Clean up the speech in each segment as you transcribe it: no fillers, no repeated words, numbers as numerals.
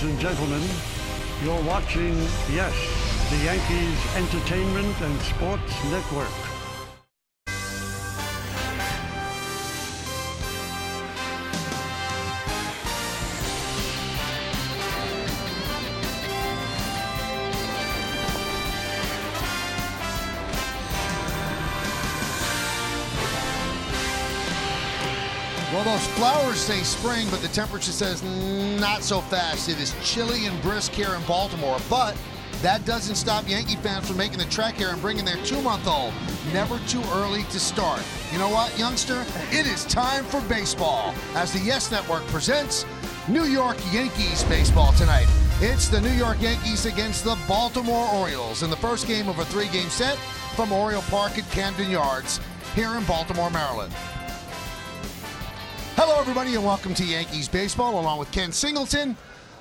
and gentlemen, you're watching, yes, the Yankees Entertainment and Sports Network. Well, those flowers say spring, but the temperature says not so fast. It is chilly and brisk here in Baltimore, but that doesn't stop Yankee fans from making the trek here and bringing their 2-month-old. Never too early to start. You know what, youngster? It is time for baseball as the Yes Network presents New York Yankees baseball tonight. It's the New York Yankees against the Baltimore Orioles in the first game of a 3-game set from Oriole Park at Camden Yards here in Baltimore, Maryland. Hello, everybody, and welcome to Yankees Baseball, along with Ken Singleton.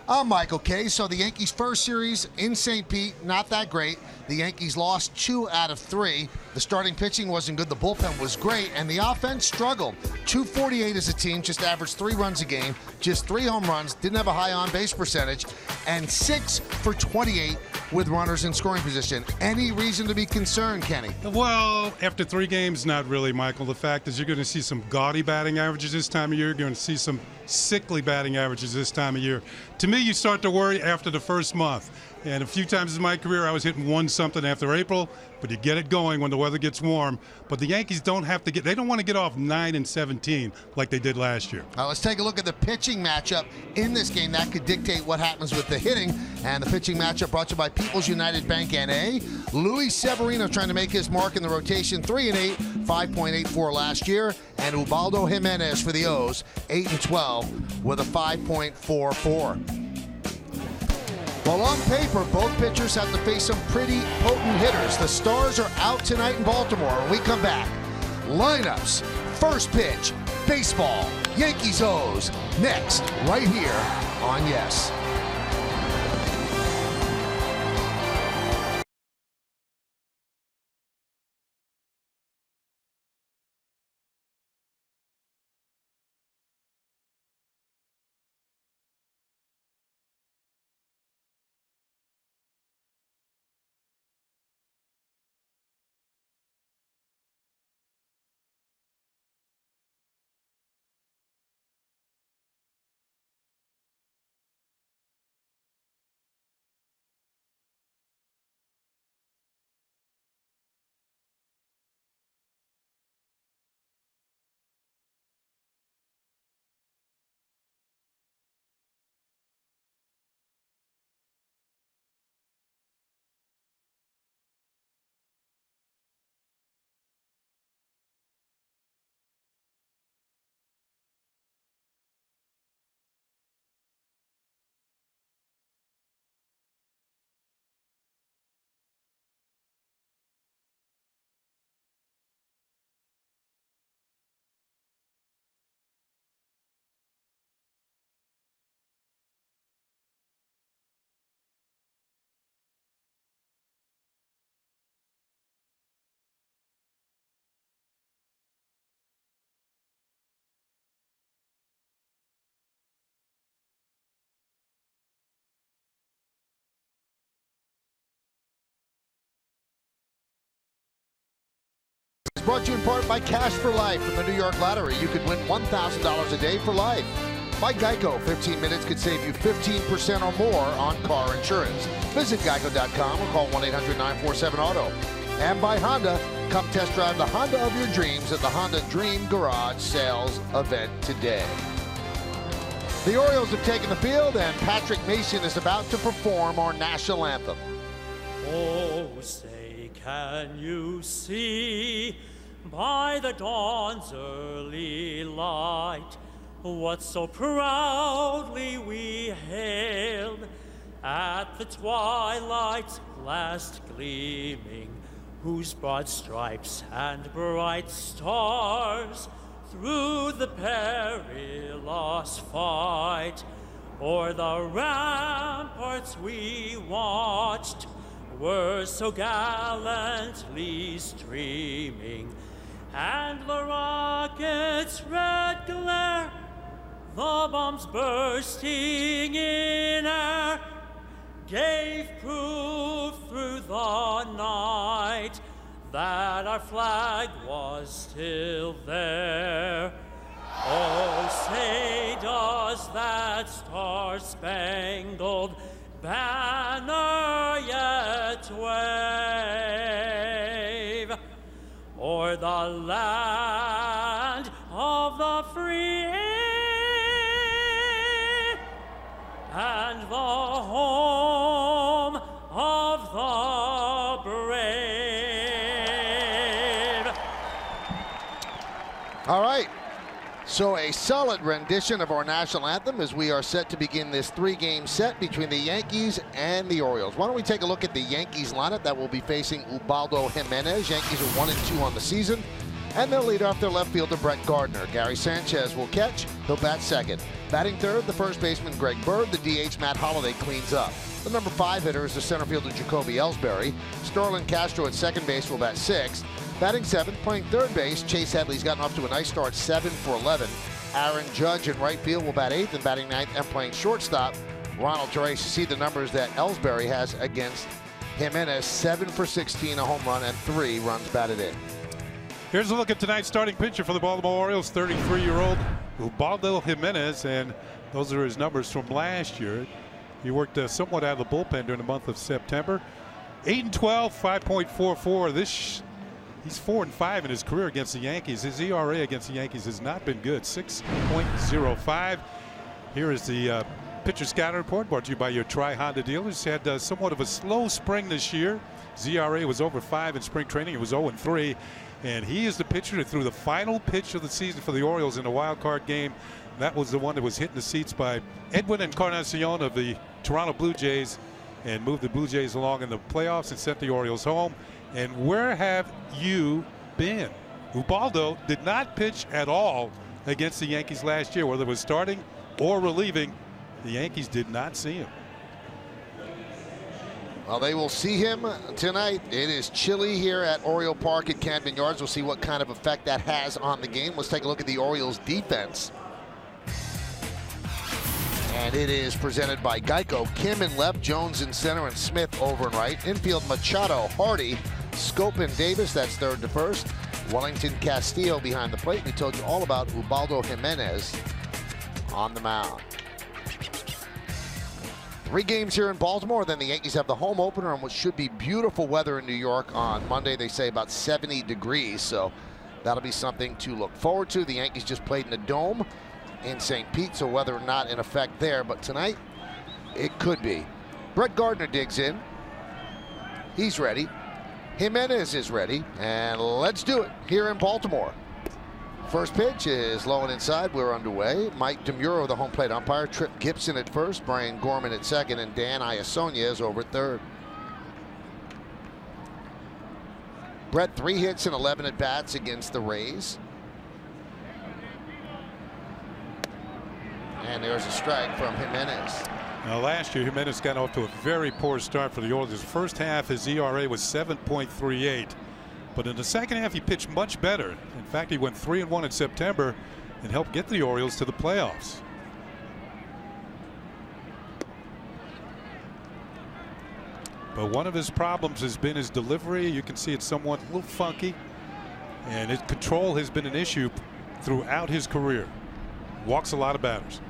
I'm Michael Kay. So the Yankees' first series in St. Pete, not that great. The Yankees lost 2 out of 3. The starting pitching wasn't good. The bullpen was great, and the offense struggled. .248 as a team, just averaged 3 runs a game, just 3 home runs, didn't have a high on-base percentage, and 6 for 28 with runners in scoring position. Any reason to be concerned, Kenny? Well, after 3 games, not really, Michael. The fact is you're going to see some gaudy batting averages this time of year. You're going to see some sickly batting averages this time of year. To me, you start to worry after the first month. And a few times in my career, I was hitting 1-something after April, but you get it going when the weather gets warm. But the Yankees don't want to get off 9-17 like they did last year. Let's take a look at the pitching matchup in this game. That could dictate what happens with the hitting. And the pitching matchup brought to you by People's United Bank N.A. Luis Severino trying to make his mark in the rotation, 3-8, 5.84 last year. And Ubaldo Jimenez for the O's, 8-12 with a 5.44. Well, on paper, both pitchers have to face some pretty potent hitters. The Stars are out tonight in Baltimore. When we come back, lineups, first pitch, baseball, Yankees O's, next, right here on Yes. Brought to you in part by Cash for Life from the New York Lottery. You could win $1,000 a day for life. By Geico, 15 minutes could save you 15% or more on car insurance. Visit geico.com or call 1-800-947-AUTO. And by Honda, come test drive the Honda of your dreams at the Honda Dream Garage Sales event today. The Orioles have taken the field, and Patrick Mason is about to perform our national anthem. Oh, say, can you see by the dawn's early light what so proudly we hailed at the twilight's last gleaming, whose broad stripes and bright stars through the perilous fight o'er the ramparts we watched were so gallantly streaming, and the rocket's red glare the bombs bursting in air gave proof through the night that our flag was still there. Oh, say does that star-spangled banner yet wave o'er the land of the free and the home of the brave. All right. So a solid rendition of our national anthem as we are set to begin this 3-game set between the Yankees and the Orioles. Why don't we take a look at the Yankees lineup that will be facing Ubaldo Jimenez. Yankees are 1-2 on the season, and they'll lead off their left fielder Brett Gardner. Gary Sanchez will catch. He'll bat second. Batting third, the first baseman Greg Bird. The DH Matt Holliday cleans up. The number 5 hitter is the center fielder Jacoby Ellsbury. Sterling Castro at second base will bat sixth. Batting seventh, playing third base, Chase Headley's gotten off to a nice start, 7 for 11. Aaron Judge in right field will bat eighth, and batting ninth and playing shortstop, Ronald Torres. You see the numbers that Ellsbury has against Jimenez, 7 for 16, a home run, and 3 runs batted in. Here's a look at tonight's starting pitcher for the Baltimore Orioles, 33-year-old Ubaldo Jimenez, and those are his numbers from last year. He worked somewhat out of the bullpen during the month of September. 8-12, 5.44. He's 4-5 in his career against the Yankees. His ERA against the Yankees has not been good, 6.05. Here is the pitcher scouting report brought to you by your Tri-Honda dealers. He had somewhat of a slow spring this year. His ERA was over 5 in spring training. It was 0-3. And he is the pitcher that threw the final pitch of the season for the Orioles in a wild card game. That was the one that was hitting the seats by Edwin Encarnacion of the Toronto Blue Jays and moved the Blue Jays along in the playoffs and sent the Orioles home. And where have you been? Ubaldo did not pitch at all against the Yankees last year, whether it was starting or relieving. The Yankees did not see him. Well, they will see him tonight. It is chilly here at Oriole Park at Camden Yards. We'll see what kind of effect that has on the game. Let's take a look at the Orioles defense. And it is presented by Geico. Kim in left, Jones in center, and Smith over and right. Infield, Machado, Hardy, Scope and Davis, that's third to first. Wellington Castillo behind the plate. We told you all about Ubaldo Jimenez on the mound. 3 games here in Baltimore. Then the Yankees have the home opener on what should be beautiful weather in New York on Monday. They say about 70 degrees, so that'll be something to look forward to. The Yankees just played in the Dome in St. Pete, so weather not in effect there, but tonight it could be. Brett Gardner digs in. He's ready. Jimenez is ready, and let's do it here in Baltimore. First pitch is low and inside. We're underway. Mike DeMuro, the home plate umpire. Trip Gibson at first, Brian Gorman at second, and Dan Iasonia is over at third. Brett, 3 hits and 11 at bats against the Rays. And there's a strike from Jimenez. Now, last year, Jimenez got off to a very poor start for the Orioles. His first half, his ERA was 7.38. But in the second half, he pitched much better. In fact, he went 3-1 in September and helped get the Orioles to the playoffs. But one of his problems has been his delivery. You can see it's somewhat a little funky. And his control has been an issue throughout his career. Walks a lot of batters.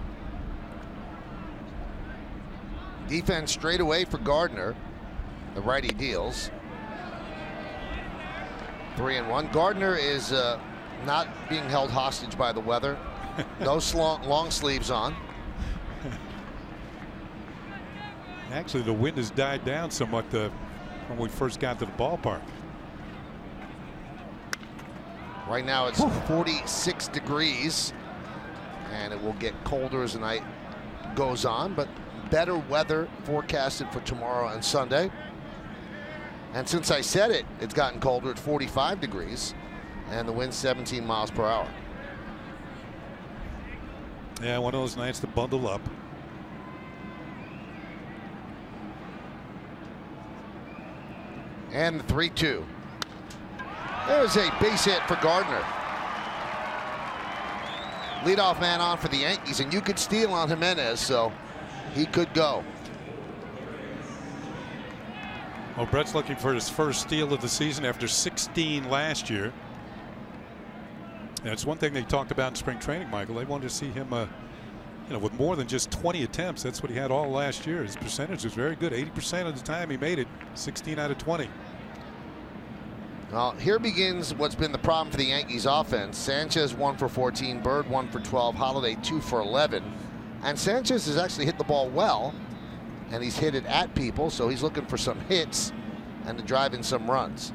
Defense straight away for Gardner. The righty deals. 3-1. Gardner is not being held hostage by the weather. No long sleeves on. Actually, the wind has died down somewhat when we first got to the ballpark. Right now it's 46 degrees, and it will get colder as the night goes on, but better weather forecasted for tomorrow and Sunday. And since I said it, it's gotten colder at 45 degrees, and the wind's 17 miles per hour. Yeah, one of those nights to bundle up. And the 3-2. There's a base hit for Gardner. Leadoff man on for the Yankees, and you could steal on Jimenez, so he could go. Well, Brett's looking for his first steal of the season after 16 last year. And it's one thing they talked about in spring training, Michael. They wanted to see him, with more than just 20 attempts. That's what he had all last year. His percentage was very good. 80% of the time he made it. 16 out of 20. Well, here begins what's been the problem for the Yankees offense. Sanchez 1 for 14, Bird 1 for 12, Holiday 2 for 11. And Sanchez has actually hit the ball well, and he's hit it at people, so he's looking for some hits and to drive in some runs.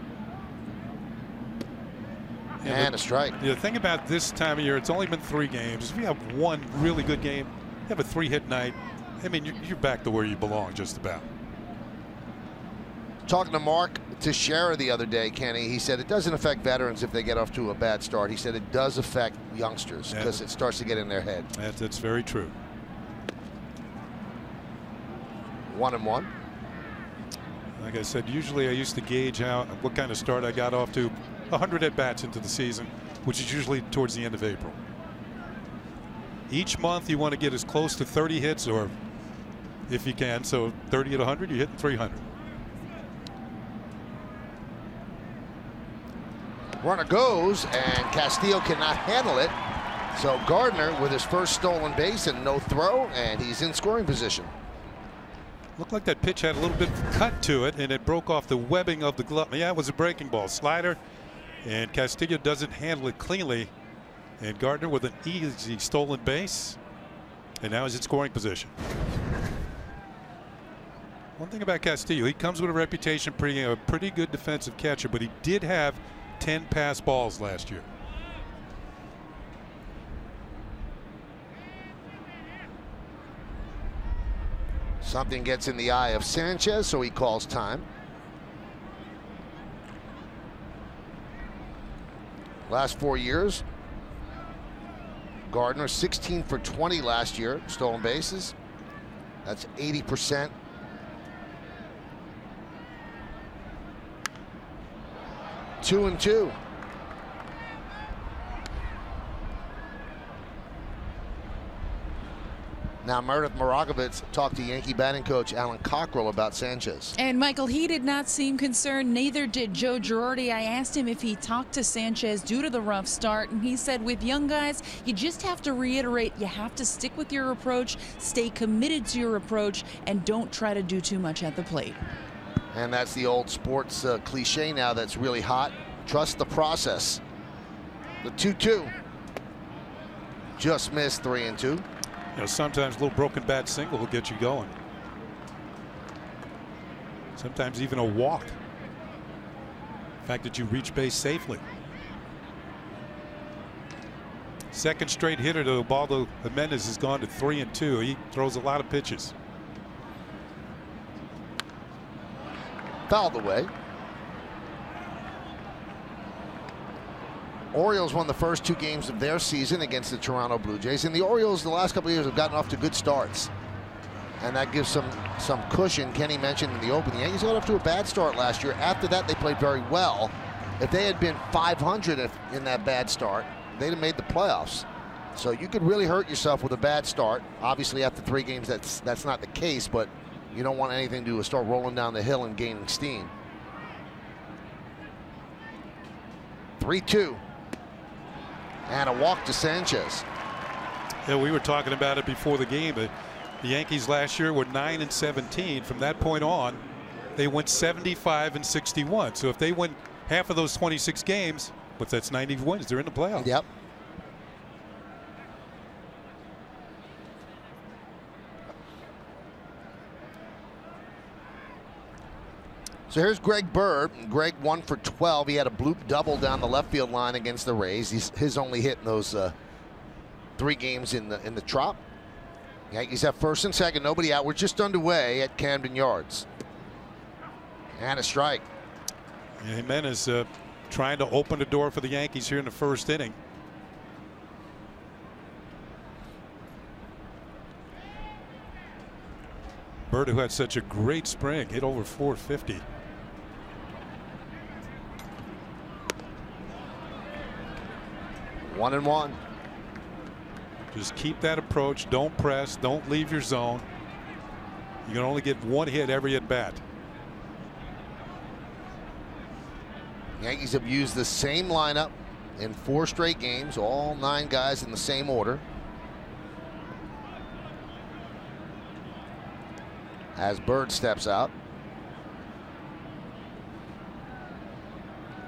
And a strike. The thing about this time of year, it's only been 3 games. If you have one really good game, you have a 3-hit night, I mean, you're back to where you belong just about. Talking to Mark Teixeira the other day, Kenny, he said it doesn't affect veterans if they get off to a bad start. He said it does affect youngsters because it starts to get in their head. That's very true. 1-1. Like I said, usually I used to gauge what kind of start I got off to 100 at-bats into the season, which is usually towards the end of April. Each month you want to get as close to 30 hits, or if you can, so 30 at 100, you're hitting 300. Runner goes, and Castillo cannot handle it. So Gardner with his first stolen base and no throw, and he's in scoring position. Looked like that pitch had a little bit of cut to it, and it broke off the webbing of the glove. Yeah, it was a breaking ball. Slider, and Castillo doesn't handle it cleanly. And Gardner with an easy stolen base, and now he's in scoring position. One thing about Castillo, he comes with a reputation for being a pretty good defensive catcher, but he did have 10 pass balls last year. Something gets in the eye of Sanchez, so he calls time. Last 4 years, Gardner 16 for 20 last year, stolen bases. That's 80%. Two and two. Now Meredith Maragovitz talked to Yankee batting coach Alan Cockrell about Sanchez. And Michael, he did not seem concerned. Neither did Joe Girardi. I asked him if he talked to Sanchez due to the rough start, and he said with young guys, you just have to reiterate, you have to stick with your approach, stay committed to your approach, and don't try to do too much at the plate. And that's the old sports cliche now that's really hot. Trust the process. The 2-2. Just missed 3-2. Sometimes a little broken bat single will get you going. Sometimes even a walk. The fact that you reach base safely. Second straight hitter to Ubaldo Jimenez has gone to 3-2. He throws a lot of pitches. Fouled away. Orioles won the first 2 games of their season against the Toronto Blue Jays, and the Orioles the last couple of years have gotten off to good starts, and that gives some cushion. Kenny mentioned in the open, the Yankees got off to a bad start last year. After that, they played very well. If they had been 500 in that bad start, they'd have made the playoffs. So you could really hurt yourself with a bad start. Obviously, after 3 games, that's not the case, but you don't want anything to start rolling down the hill and gaining steam. 3-2. And a walk to Sanchez. Yeah, we were talking about it before the game. The Yankees last year were 9-17. From that point on, they went 75-61. So if they win half of those 26 games, but that's 90 wins, they're in the playoffs. Yep. So here's Greg Bird. Greg 1 for 12. He had a bloop double down the left field line against the Rays. His only hit in those 3 games in the Trop. Yankees have first and second, nobody out. We're just underway at Camden Yards. And a strike. Yeah, Jimenez trying to open the door for the Yankees here in the first inning. Bird, who had such a great spring, hit over 450. One and one. Just keep that approach. Don't press. Don't leave your zone. You can only get one hit every at bat. Yankees have used the same lineup in 4 straight games, all 9 guys in the same order. As Bird steps out.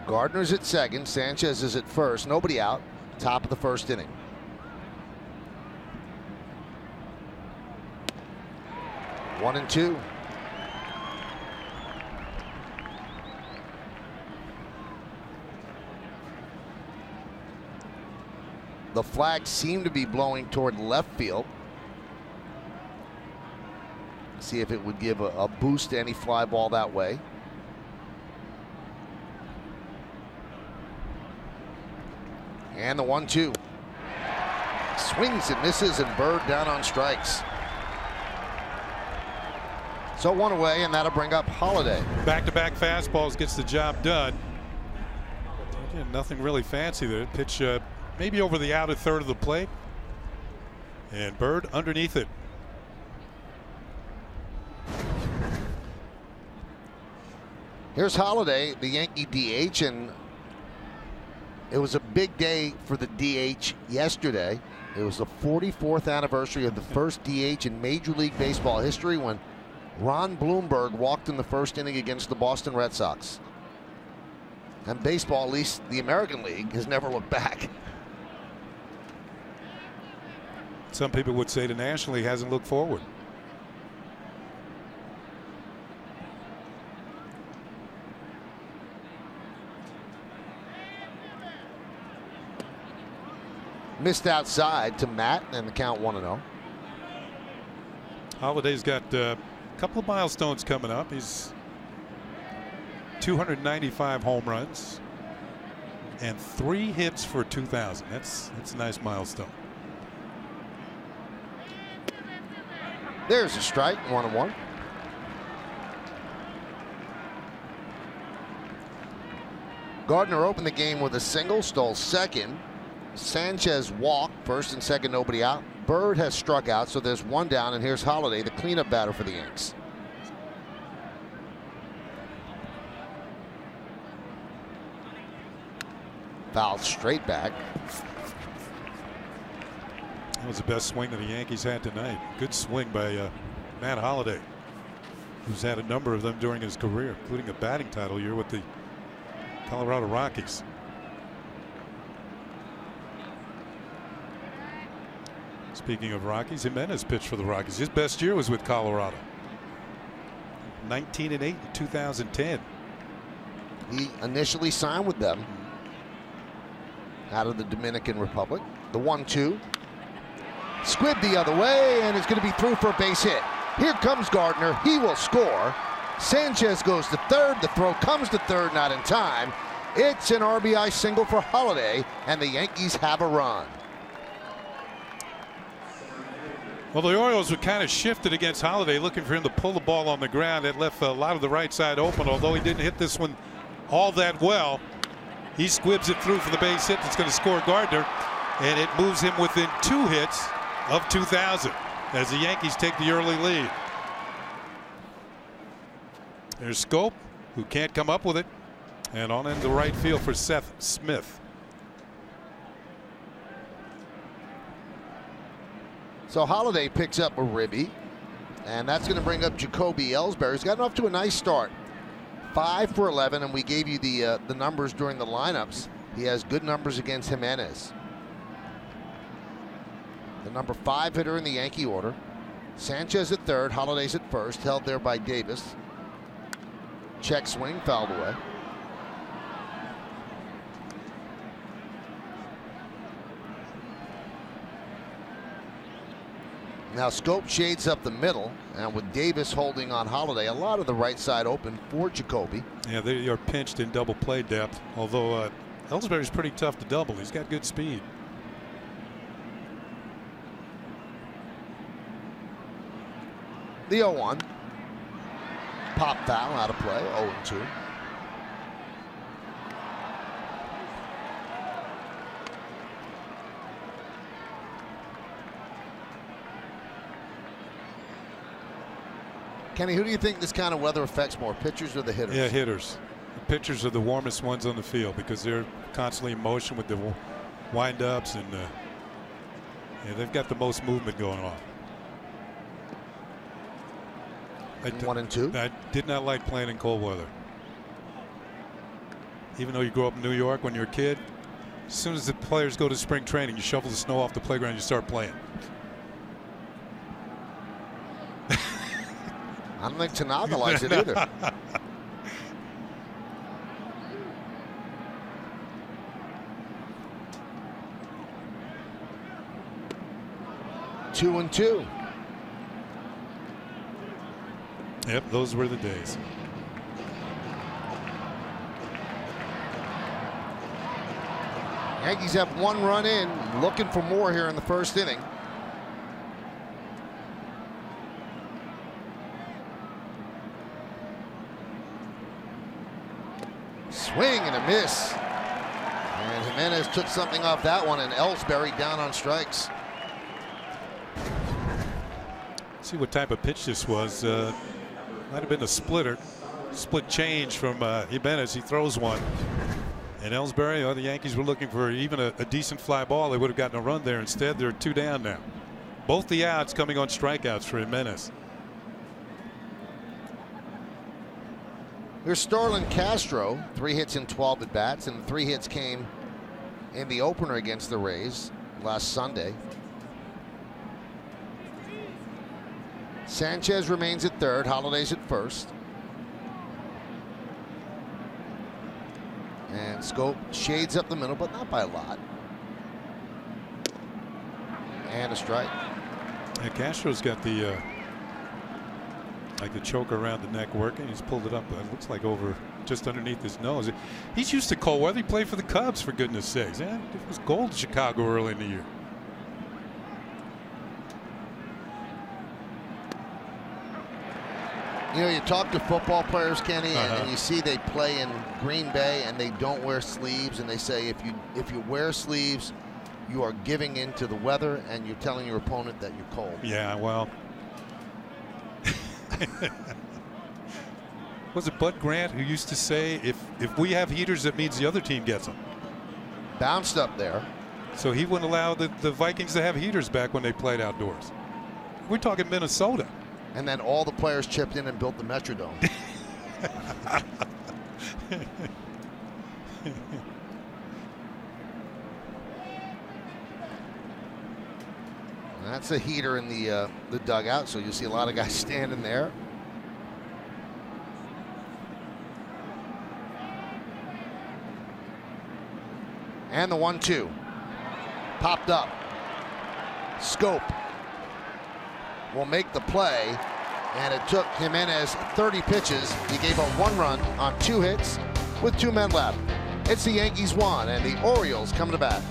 Gardner's at second. Sanchez is at first. Nobody out. Top of the first inning. One and two. The flag seemed to be blowing toward left field. See if it would give a boost to any fly ball that way. And the 1-2. Swings and misses, and Bird down on strikes. So one away, and that'll bring up Holiday. Back-to-back fastballs gets the job done. Again, nothing really fancy there. Pitch maybe over the outer third of the plate. And Bird underneath it. Here's Holiday, the Yankee DH, and it was a big day for the DH yesterday. It was the 44th anniversary of the first DH in Major League Baseball history when Ron Blomberg walked in the first inning against the Boston Red Sox. And baseball, at least the American League, has never looked back. Some people would say the National League hasn't looked forward. Missed outside to Matt, and the count 1-0. Holiday's got a couple of milestones coming up. He's 295 home runs and 3 hits for 2,000. That's a nice milestone. There's a strike, 1-1. Gardner opened the game with a single, stole second. Sanchez walked, first and second, nobody out. Bird has struck out, so there's one down, and here's Holiday, the cleanup batter for the Yanks. Fouled straight back. That was the best swing that the Yankees had tonight. Good swing by Matt Holliday, who's had a number of them during his career, including a batting title year with the Colorado Rockies. Speaking of Rockies, Jimenez pitched for the Rockies. His best year was with Colorado. 19-8 in 2010. He initially signed with them out of the Dominican Republic. The 1-2. Squib the other way, and it's going to be through for a base hit. Here comes Gardner. He will score. Sanchez goes to third. The throw comes to third, not in time. It's an RBI single for Holiday, and the Yankees have a run. Well, the Orioles were kind of shifted against Holiday, looking for him to pull the ball on the ground. It left a lot of the right side open, although he didn't hit this one all that well. He squibs it through for the base hit that's going to score Gardner, and it moves him within 2 hits of 2,000 as the Yankees take the early lead. There's Scope, who can't come up with it, and on into right field for Seth Smith. So Holiday picks up a ribby, and that's going to bring up Jacoby Ellsbury. He's gotten off to a nice start. 5 for 11, and we gave you the numbers during the lineups. He has good numbers against Jimenez. The number 5 hitter in the Yankee order. Sanchez at third, Holiday's at first, held there by Davis. Check swing, fouled away. Now Scope shades up the middle, and with Davis holding on Holiday, a lot of the right side open for Jacoby. Yeah, they are pinched in double play depth, although Ellsbury's pretty tough to double. He's got good speed. The 0-1. Pop foul out of play, 0-2. Kenny, who do you think this kind of weather affects more, pitchers or the hitters? Yeah, hitters. The pitchers are the warmest ones on the field because they're constantly in motion with the wind-ups, and yeah, they've got the most movement going on. 1 and 2. I did not like playing in cold weather. Even though you grew up in New York when you're a kid, as soon as the players go to spring training, you shovel the snow off the playground, you start playing. I don't think Tanaka likes it either. Two and 2. Yep, those were the days. Yankees have 1 run in, looking for more here in the first inning. Swing and a miss. And Jimenez took something off that one, and Ellsbury down on strikes. See what type of pitch this was. Might have been a split change from Jimenez. He throws one. And Ellsbury, the Yankees were looking for even a decent fly ball. They would have gotten a run there. Instead, they're 2 down now. Both the outs coming on strikeouts for Jimenez. Here's Starlin Castro, 3 hits in 12 at bats, and 3 hits came in the opener against the Rays last Sunday. Sanchez remains at third, Holiday's at first. And Scope shades up the middle, but not by a lot. And a strike. And Castro's got the like the choker around the neck working. He's pulled it up. It looks like over just underneath his nose. He's used to cold weather. He played for the Cubs, for goodness sakes. Yeah, it was cold in Chicago early in the year. You know, you talk to football players, Kenny, and you see they play in Green Bay and they don't wear sleeves, and they say if you wear sleeves, you are giving in to the weather and you're telling your opponent that you're cold. Yeah, well. Was it Bud Grant who used to say if we have heaters, that means the other team gets them? Bounced up there. So he wouldn't allow the Vikings to have heaters back when they played outdoors. We're talking Minnesota. And then all the players chipped in and built the Metrodome. That's a heater in the dugout, so you see a lot of guys standing there. And the 1-2 popped up. Scope will make the play, and it took Jimenez 30 pitches. He gave up 1 run on 2 hits with 2 men left. It's the Yankees 1 and the Orioles coming to bat.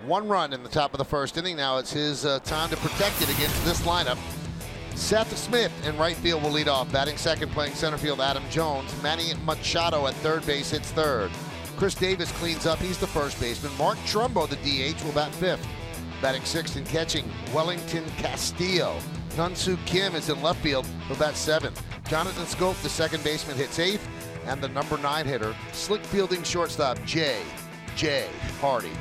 One run in the top of the first inning. Now it's his time to protect it against this lineup. Seth Smith in right field will lead off. Batting second, playing center field, Adam Jones. Manny Machado at third base hits third. Chris Davis cleans up. He's the first baseman. Mark Trumbo, the DH, will bat fifth. Batting sixth and catching, Wellington Castillo. Hyun-Soo Kim is in left field. He'll bat seventh. Jonathan Scope, the second baseman, hits eighth. And the number 9 hitter, slick fielding shortstop, J. Hardy.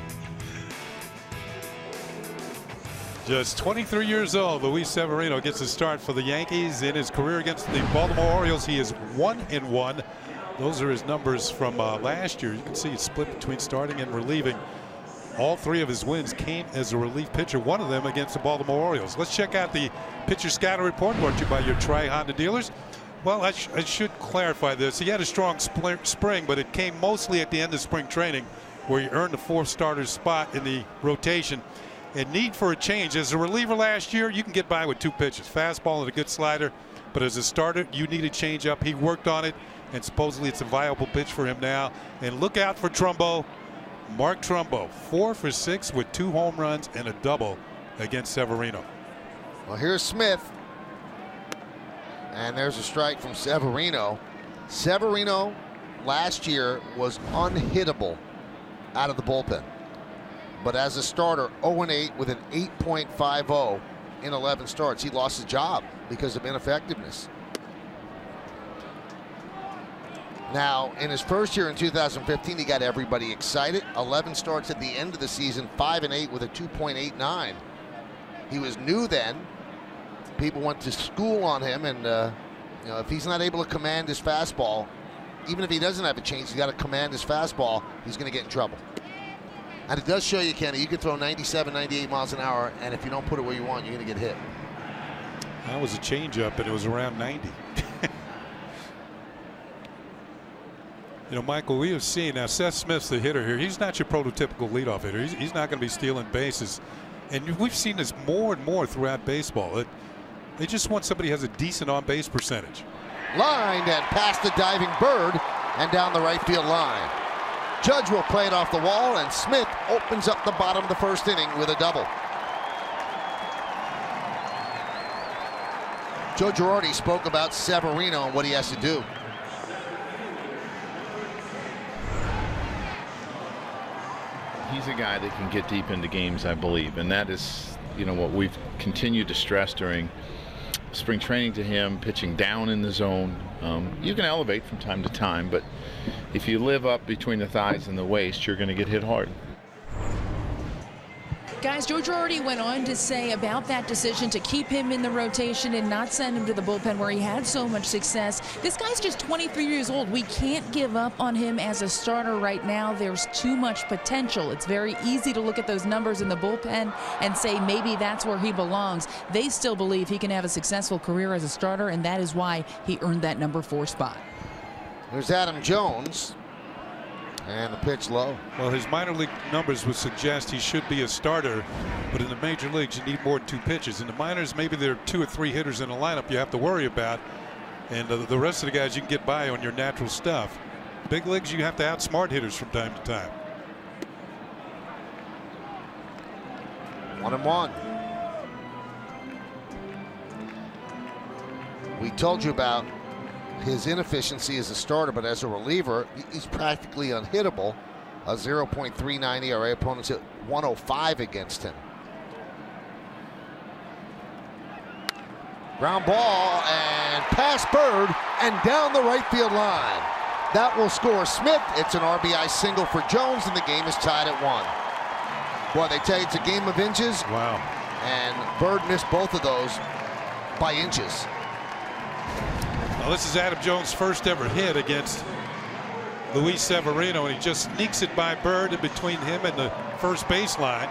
Just 23 years old, Luis Severino gets a start for the Yankees. In his career against the Baltimore Orioles, he is 1-1. Those are his numbers from last year. You can see it's split between starting and relieving. All three of his wins came as a relief pitcher, one of them against the Baltimore Orioles. Let's check out the pitcher scatter report brought to you by your Tri-Honda dealers. Well, I should clarify this. He had a strong spring, but it came mostly at the end of spring training, where he earned the fourth starter spot in the rotation. And need for a change. As a reliever last year, you can get by with two pitches, fastball and a good slider. But as a starter, you need a change up. He worked on it, and supposedly it's a viable pitch for him now. And look out for Trumbo. Mark Trumbo, 4 for 6 with 2 home runs and a double against Severino. Well, here's Smith. And there's a strike from Severino. Severino last year was unhittable out of the bullpen. But as a starter, 0-8 with an 8.50 in 11 starts. He lost his job because of ineffectiveness. Now, in his first year in 2015, he got everybody excited. 11 starts at the end of the season, 5-8 with a 2.89. He was new then. People went to school on him, and you know, if he's not able to command his fastball, even if he doesn't have a change, he's got to command his fastball, he's going to get in trouble. And it does show you, Kenny, you can throw 97, 98 miles an hour, and if you don't put it where you want, you're going to get hit. That was a changeup, and it was around 90. You know, Michael, we have seen now Seth Smith's the hitter here. He's not your prototypical leadoff hitter. He's not going to be stealing bases. And we've seen this more and more throughout baseball. They just want somebody who has a decent on-base percentage. Lined and past the diving Bird and down the right field line. Judge will play it off the wall, and Smith opens up the bottom of the first inning with a double. Joe Girardi spoke about Severino and what he has to do. He's a guy that can get deep into games, I believe, and that is, you know, what we've continued to stress during spring training to him, pitching down in the zone. You can elevate from time to time, but if you live up between the thighs and the waist, you're going to get hit hard. Guys, Joe Girardi went on to say about that decision to keep him in the rotation and not send him to the bullpen where he had so much success. This guy's just 23 years old. We can't give up on him as a starter right now. There's too much potential. It's very easy to look at those numbers in the bullpen and say maybe that's where he belongs. They still believe he can have a successful career as a starter, and that is why he earned that number 4 spot. There's Adam Jones. And the pitch low. Well, his minor league numbers would suggest he should be a starter, but in the major leagues you need more than 2 pitches. In the minors, maybe there are 2 or 3 hitters in a lineup you have to worry about, and the rest of the guys you can get by on your natural stuff. Big leagues, you have to outsmart hitters from time to time. 1-1. We told you about his inefficiency as a starter, but as a reliever, he's practically unhittable. A 0.39 ERA. Opponents hit 105 against him. Ground ball and past Bird and down the right field line. That will score Smith. It's an RBI single for Jones, and the game is tied at 1. Boy, they tell you it's a game of inches. Wow. And Bird missed both of those by inches. Well, this is Adam Jones' first ever hit against Luis Severino, and he just sneaks it by Bird in between him and the first baseline.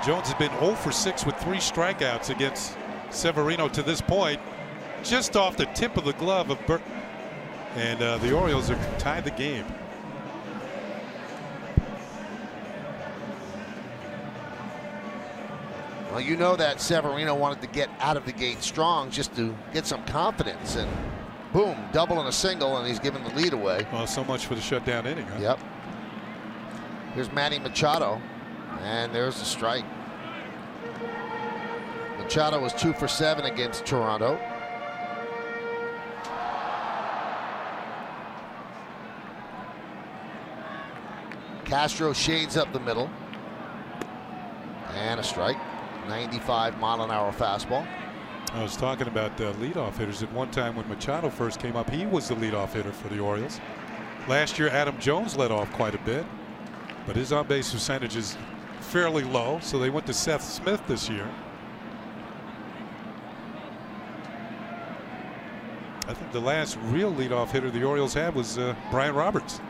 Jones has been 0 for 6 with 3 strikeouts against Severino to this point, just off the tip of the glove of Bird. And the Orioles have tied the game. Well, you know that Severino wanted to get out of the gate strong just to get some confidence, and boom, double and a single, and he's given the lead away. Well, so much for the shutdown inning, huh? Yep. Here's Manny Machado, and there's the strike. Machado was 2 for 7 against Toronto. Castro shades up the middle, and a strike. 95-mile-an-hour fastball. I was talking about leadoff hitters. At one time when Machado first came up, he was the leadoff hitter for the Orioles. Last year, Adam Jones led off quite a bit, but his on-base percentage is fairly low, so they went to Seth Smith this year. I think the last real leadoff hitter the Orioles had was Brian Roberts.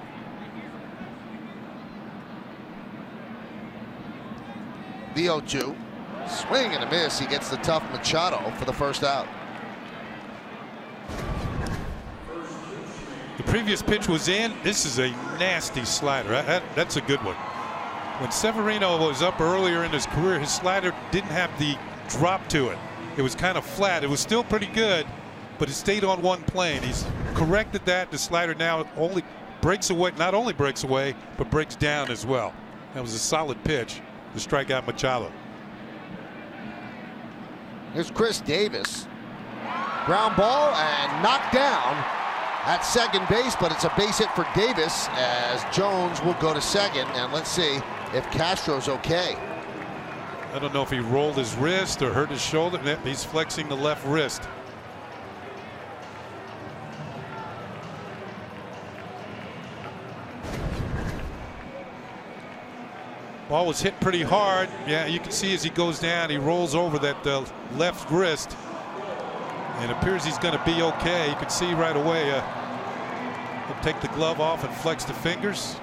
The 0-2. Swing and a miss. He gets the tough Machado for the first out. The previous pitch was in. This is a nasty slider. That's a good one. When Severino was up earlier in his career, his slider didn't have the drop to it. It was kind of flat. It was still pretty good, but it stayed on one plane. He's corrected that. The slider now only breaks away, not only breaks away, but breaks down as well. That was a solid pitch to strike out Machado. Here's Chris Davis. Ground ball and knocked down at second base, but it's a base hit for Davis as Jones will go to second. And let's see if Castro's okay. I don't know if he rolled his wrist or hurt his shoulder. He's flexing the left wrist. Ball was hit pretty hard. Yeah, you can see as he goes down, he rolls over that left wrist. And it appears he's going to be okay. You can see right away he'll take the glove off and flex the fingers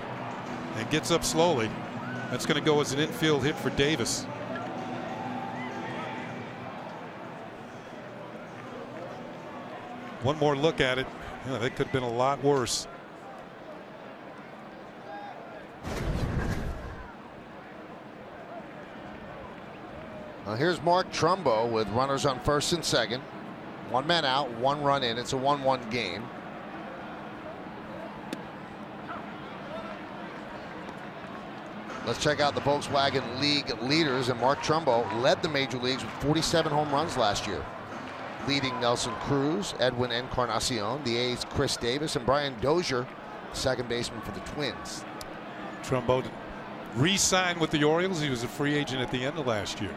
and gets up slowly. That's going to go as an infield hit for Davis. One more look at it. Yeah, that could have been a lot worse. Now here's Mark Trumbo with runners on first and second. One man out, one run in. It's a 1-1 game. Let's check out the Volkswagen League leaders. And Mark Trumbo led the major leagues with 47 home runs last year. Leading Nelson Cruz, Edwin Encarnacion, the A's Chris Davis, and Brian Dozier, second baseman for the Twins. Trumbo re-signed with the Orioles. He was a free agent at the end of last year.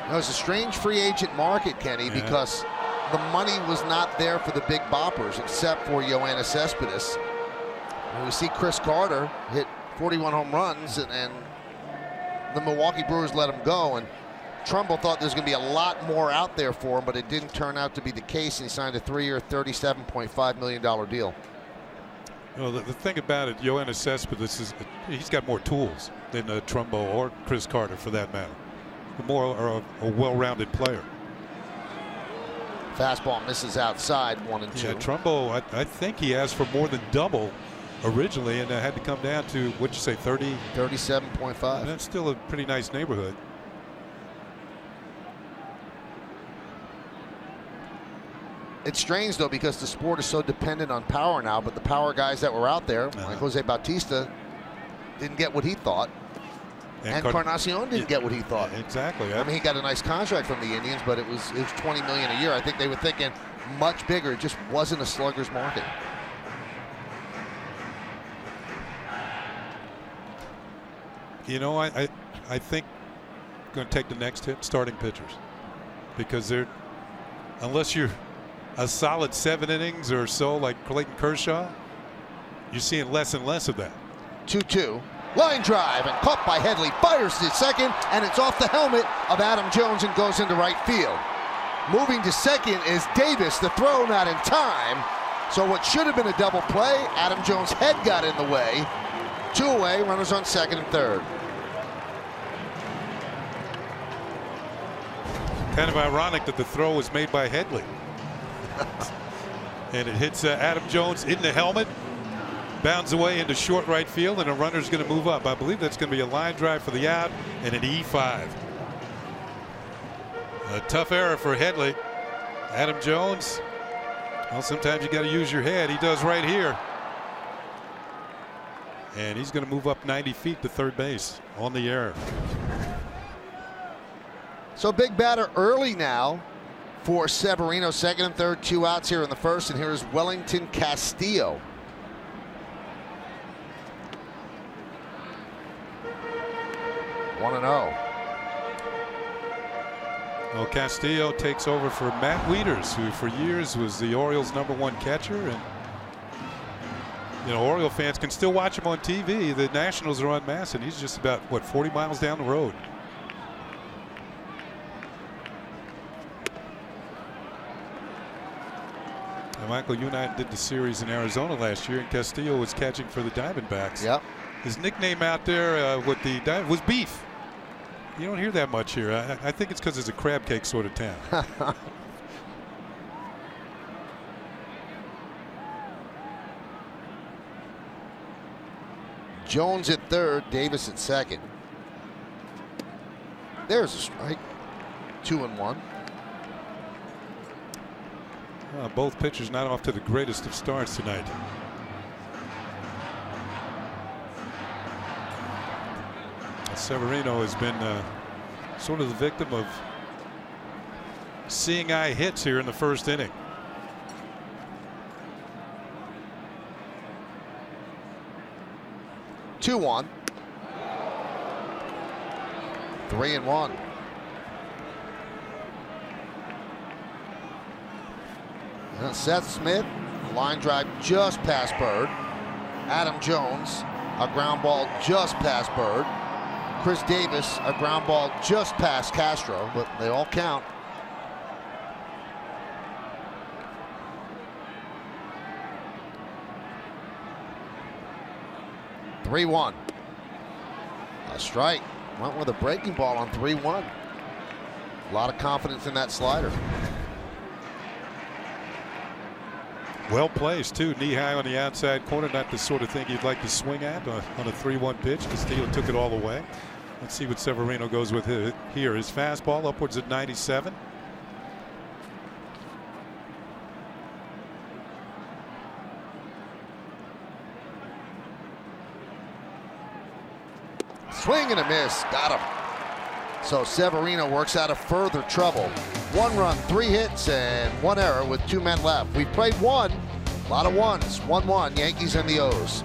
It was a strange free agent market, Kenny, because the money was not there for the big boppers except for Yoenis Cespedes. And we see Chris Carter hit 41 home runs, and the Milwaukee Brewers let him go. And Trumbo thought there's going to be a lot more out there for him, but it didn't turn out to be the case, and he signed a 3-year, $37.5 million deal. You know, the thing about it, Yoenis Cespedes is he's got more tools than Trumbo or Chris Carter, for that matter. More a well-rounded player. Fastball misses outside, 1-2. Yeah, Trumbo, I think he asked for more than double originally, and had to come down to, what'd you say, 30? 37.5. That's still a pretty nice neighborhood. It's strange, though, because the sport is so dependent on power now, but the power guys that were out there, like Jose Bautista, didn't get what he thought. And Encarnacion didn't get what he thought. Exactly. I mean, he got a nice contract from the Indians, but it was $20 million a year. I think they were thinking much bigger. It just wasn't a slugger's market. You know, I think going to take the next hit, starting pitchers, because they're, unless you're a solid 7 innings or so like Clayton Kershaw, you're seeing less and less of that. 2-2. Line drive and caught by Headley, fires to second, and it's off the helmet of Adam Jones and goes into right field. Moving to second is Davis, the throw not in time. So what should have been a double play, Adam Jones' head got in the way. 2 away, runners on second and third. Kind of ironic that the throw was made by Headley. And it hits Adam Jones in the helmet. Bounds away into short right field, and a runner's going to move up. I believe that's going to be a line drive for the out and an E5. A tough error for Headley. Adam Jones, well, sometimes you got to use your head. He does right here. And he's going to move up 90 feet to third base on the error. So big batter early now for Severino. Second and third, 2 outs here in the first, and here's Wellington Castillo. 1-0. Well, Castillo takes over for Matt Wieters, who for years was the Orioles' #1 catcher, and You know, Oriole fans can still watch him on TV. The Nationals are en masse, and he's just about, what, 40 miles down the road. And Michael, you and I did the series in Arizona last year, and Castillo was catching for the Diamondbacks. Yep. His nickname out there with the was Beef. You don't hear that much here. I think it's because it's a crab cake sort of town. Jones at third, Davis at second. There's a strike. 2-1. Both pitchers not off to the greatest of starts tonight. Severino has been sort of the victim of seeing eye hits here in the first inning. Two one. 3-1. And Seth Smith, a line drive just past Bird. Adam Jones, a ground ball just past Bird. Chris Davis, a ground ball just past Castro, but they all count. (3-1). A strike. Went with a breaking ball on 3-1. A lot of confidence in that slider. Well placed, too. Knee high on the outside corner. Not the sort of thing you'd like to swing at on a 3-1 pitch. Castillo took it all the way. Let's see what Severino goes with here. His fastball upwards at 97. Swing and a miss. Got him. So Severino works out of further trouble. 1 run, 3 hits, and 1 error with 2 men left. We've played 1. A lot of ones. 1-1, Yankees and the O's.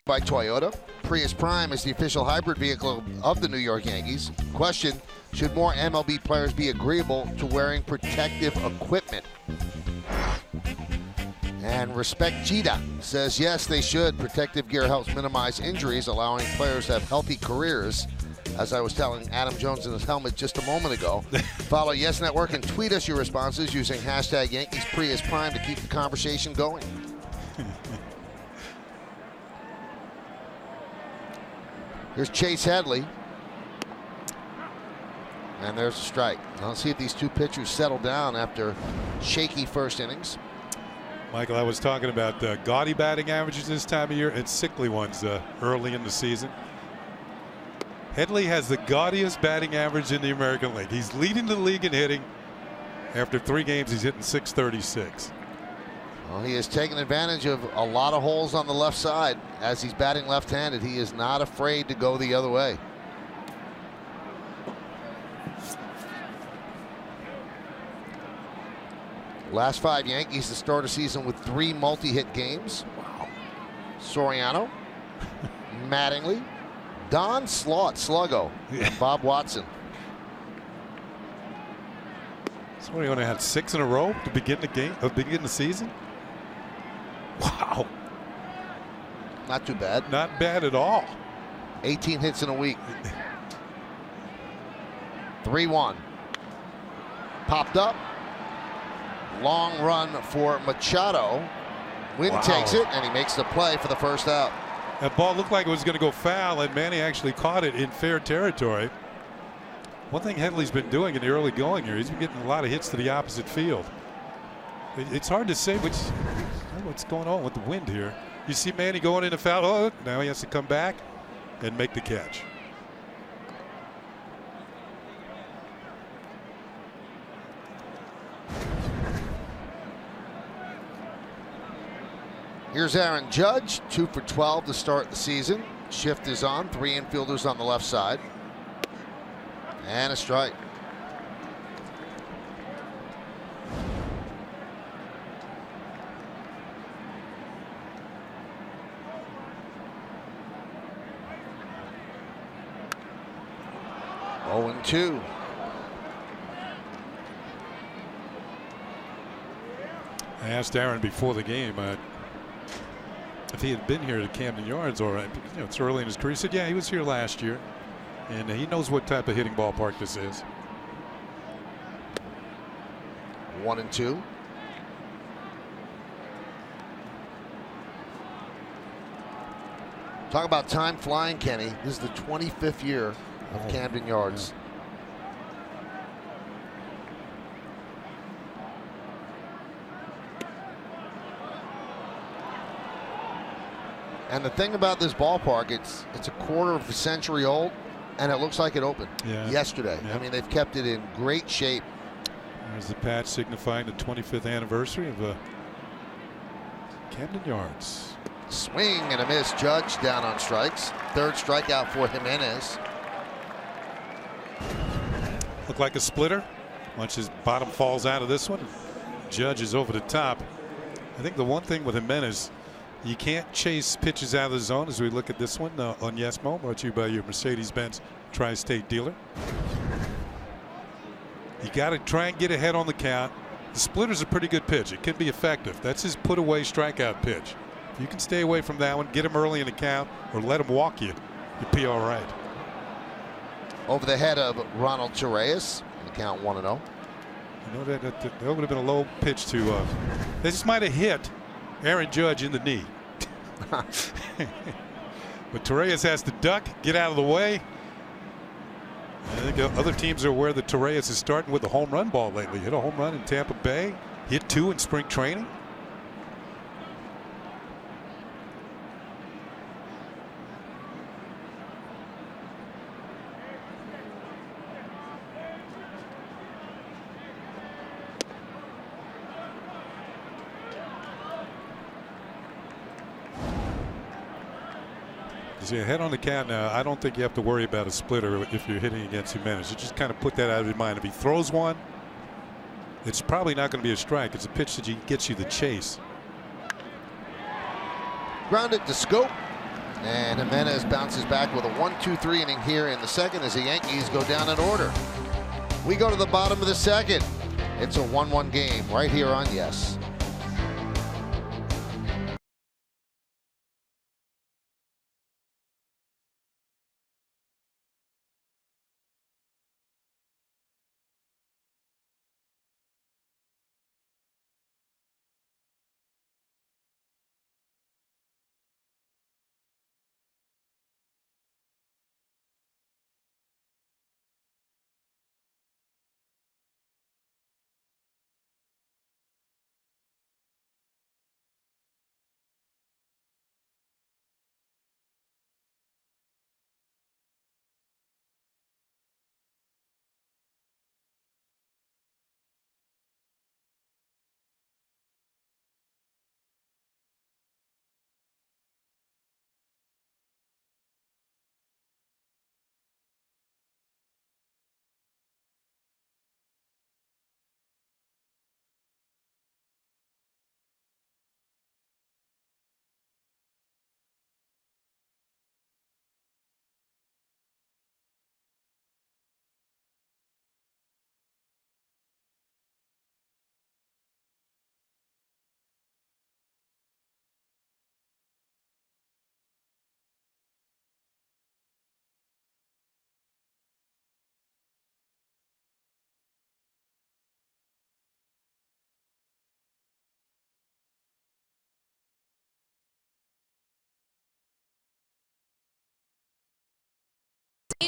By Toyota. Prius Prime is the official hybrid vehicle of the New York Yankees. Question: should more MLB players be agreeable to wearing protective equipment? And Respect Jita says yes, they should. Protective gear helps minimize injuries, allowing players to have healthy careers. As I was telling Adam Jones in his helmet just a moment ago. Follow Yes Network and tweet us your responses using hashtag Yankees Prius Prime to keep the conversation going. Here's Chase Headley. And there's a strike. Let's see if these two pitchers settle down after shaky first innings. Michael, I was talking about gaudy batting averages this time of year and sickly ones early in the season. Headley has the gaudiest batting average in the American League. He's leading the league in hitting. After 3 games, he's hitting .636. Well, he has taken advantage of a lot of holes on the left side. As he's batting left-handed, he is not afraid to go the other way. Last 5 Yankees to start a season with 3 multi-hit games. Wow. Soriano, Mattingly, Don Sluggo, and Bob Watson. Soriano had 6 in a row to begin the season. Wow. Not too bad. Not bad at all. 18 hits in a week. 3-1. Popped up. Long run for Machado. Wynn takes it, and he makes the play for the first out. That ball looked like it was going to go foul, and Manny actually caught it in fair territory. One thing Headley's been doing in the early going here, he's been getting a lot of hits to the opposite field. It's hard to say what's going on with the wind here. You see Manny going in a foul. Oh, now he has to come back and make the catch. Here's Aaron Judge, 2 for 12 to start the season. Shift is on, 3 infielders on the left side. And a strike. Oh, and 2. I asked Aaron before the game if he had been here at Camden Yards, or it's early in his career. He said, yeah, he was here last year, and he knows what type of hitting ballpark this is. 1 and 2. Talk about time flying, Kenny. This is the 25th year of Camden Yards. Yeah. And the thing about this ballpark, it's a quarter of a century old, and it looks like it opened yesterday. Yeah. I mean, they've kept it in great shape. There's the patch signifying the 25th anniversary of Camden Yards. Swing and a miss. Judge down on strikes. 3rd strikeout for Jimenez. Looked like a splitter. Once his bottom falls out of this one, Judge is over the top. I think the one thing with Jimenez, you can't chase pitches out of the zone, as we look at this one on Yesmo, brought to you by your Mercedes-Benz Tri-State dealer. You got to try and get ahead on the count. The splitter's a pretty good pitch. It can be effective. That's his put-away strikeout pitch. If you can stay away from that one, get him early in the count, or let him walk you, you'll be all right. Over the head of Ronald Torreyes. The count 1-0. You know, that would have been a low pitch to. They just might have hit Aaron Judge in the knee. But Torreyes has to duck, get out of the way. I think other teams are aware that Torreyes is starting with a home run ball lately. Hit a home run in Tampa Bay, hit 2 in spring training. See, ahead on the count now, I don't think you have to worry about a splitter if you're hitting against Jimenez. You just kind of put that out of your mind. If he throws one, it's probably not going to be a strike. It's a pitch that gets you the chase. Grounded to Scope. And Jimenez bounces back with a 1-2-3 inning here in the second as the Yankees go down in order. We go to the bottom of the second. It's a 1-1 game right here on Yes.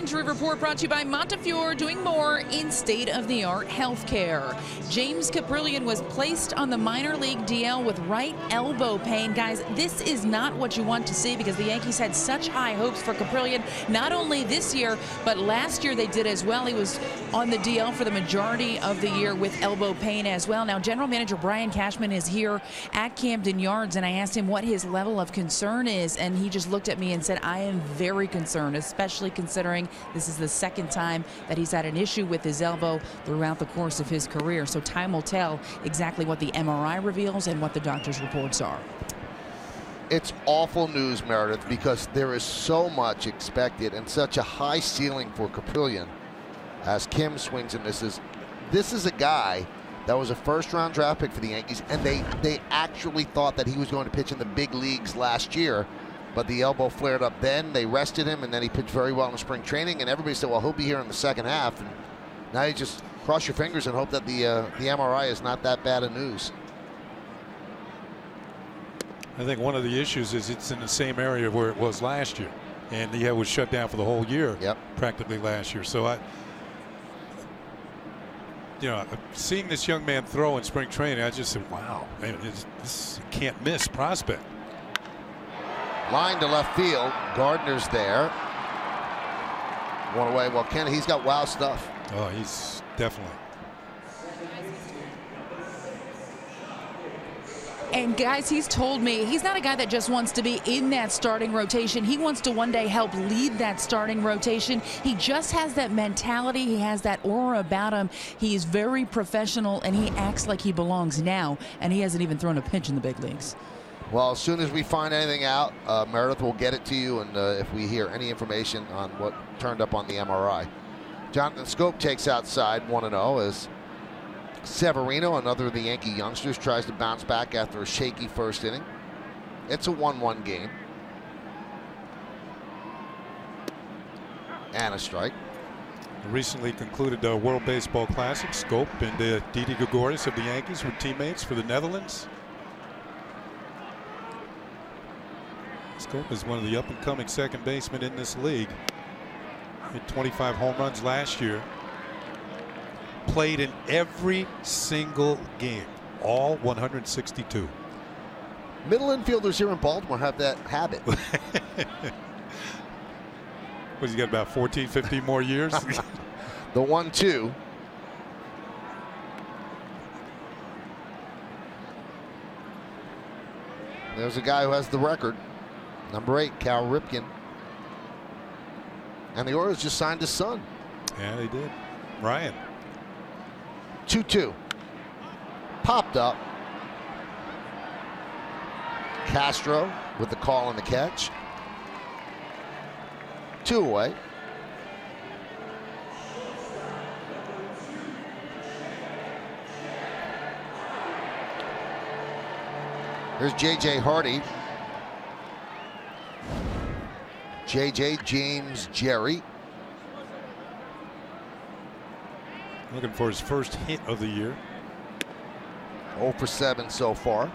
Injury report brought to you by Montefiore, doing more in state-of-the-art healthcare. James Caprillion was placed on the minor league DL with right elbow pain. Guys, this is not what you want to see because the Yankees had such high hopes for Caprillion, not only this year, but last year they did as well. He was on the DL for the majority of the year with elbow pain as well. Now, General Manager Brian Cashman is here at Camden Yards, and I asked him what his level of concern is, and he just looked at me and said, I am very concerned, especially considering this is the second time that he's had an issue with his elbow throughout the course of his career. So time will tell exactly what the MRI reveals and what the doctor's reports are. It's awful news, Meredith, because there is so much expected and such a high ceiling for Caprillion as Kim swings and misses. This is a guy that was a first-round draft pick for the Yankees, and they actually thought that he was going to pitch in the big leagues last year. But the elbow flared up then. They rested him, and then he pitched very well in spring training. And everybody said, well, he'll be here in the second half. And now you just cross your fingers and hope that the MRI is not that bad of news. I think one of the issues is it's in the same area where it was last year. And he was shut down for the whole year, practically last year. So seeing this young man throw in spring training, I just said, wow, man, this can't miss prospect. Line to left field. Gardner's there. One away. Well, Ken, he's got wow stuff. Oh, he's definitely. And guys, he's told me he's not a guy that just wants to be in that starting rotation. He wants to one day help lead that starting rotation. He just has that mentality. He has that aura about him. He is very professional, and he acts like he belongs now, and he hasn't even thrown a pitch in the big leagues. Well, as soon as we find anything out, Meredith will get it to you, and if we hear any information on what turned up on the MRI. Jonathan Scope takes outside 1-0 as Severino, another of the Yankee youngsters, tries to bounce back after a shaky first inning. It's a 1-1 game. And a strike. Recently concluded the World Baseball Classic. Scope and Didi Gregorius of the Yankees were teammates for the Netherlands. Scope is one of the up-and-coming second basemen in this league. Hit 25 home runs last year. Played in every single game, all 162. Middle infielders here in Baltimore have that habit. What's he got, about 14, 15 more years? The 1-2. There's a guy who has the record. Number 8, Cal Ripken. And the Orioles just signed his son. Yeah, they did. Ryan. 2-2. Popped up. Castro with the call and the catch. 2 away. Here's J.J. Hardy. J.J. James Jerry. Looking for his first hit of the year. 0 for 7 so far.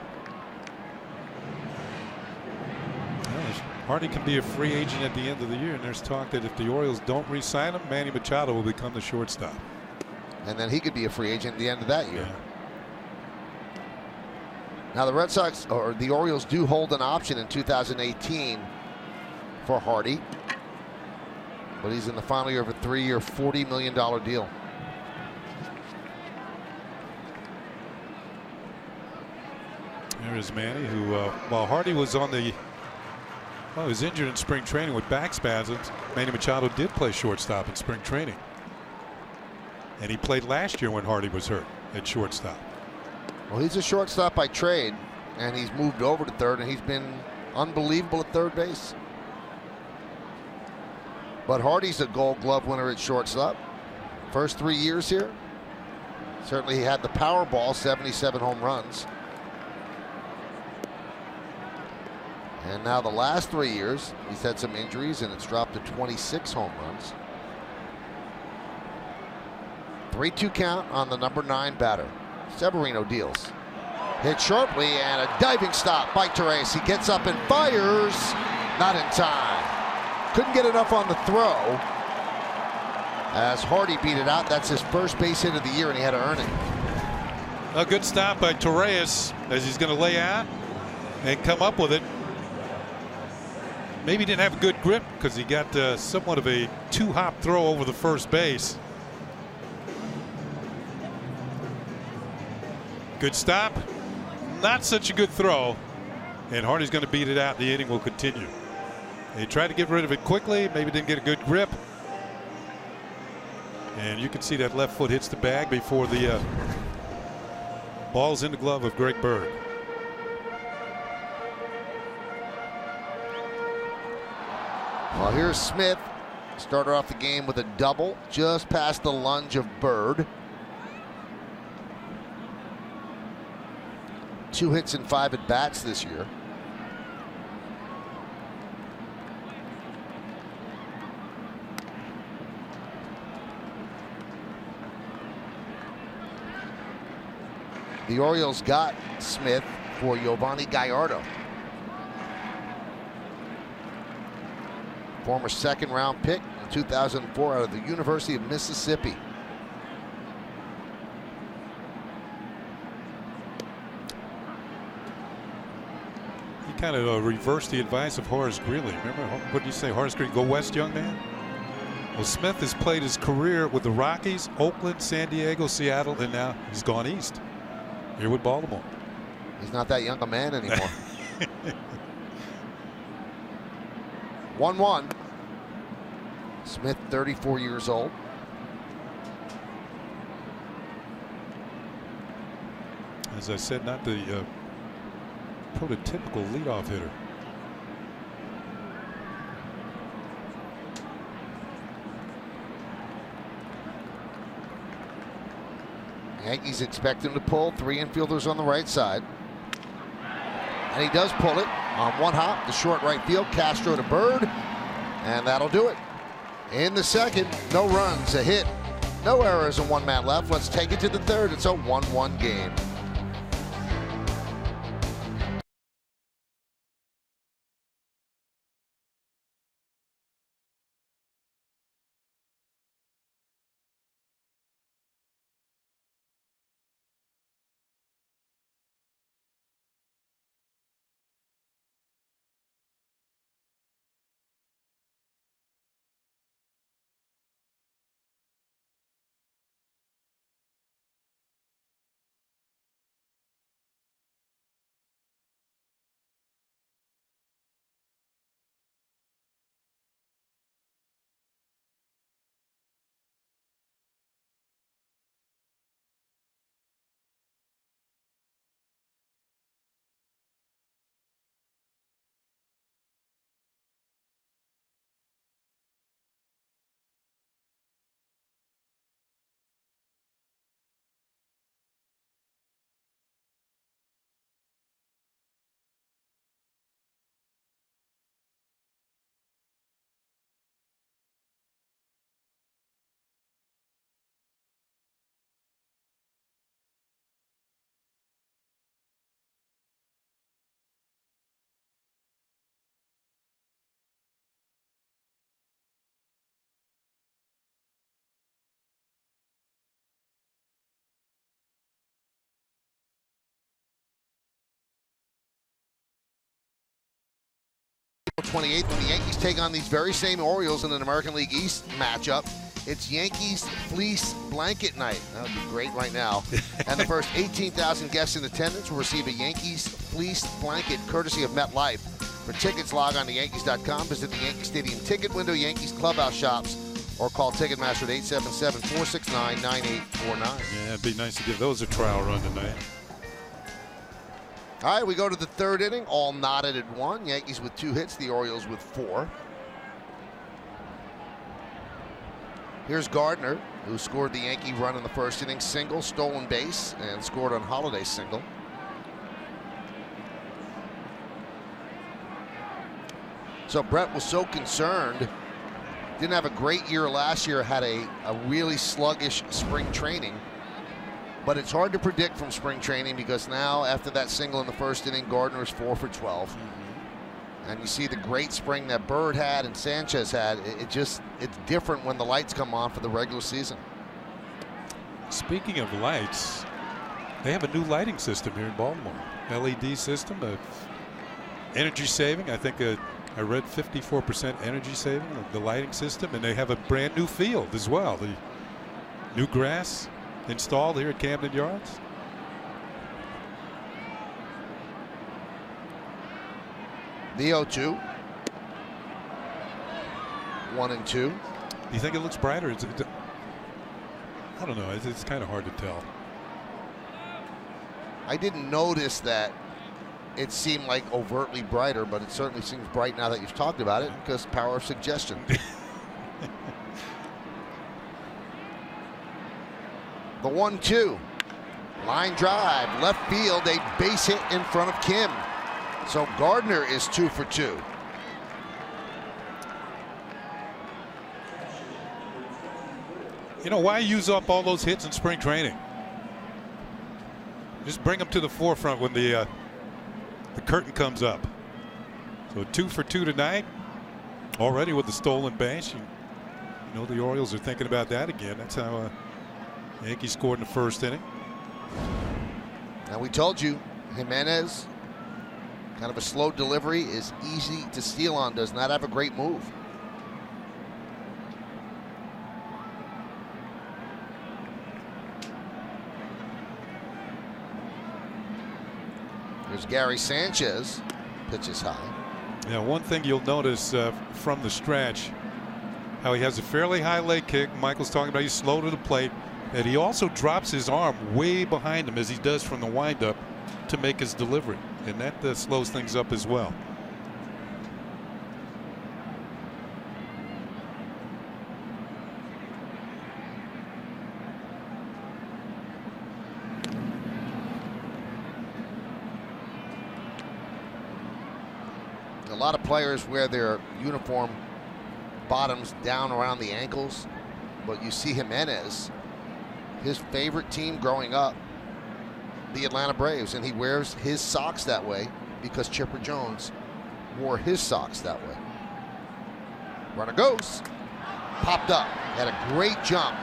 Hardy can be a free agent at the end of the year, and there's talk that if the Orioles don't re-sign him, Manny Machado will become the shortstop. And then he could be a free agent at the end of that year. Yeah. Now the Red Sox, or the Orioles, do hold an option in 2018 for Hardy, but he's in the final year of a 3-year, $40 million deal. There is Manny, who, while Hardy was on the, well, he was injured in spring training with back spasms. Manny Machado did play shortstop in spring training, and he played last year when Hardy was hurt at shortstop. Well, he's a shortstop by trade, and he's moved over to third, and he's been unbelievable at third base. But Hardy's a Gold Glove winner at shortstop. First 3 years here. Certainly he had the Powerball, 77 home runs. And now the last 3 years, he's had some injuries, and it's dropped to 26 home runs. 3-2 count on the number 9 batter. Severino deals. Hit sharply, and a diving stop by Torres. He gets up and fires. Not in time. Couldn't get enough on the throw. as Hardy beat it out. That's his first base hit of the year, and he had to earn it. A good stop by Torres as he's going to lay out and come up with it. Maybe didn't have a good grip because he got somewhat of a two-hop throw over the first base. Good stop. Not such a good throw. And Hardy's going to beat it out. The inning will continue. He tried to get rid of it quickly. Maybe didn't get a good grip. And you can see that left foot hits the bag before the ball's in the glove of Greg Bird. Well, here's Smith. Started off the game with a double just past the lunge of Bird. 2 hits and 5 at bats this year. The Orioles got Smith for Giovanni Gallardo, former second-round pick in 2004 out of the University of Mississippi. He kind of reversed the advice of Horace Greeley. Remember, what did you say, Horace Greeley? Go west, young man? Well, Smith has played his career with the Rockies, Oakland, San Diego, Seattle, and now he's gone east. Here with Baltimore. He's not that young a man anymore. 1-1. Smith, 34 years old. As I said, not the prototypical leadoff hitter. Yankees expect him to pull. 3 infielders on the right side. And he does pull it on one hop to short right field. Castro to Bird. And that'll do it. In the second, no runs, a hit, no errors, and 1 man left. Let's take it to the third. It's a 1-1 game. April 28th, when the Yankees take on these very same Orioles in an American League East matchup. It's Yankees Fleece Blanket Night. That would be great right now. And the first 18,000 guests in attendance will receive a Yankees Fleece Blanket courtesy of MetLife. For tickets, log on to Yankees.com, visit the Yankee Stadium ticket window, Yankees clubhouse shops, or call Ticketmaster at 877-469-9849. Yeah, it'd be nice to give those a trial run tonight. All right, we go to the third inning, all knotted at 1. Yankees with 2 hits, the Orioles with 4. Here's Gardner, who scored the Yankee run in the first inning, single, stolen base, and scored on Holiday's single. So Brett was so concerned. Didn't have a great year last year, had a really sluggish spring training. But it's hard to predict from spring training because now, after that single in the first inning, Gardner is 4 for 12. And you see the great spring that Bird had and Sanchez had. It's different when the lights come on for the regular season. Speaking of lights, they have a new lighting system here in Baltimore. LED system, energy saving. I think I read 54% energy saving of the lighting system, and they have a brand new field as well. The new grass installed here at Camden Yards. The 0-2. 1-2. Do you think it looks brighter? I don't know. It's kind of hard to tell. I didn't notice that it seemed like overtly brighter, but it certainly seems bright now that you've talked about it because power of suggestion. The 1-2. Line drive, left field, a base hit in front of Kim. So Gardner is 2 for 2. You know, why use up all those hits in spring training? Just bring them to the forefront when the curtain comes up. So 2 for 2 tonight. Already with the stolen base. You know the Orioles are thinking about that again. That's how Yankees scored in the first inning. Now we told you, Jimenez, kind of a slow delivery, is easy to steal on, does not have a great move. Here's Gary Sanchez, pitches high. Yeah, one thing you'll notice from the stretch, how he has a fairly high leg kick. Michael's talking about he's slow to the plate, and he also drops his arm way behind him as he does from the windup to make his delivery, and that slows things up as well. A lot of players wear their uniform bottoms down around the ankles, but you see Jimenez, his favorite team growing up, the Atlanta Braves, and he wears his socks that way because Chipper Jones wore his socks that way. Runner goes, popped up, had a great jump.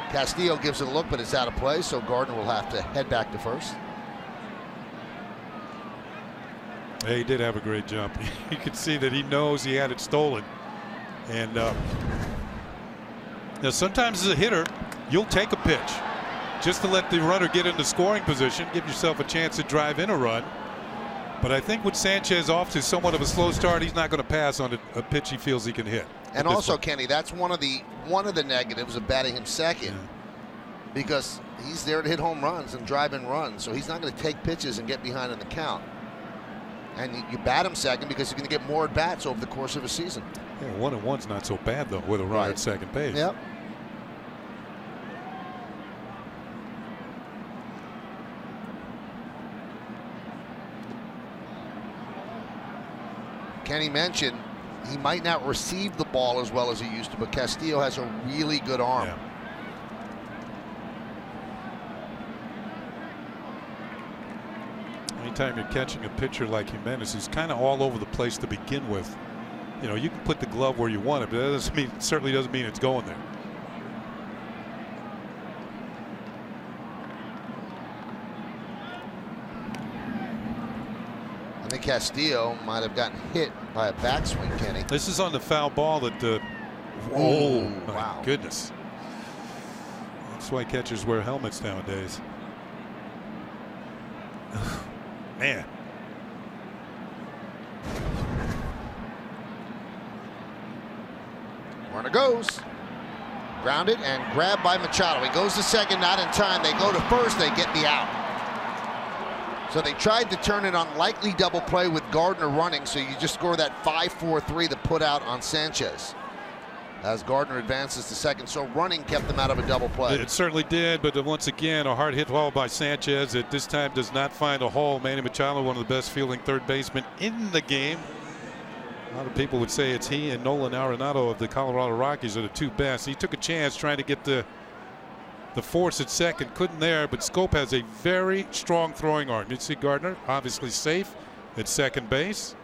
Castillo gives it a look, but it's out of play, so Gardner will have to head back to first. Yeah, he did have a great jump. You could see that he knows he had it stolen. And now sometimes as a hitter, you'll take a pitch just to let the runner get into scoring position, give yourself a chance to drive in a run. But I think with Sanchez off to somewhat of a slow start, he's not going to pass on a pitch he feels he can hit. And also, Kenny, that's one of the negatives of batting him second, because he's there to hit home runs and drive in runs. So he's not going to take pitches and get behind in the count. And you bat him second because you're going to get more at bats over the course of a season. Yeah, 1-1's not so bad though with a runner at second base. Yep. Kenny mentioned he might not receive the ball as well as he used to, but Castillo has a really good arm. Yeah. Anytime you're catching a pitcher like Jimenez, who's kind of all over the place to begin with, you know, you can put the glove where you want it, but that doesn't mean, certainly doesn't mean it's going there. I think Castillo might have gotten hit by a backswing, Kenny. This is on the foul ball that. Oh, my wow. Goodness. That's why catchers wear helmets nowadays. Man. Runner goes. Grounded and grabbed by Machado. He goes to second, not in time. They go to first, they get the out. So they tried to turn an unlikely double play with Gardner running, so you just score that 5-4-3 that put out on Sanchez as Gardner advances to second. So running kept them out of a double play. It certainly did, but once again, a hard hit ball by Sanchez at this time does not find a hole. Manny Machado, one of the best fielding third basemen in the game. A lot of people would say it's he and Nolan Arenado of the Colorado Rockies are the two best. He took a chance trying to get the force at second, couldn't there, but Scope has a very strong throwing arm. You see Gardner obviously safe at second base.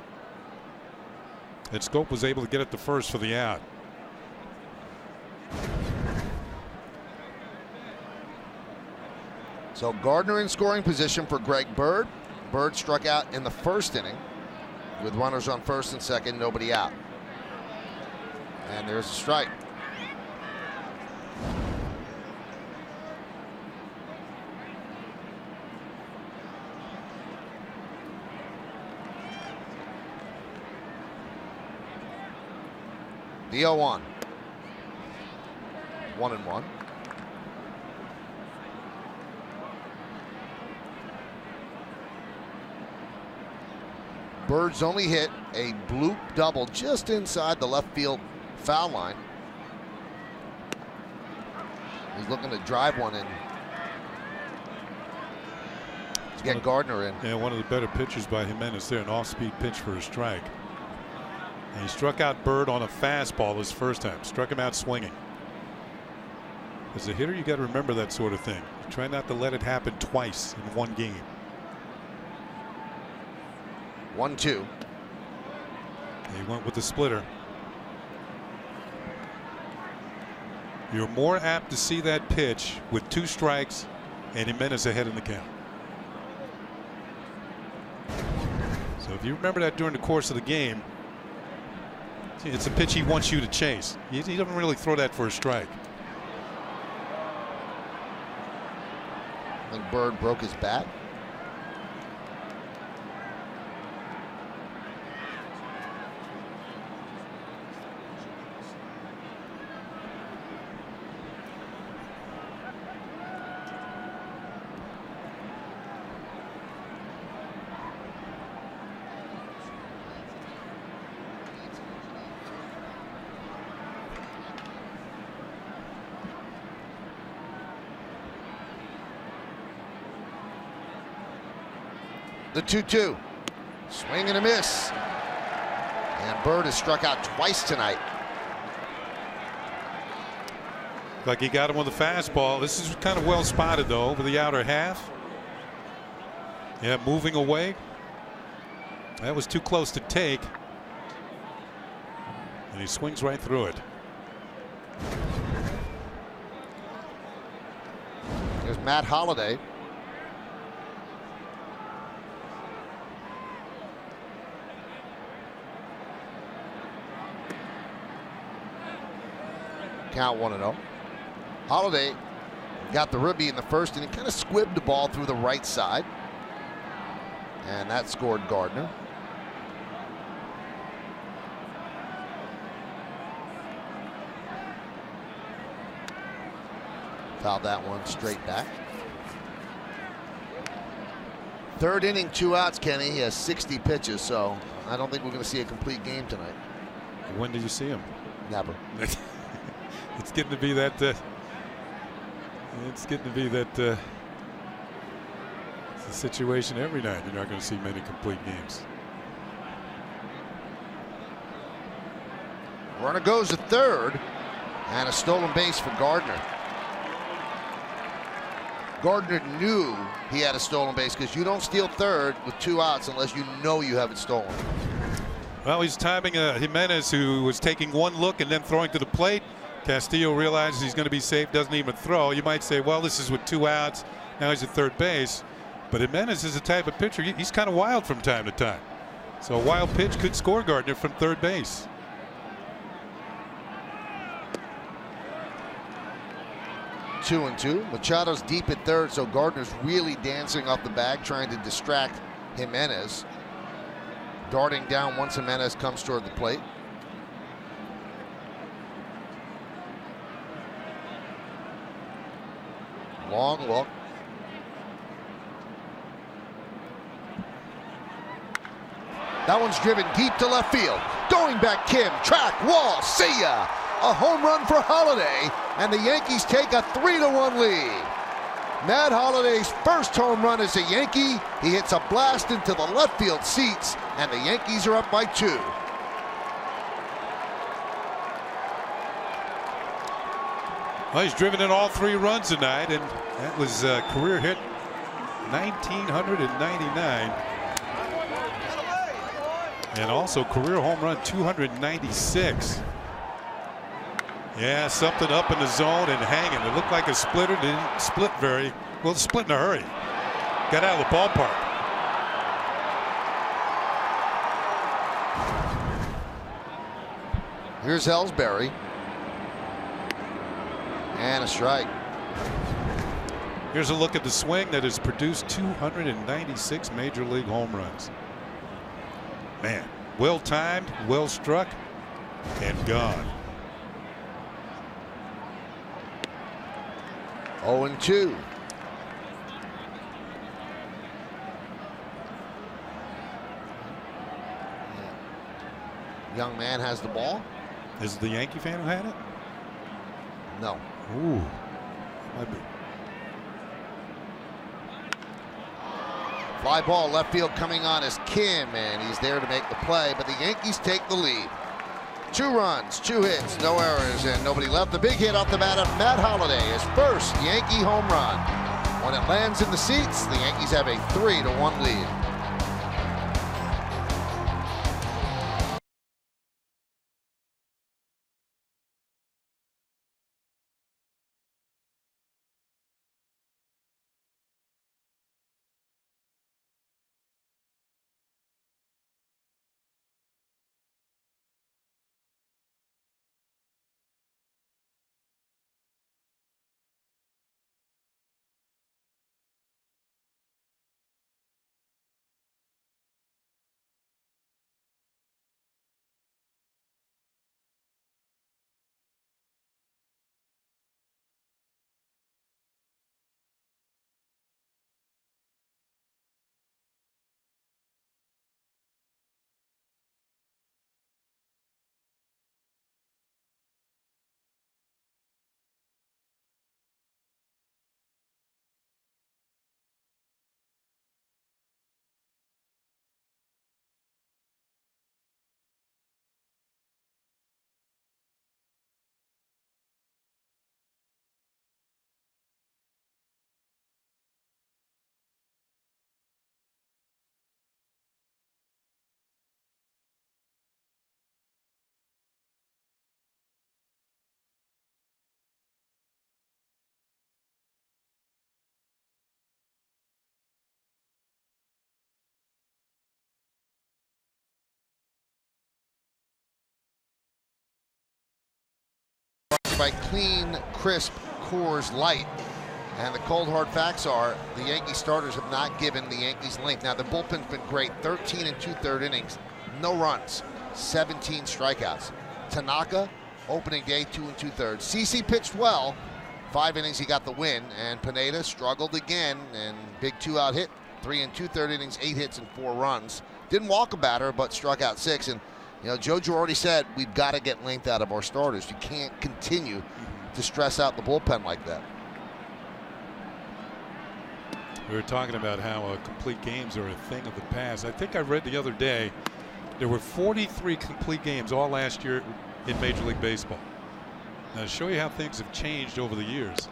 And Scope was able to get it to first for the out. So Gardner in scoring position for Greg Bird. Bird struck out in the first inning with runners on first and second, nobody out. And there's a strike. The 0-1. 1-1. Bird's only hit a bloop double just inside the left field foul line. He's looking to drive one in. Let's get Gardner in. Yeah, one of the better pitches by Jimenez there, an off-speed pitch for a strike. And he struck out Bird on a fastball his first time. Struck him out swinging. As a hitter, you got to remember that sort of thing. Try not to let it happen twice in one game. 1-2. He went with the splitter. You're more apt to see that pitch with 2 strikes and Jimenez ahead in the count. So if you remember that during the course of the game, it's a pitch he wants you to chase. He doesn't really throw that for a strike. I think Bird broke his bat. The 2-2. Swing and a miss. And Bird has struck out twice tonight. Like he got him with the fastball. This is kind of well spotted though over the outer half. Yeah, moving away. That was too close to take. And he swings right through it. There's Matt Holliday. Count 1-0. Holliday got the ribby in the first and he kind of squibbed the ball through the right side. And that scored Gardner. Fouled that one straight back. Third inning, 2 outs, Kenny. He has 60 pitches, so I don't think we're going to see a complete game tonight. When did you see him? Never. It's getting to be that. It's getting to be that. It's a situation every night. You're not going to see many complete games. Runner goes to third, and a stolen base for Gardner. Gardner knew he had a stolen base because you don't steal third with 2 outs unless you know you have it stolen. Well, he's timing Jimenez, who was taking one look and then throwing to the plate. Castillo realizes he's going to be safe, doesn't even throw. You might say, well, this is with 2 outs. Now he's at third base. But Jimenez is the type of pitcher, he's kind of wild from time to time. So a wild pitch could score Gardner from third base. Two and two. Machado's deep at third, so Gardner's really dancing off the bag, trying to distract Jimenez. Darting down once Jimenez comes toward the plate. Long look. That one's driven deep to left field. Going back, Kim, track, wall, see ya! A home run for Holliday, and the Yankees take a 3-1 lead. Matt Holliday's first home run as a Yankee. He hits a blast into the left field seats, and the Yankees are up by 2. Well, he's driven in all 3 runs tonight, and that was a career hit 1999. And also career home run 296. Yeah, something up in the zone and hanging. It looked like a splitter. Didn't split very well. Split in a hurry. Got out of the ballpark. Here's Ellsbury. And a strike. Here's a look at the swing that has produced 296 major league home runs. Man, well timed, well struck, and gone. 0-2. Young man has the ball. Is it the Yankee fan who had it? No. Ooh. Might be. Fly ball left field coming on is Kim, and he's there to make the play, but the Yankees take the lead. 2 runs, 2 hits, no errors, and nobody left. The big hit off the bat of Matt Holliday, his first Yankee home run. When it lands in the seats, the Yankees have a 3-1 lead. By Clean, Crisp Coors Light. And the cold hard facts are the Yankee starters have not given the Yankees length. Now the bullpen's been great. 13 2/3 innings, no runs, 17 strikeouts. Tanaka, opening day, 2 2/3. CC pitched well, 5 innings, he got the win. And Pineda struggled again, and big 2-out hit, 3 2/3 innings, 8 hits and 4 runs. Didn't walk a batter, but struck out 6. And you know, Joe Girardi said we've got to get length out of our starters. You can't continue to stress out the bullpen like that. We were talking about how complete games are a thing of the past. I think I read the other day there were 43 complete games all last year in Major League Baseball. Now, to show you how things have changed over the years.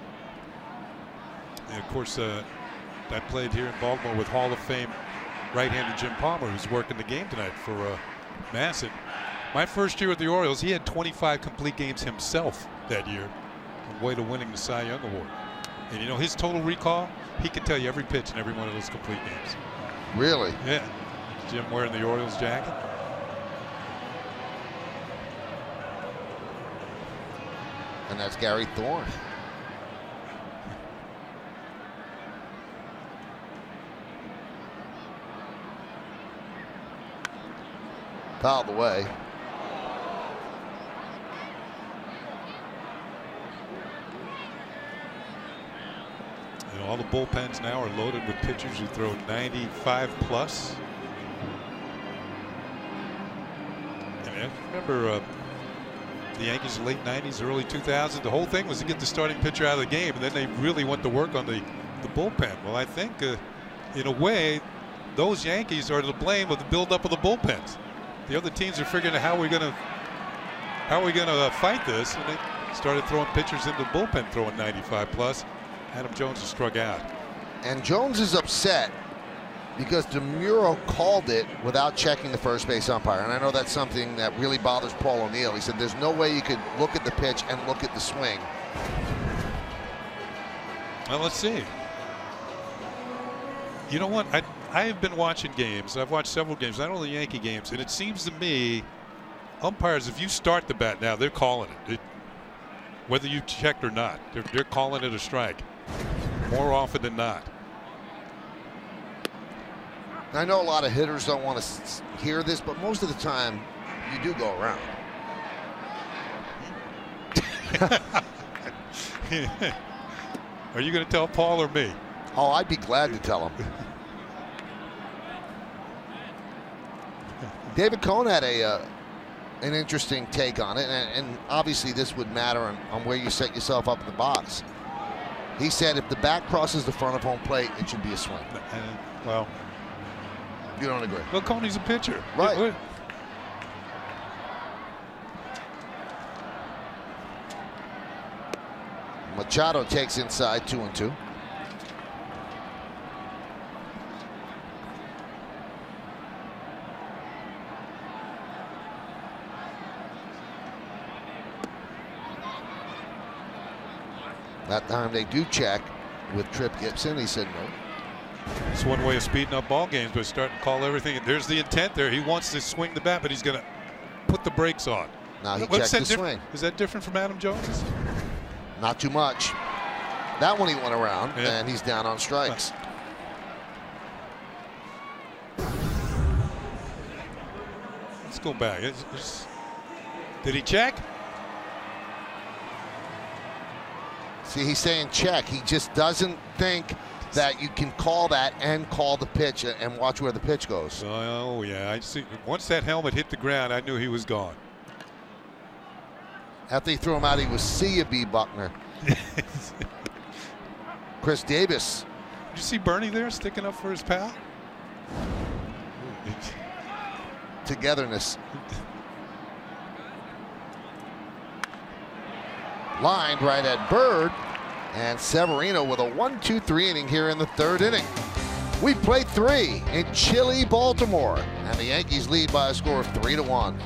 And of course, I played here in Baltimore with Hall of Fame right-handed Jim Palmer, who's working the game tonight for Massett. My first year with the Orioles, he had 25 complete games himself that year, on the way to winning the Cy Young Award. And you know, his total recall, he can tell you every pitch in every one of those complete games. Really? Yeah. Jim wearing the Orioles jacket. And that's Gary Thorne. Fouled away. And all the bullpens now are loaded with pitchers who throw 95 plus. And I remember the Yankees in the late 90s, early 2000s, the whole thing was to get the starting pitcher out of the game, and then they really went to work on the bullpen. Well, I think in a way, those Yankees are to blame of the buildup of the bullpens. The other teams are figuring out how are we going to fight this, and they started throwing pitchers into the bullpen throwing 95 plus. Adam Jones has struck out. And Jones is upset because DeMuro called it without checking the first base umpire. And I know that's something that really bothers Paul O'Neill. He said there's no way you could look at the pitch and look at the swing. Well, let's see. You know what? I have been watching games. I've watched several games, not only Yankee games, and it seems to me umpires, if you start the bat now, they're calling it. Whether you checked or not, they're calling it a strike more often than not. I know a lot of hitters don't want to hear this, but most of the time you do go around. Are you going to tell Paul or me? Oh, I'd be glad to tell him. David Cohn had an interesting take on it, and obviously this would matter on where you set yourself up in the box. He said if the bat crosses the front of home plate, it should be a swing. Well, you don't agree? Well, Coney's a pitcher. Right. Machado takes inside 2-2. That time they do check with Tripp Gibson. He said no. It's one way of speeding up ball games, but starting to call everything. There's the intent there. He wants to swing the bat, but he's going to put the brakes on. Now he checked the swing. Is that different from Adam Jones's? Not too much. That one he went around, and he's down on strikes. Let's go back. Did he check? See, he's saying check. He just doesn't think that you can call that and call the pitch and watch where the pitch goes. Oh, yeah. I see. Once that helmet hit the ground, I knew he was gone. After he threw him out, he was "See ya, B. Buckner." Chris Davis. Did you see Bernie there sticking up for his pal? Togetherness. Lined right at Bird, and Severino with a 1-2-3 inning here in the third inning. We played 3 in chilly Baltimore, and the Yankees lead by a score of 3-1.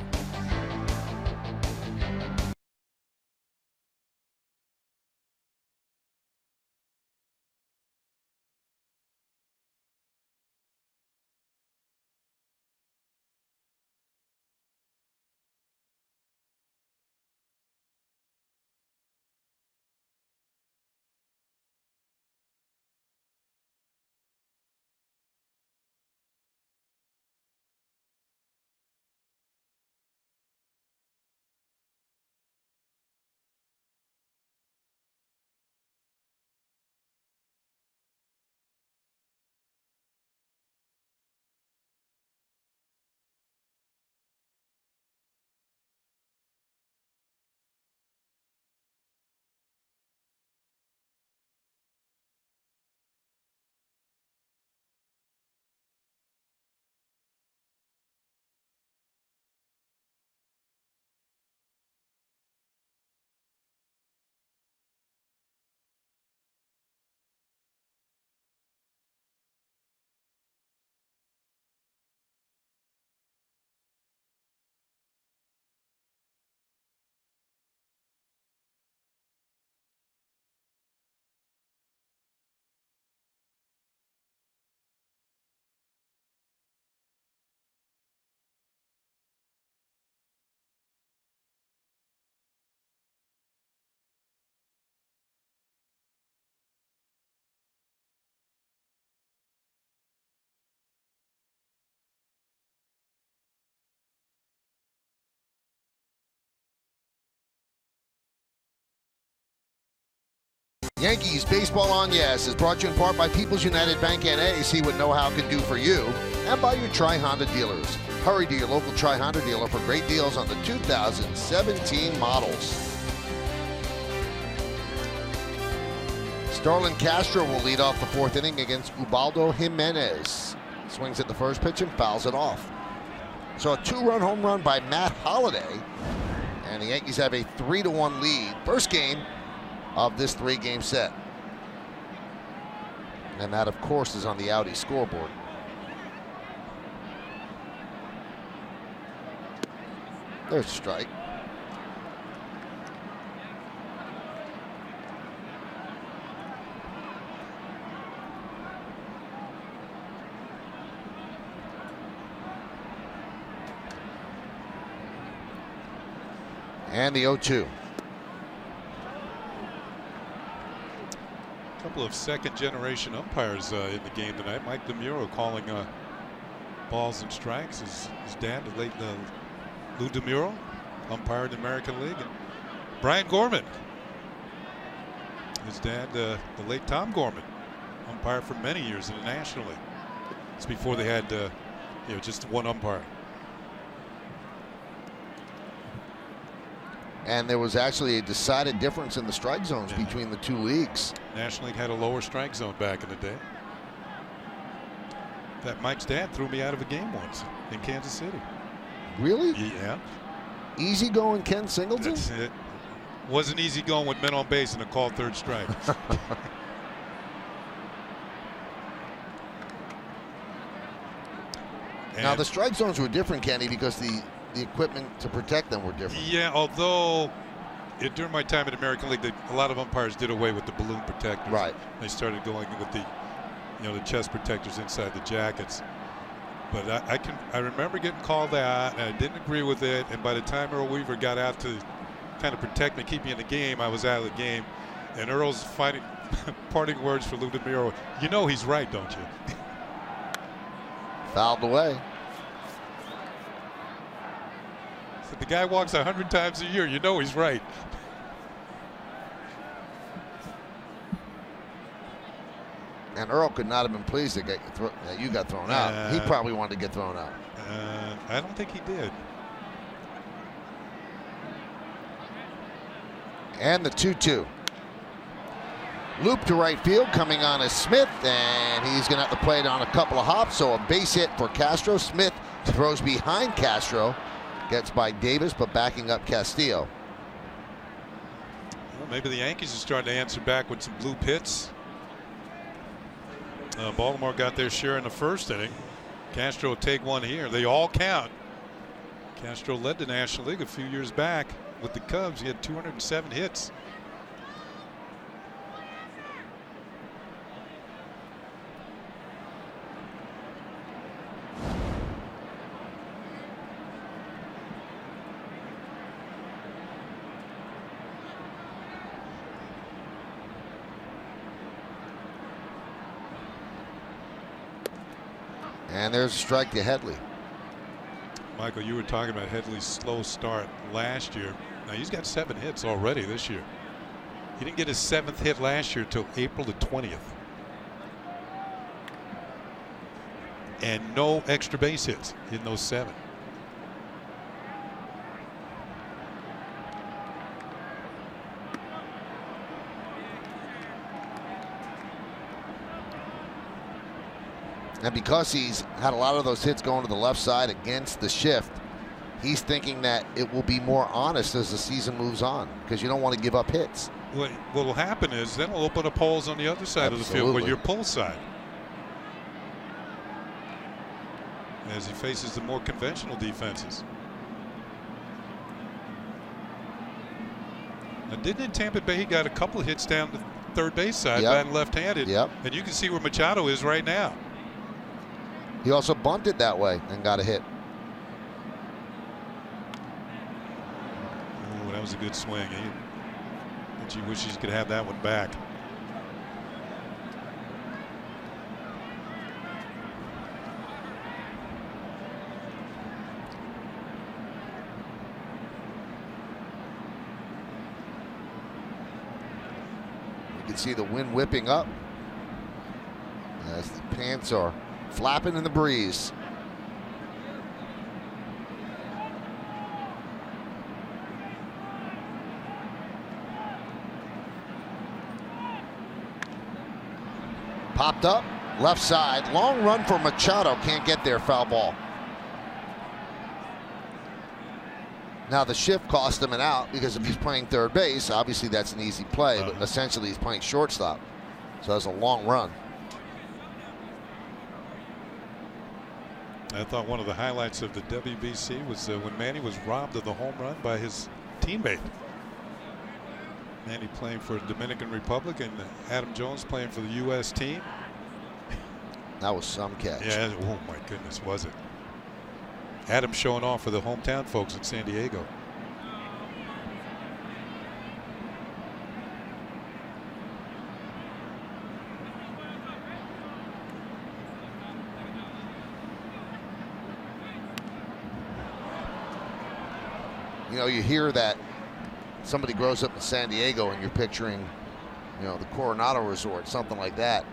Yankees Baseball on Yes is brought to you in part by People's United Bank NA. See what know-how can do for you. And by your Tri-Honda dealers. Hurry to your local Tri-Honda dealer for great deals on the 2017 models. Starlin Castro will lead off the fourth inning against Ubaldo Jimenez. Swings at the first pitch and fouls it off. So a 2-run home run by Matt Holliday. And the Yankees have a 3-1 lead. First game of this 3-game set. And that, of course, is on the Audi scoreboard. There's a strike. And the 0-2. A couple of second-generation umpires in the game tonight. Mike DeMuro calling balls and strikes. His dad, the late Lou DeMuro, umpire in the American League. And Brian Gorman, his dad, the late Tom Gorman, umpire for many years in the National League. It's before they had just one umpire. And there was actually a decided difference in the strike zones between the two leagues. National League had a lower strike zone back in the day. That Mike's dad threw me out of a game once in Kansas City. Really? Yeah. Easy going Ken Singleton? That's it. Wasn't easy going with men on base and a called third strike. Now the strike zones were different, Kenny, because the equipment to protect them were different. Yeah, although during my time in the American League, a lot of umpires did away with the balloon protectors. Right. They started going with the chest protectors inside the jackets. But I remember getting called that, and I didn't agree with it. And by the time Earl Weaver got out to kind of protect me, keep me in the game, I was out of the game. And Earl's parting words for Lou DeMuro. You know he's right, don't you? Fouled away. So the guy walks 100 times a year. You know he's right. And Earl could not have been pleased that you got thrown out. He probably wanted to get thrown out. I don't think he did. And the 2-2. Loop to right field coming on is Smith, and he's going to have to play it on a couple of hops. So a base hit for Castro. Smith throws behind Castro. Gets by Davis, but backing up Castillo. Well, maybe the Yankees are starting to answer back with some blue hits. Baltimore got their share in the first inning. Castro will take one here. They all count. Castro led the National League a few years back with the Cubs. He had 207 hits. And there's a strike to Headley. Michael, you were talking about Headley's slow start last year. Now he's got 7 hits already this year. He didn't get his 7th hit last year until April the 20th. And no extra base hits in those 7. And because he's had a lot of those hits going to the left side against the shift, he's thinking that it will be more honest as the season moves on, because you don't want to give up hits. What will happen is then it'll open up holes on the other side of the field with your pull side. As he faces the more conventional defenses. Now, didn't in Tampa Bay he got a couple of hits down the third base side, batting left-handed. And you can see where Machado is right now. He also bunted that way and got a hit. Oh, that was a good swing. He wishes he could have that one back. You can see the wind whipping up as the pants are flapping in the breeze. Popped up, left side, long run for Machado, can't get there, foul ball. Now the shift cost him an out, because if he's playing third base, obviously that's an easy play, but essentially he's playing shortstop. So that's a long run. I thought one of the highlights of the WBC was when Manny was robbed of the home run by his teammate. Manny playing for the Dominican Republic and Adam Jones playing for the U.S. team. That was some catch. Yeah, oh my goodness, was it? Adam showing off for the hometown folks in San Diego. You know, you hear that somebody grows up in San Diego and you're picturing, you know, the Coronado Resort, something like that.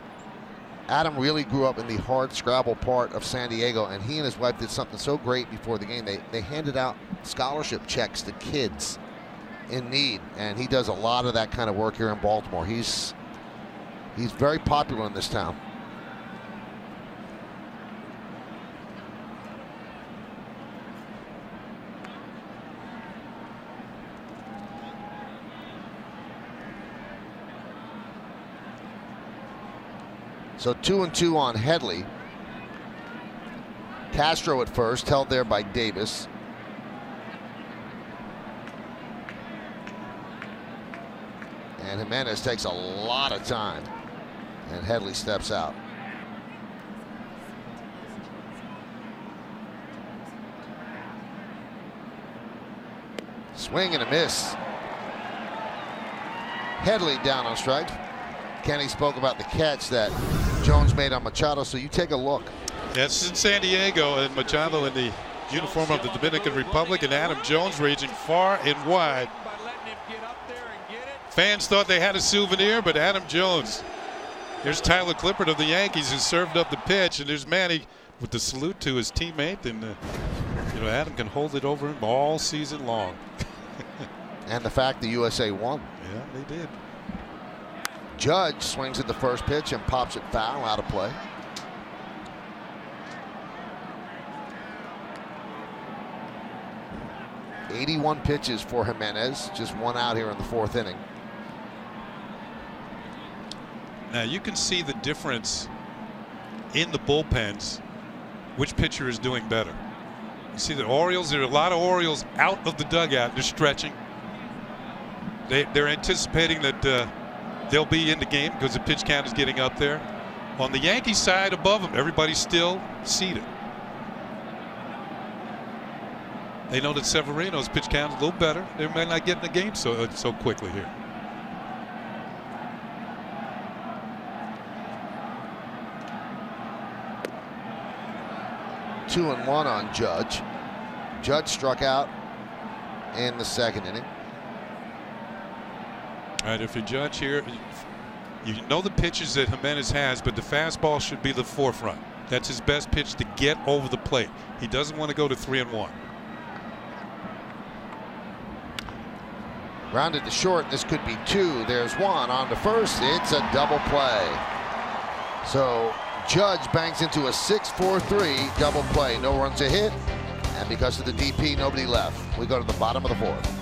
Adam really grew up in the hard scrabble part of San Diego, and he and his wife did something so great before the game. They handed out scholarship checks to kids in need, and he does a lot of that kind of work here in Baltimore. He's very popular in this town. So 2-2 on Headley. Castro at first, held there by Davis. And Jimenez takes a lot of time. And Headley steps out. Swing and a miss. Headley down on strike. Kenny spoke about the catch that Jones made on Machado, so you take a look. Yes, in San Diego, and Machado in the uniform of the Dominican Republic, and Adam Jones raging far and wide. Fans thought they had a souvenir, but Adam Jones. There's Tyler Clippard of the Yankees who served up the pitch, and there's Manny with the salute to his teammate, and you know, Adam can hold it over him all season long. And the fact the USA won. Yeah, they did. Judge swings at the first pitch and pops it foul, out of play. '81 pitches for Jimenez, just one out here in the fourth inning. Now you can see the difference in the bullpens, which pitcher is doing better. You see the Orioles, there are a lot of Orioles out of the dugout, they're stretching. They're anticipating that they'll be in the game because the pitch count is getting up there. On the Yankee side above them, everybody's still seated. They know that Severino's pitch count is a little better. They may not get in the game so quickly here. Two and one on Judge. Judge struck out in the second inning. All right, if you Judge here, you know the pitches that Jimenez has, but the fastball should be the forefront. That's his best pitch to get over the plate. He doesn't want to go to 3-1. Grounded to short. This could be two. There's one on to first. It's a double play. So Judge bangs into a 6-4-3 double play. No runs a hit. And because of the DP, nobody left. We go to the bottom of the fourth.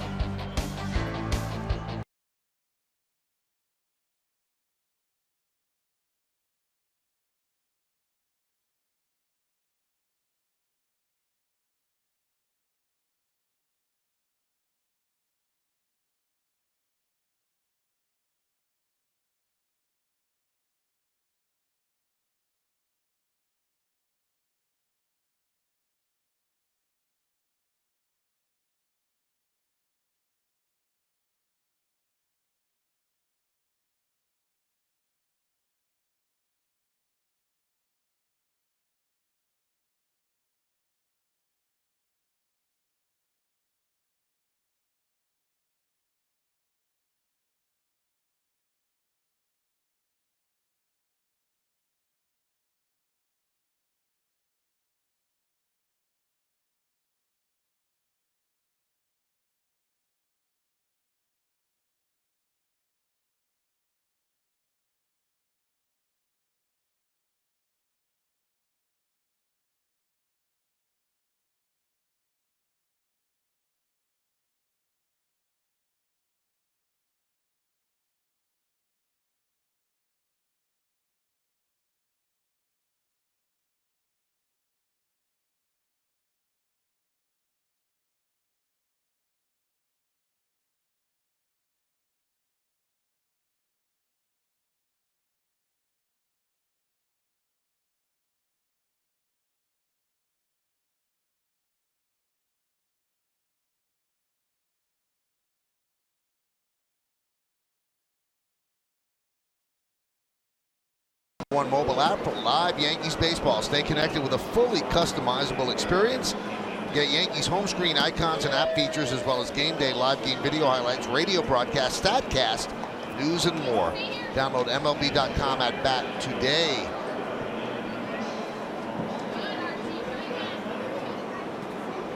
One mobile app for live Yankees baseball. Stay connected with a fully customizable experience. Get Yankees home screen icons and app features, as well as game day live game video highlights, radio broadcast, statcast, news, and more. Download MLB.com at bat today.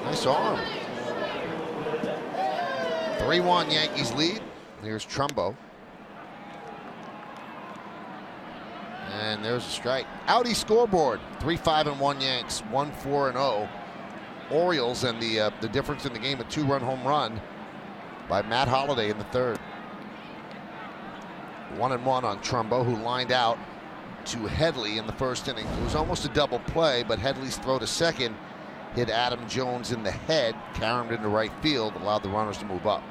Nice arm. 3-1 Yankees lead. Here's Trumbo. And there's a strike. Audi scoreboard. 3-5-1 Yanks. 1-4-0 Orioles, and the difference in the game, a 2-run home run by Matt Holliday in the third. 1-1 on Trumbo, who lined out to Headley in the first inning. It was almost a double play, but Headley's throw to second hit Adam Jones in the head, carried him into right field, allowed the runners to move up.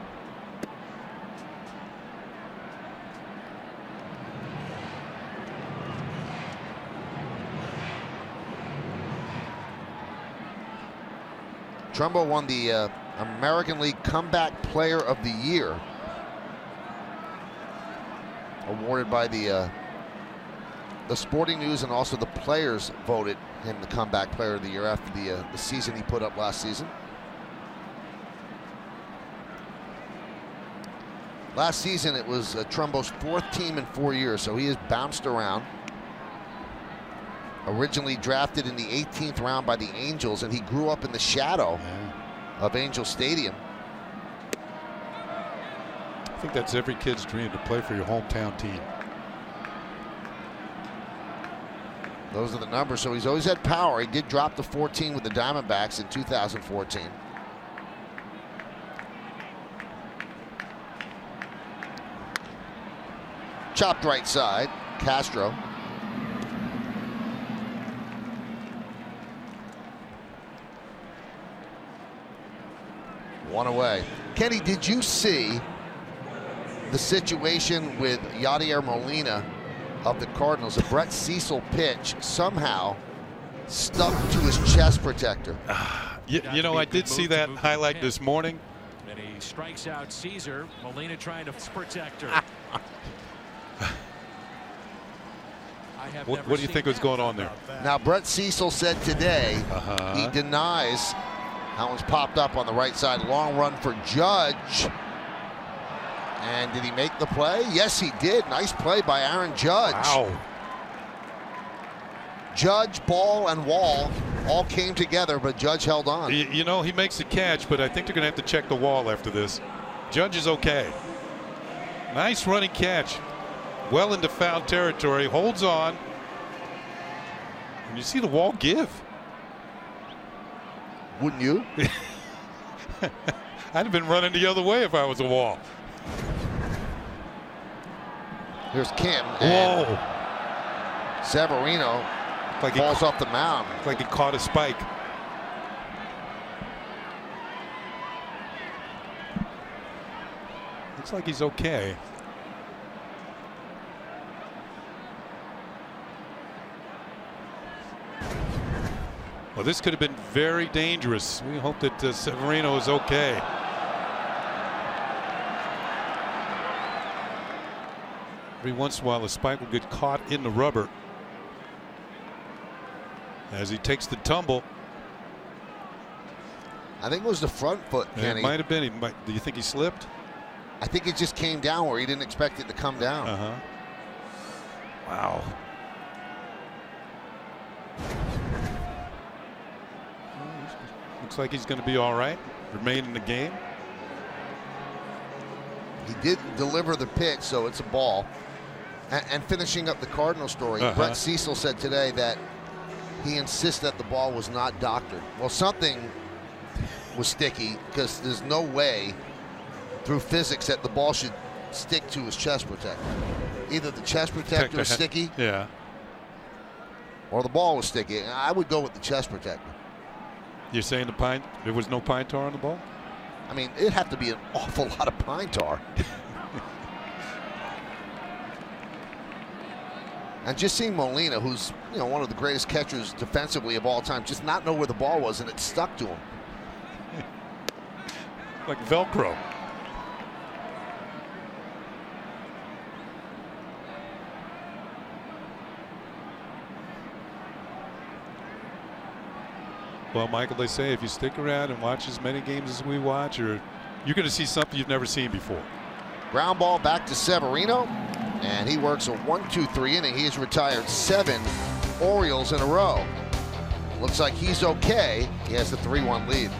Trumbo won the American League Comeback Player of the Year, awarded by the Sporting News, and also the players voted him the Comeback Player of the Year after the season he put up last season. Last season it was Trumbo's 4th team in 4 years, so he has bounced around. Originally drafted in the 18th round by the Angels, and he grew up in the shadow of Angel Stadium. I think that's every kid's dream, to play for your hometown team. Those are the numbers. So he's always had power. He did drop to 14 with the Diamondbacks in 2014. Chopped right side. Castro. One away. Kenny, did you see the situation with Yadier Molina of the Cardinals? A Brett Cecil pitch somehow stuck to his chest protector. You know, I did see that highlight this morning. And he strikes out Caesar. Molina trying to protect her. What do you think was going on there? Now, Brett Cecil said today he denies. That one's popped up on the right side. Long run for Judge. And did he make the play? Yes, he did. Nice play by Aaron Judge. Wow. Judge, Ball, and Wall all came together, but Judge held on. You know, he makes the catch, but I think they're going to have to check the wall after this. Judge is okay. Nice running catch. Well into foul territory. Holds on. And you see the wall give. Wouldn't you? I'd have been running the other way if I was a Wall. Here's Kim. Whoa. Severino falls off the mound. Like he caught a spike. Looks like he's okay. Well, this could have been very dangerous. We hope that Severino is okay. Every once in a while, a spike will get caught in the rubber as he takes the tumble. I think it was the front foot, Kenny. It might have been. Do you think he slipped? I think it just came down where he didn't expect it to come down. Wow. Looks like he's going to be all right. Remain in the game. He did deliver the pitch, so it's a ball. And finishing up the Cardinal story, Brett Cecil said today that he insists that the ball was not doctored. Well, something was sticky, because there's no way through physics that the ball should stick to his chest protector. Either the chest protector is sticky, or the ball was sticky. I would go with the chest protector. You're saying there was no pine tar on the ball? I mean, it'd have to be an awful lot of pine tar. And just seeing Molina, who's one of the greatest catchers defensively of all time, just not know where the ball was, and it stuck to him. Like Velcro. Well, Michael, they say if you stick around and watch as many games as we watch, you're going to see something you've never seen before. Ground ball back to Severino, and he works a 1-2-3 inning. He has retired 7 Orioles in a row. Looks like he's okay. He has the 3-1 lead.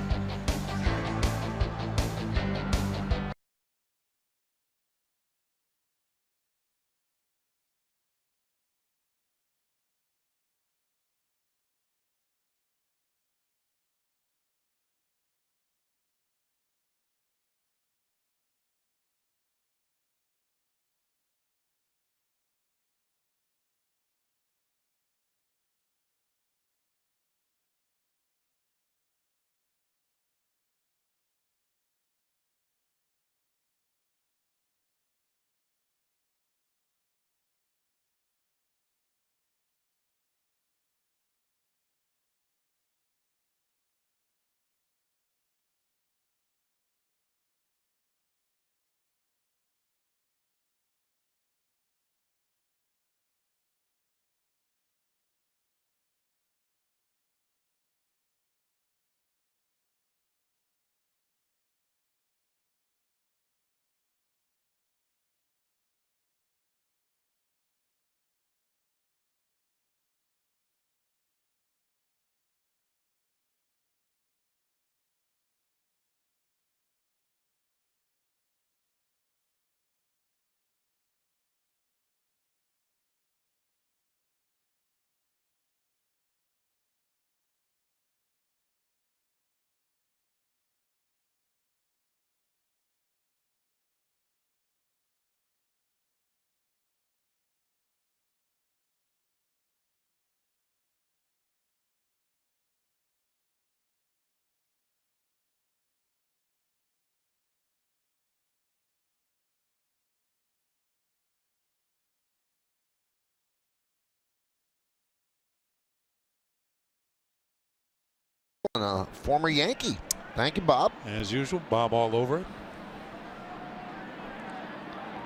A former Yankee. Thank you, Bob. As usual, Bob all over it.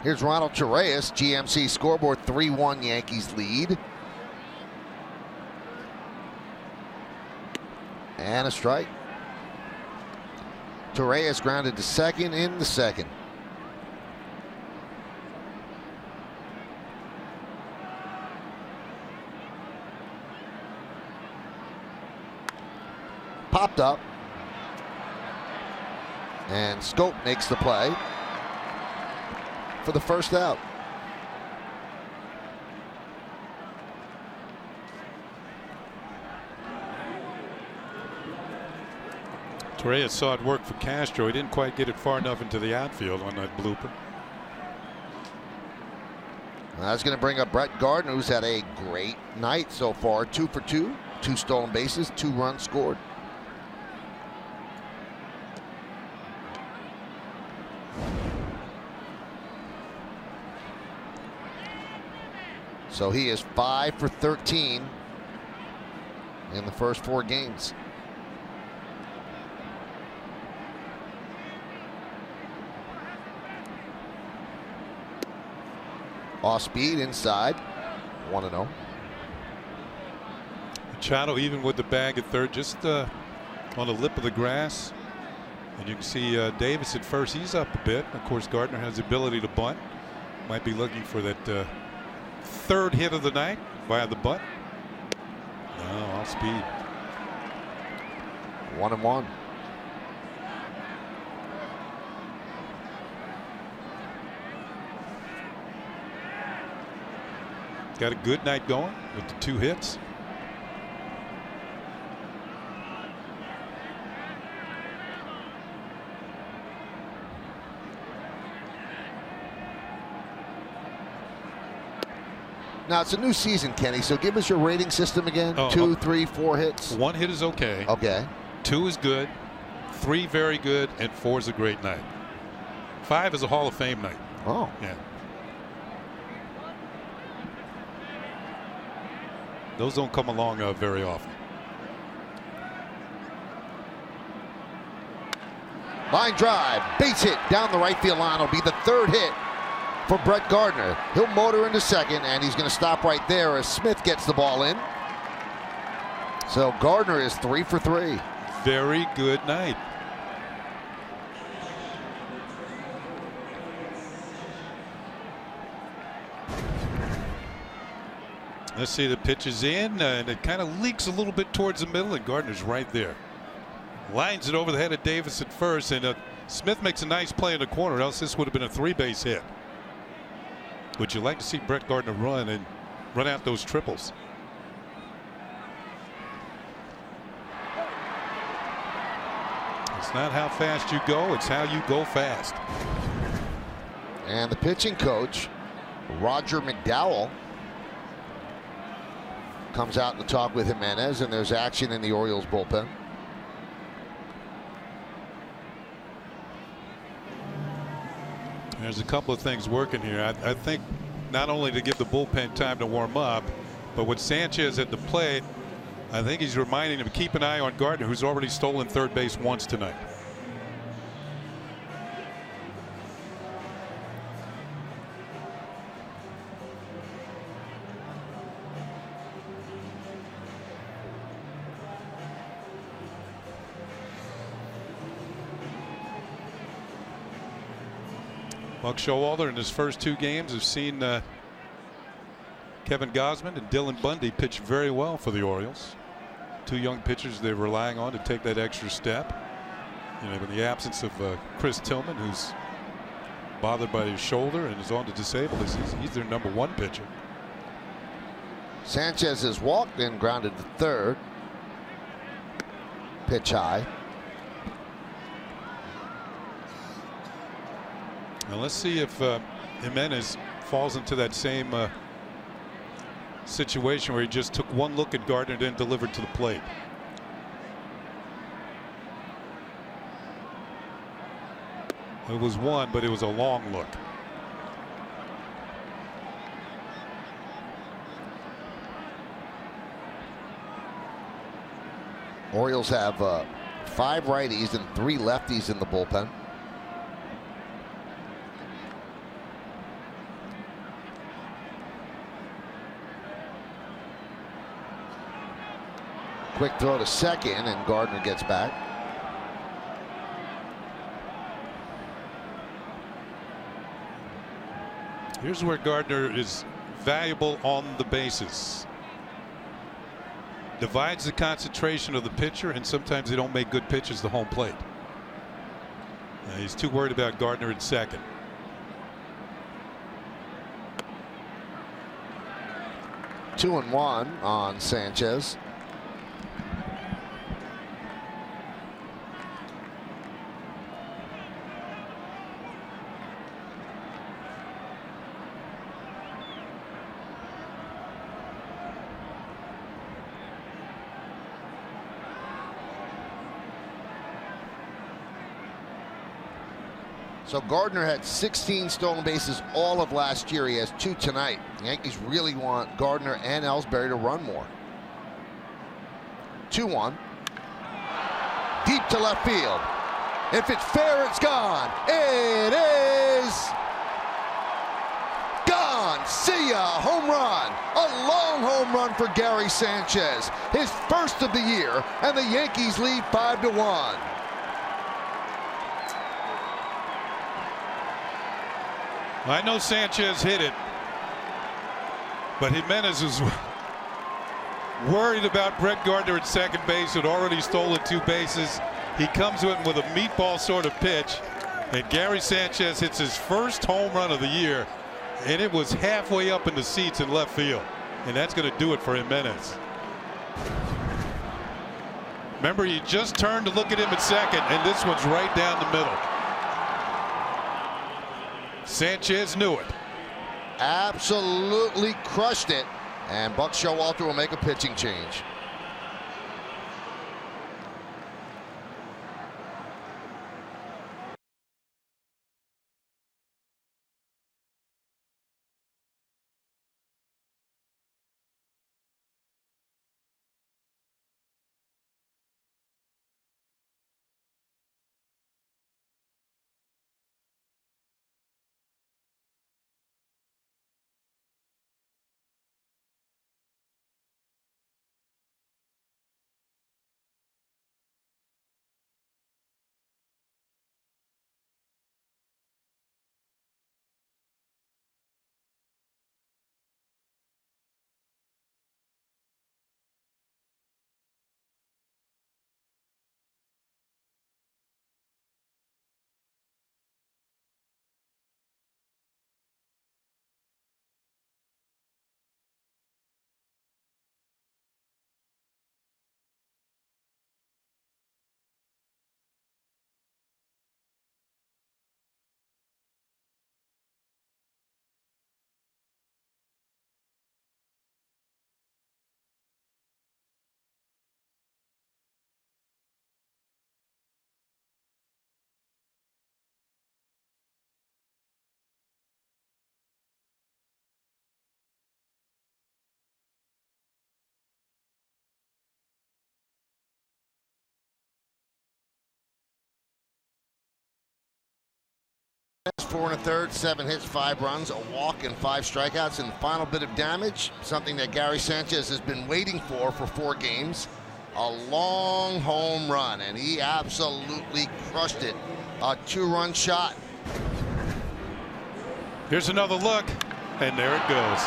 Here's Ronald Torreyes, GMC scoreboard, 3-1 Yankees lead. And a strike. Torreyes grounded to second in the second. Popped up, and Scope makes the play for the first out. Torreyes saw it work for Castro. He didn't quite get it far enough into the outfield on that blooper. That's going to bring up Brett Gardner, who's had a great night so far. 2 for 2, 2 stolen bases, 2 runs scored. So he is 5 for 13 in the first 4 games. Off speed inside, 1-0. Machado even with the bag at third, just on the lip of the grass. And you can see Davis at first. He's up a bit. Of course, Gardner has the ability to bunt. Might be looking for that third hit of the night via the bunt. No, off speed. 1-1. Got a good night going with the 2 hits. Now it's a new season, Kenny, so give us your rating system again. 2, 3, 4 hits. 1 hit is okay. Okay. 2 is good. 3 very good, and 4 is a great night. 5 is a Hall of Fame night. Oh. Yeah. Those don't come along very often. Line drive, base hit down the right field line. Will be the 3rd hit for Brett Gardner. He'll motor into second, and he's going to stop right there as Smith gets the ball in. So Gardner is 3 for 3. Very good night. Let's see, the pitch is in, and it kind of leaks a little bit towards the middle, and Gardner's right there. Lines it over the head of Davis at first, and Smith makes a nice play in the corner, else this would have been a 3-base hit. Would you like to see Brett Gardner run and run out those triples? It's not how fast you go, it's how you go fast. And the pitching coach, Roger McDowell, comes out to talk with Jimenez, and there's action in the Orioles bullpen. There's a couple of things working here. I think not only to give the bullpen time to warm up, but with Sanchez at the plate, I think he's reminding him to keep an eye on Gardner, who's already stolen third base once tonight. Buck Showalter in his first 2 games have seen Kevin Gausman and Dylan Bundy pitch very well for the Orioles. 2 young pitchers they're relying on to take that extra step. You know, in the absence of Chris Tillman, who's bothered by his shoulder and is on the disabled list, he's their #1 pitcher. Sanchez has walked and grounded to third. Pitch high. Now let's see if Jimenez falls into that same situation where he just took one look at Gardner and then delivered to the plate. It was one, but it was a long look. Orioles have 5 righties and 3 lefties in the bullpen. Quick throw to second, and Gardner gets back. Here's where Gardner is valuable on the bases. Divides the concentration of the pitcher, and sometimes they don't make good pitches to home plate. He's too worried about Gardner at second. Two and one on Sanchez. So Gardner had 16 stolen bases all of last year. He has 2 tonight. The Yankees really want Gardner and Ellsbury to run more. 2-1. Deep to left field. If it's fair, it's gone. It is gone. See ya. Home run. A long home run for Gary Sanchez. His first of the year, and the Yankees lead 5-1. I know Sanchez hit it, but Jimenez was worried about Brett Gardner at second base, who had already stolen 2 bases. He comes to it with a meatball sort of pitch, and Gary Sanchez hits his first home run of the year, and it was halfway up in the seats in left field, and that's going to do it for Jimenez. Remember, he just turned to look at him at second, and this one's right down the middle. Sanchez knew it. Absolutely crushed it. And Buck Showalter will make a pitching change. 4 1/3, 7 hits, 5 runs, a walk, and 5 strikeouts. And the final bit of damage, something that Gary Sanchez has been waiting for 4 games, a long home run, and he absolutely crushed it. A 2-run shot. Here's another look, and there it goes.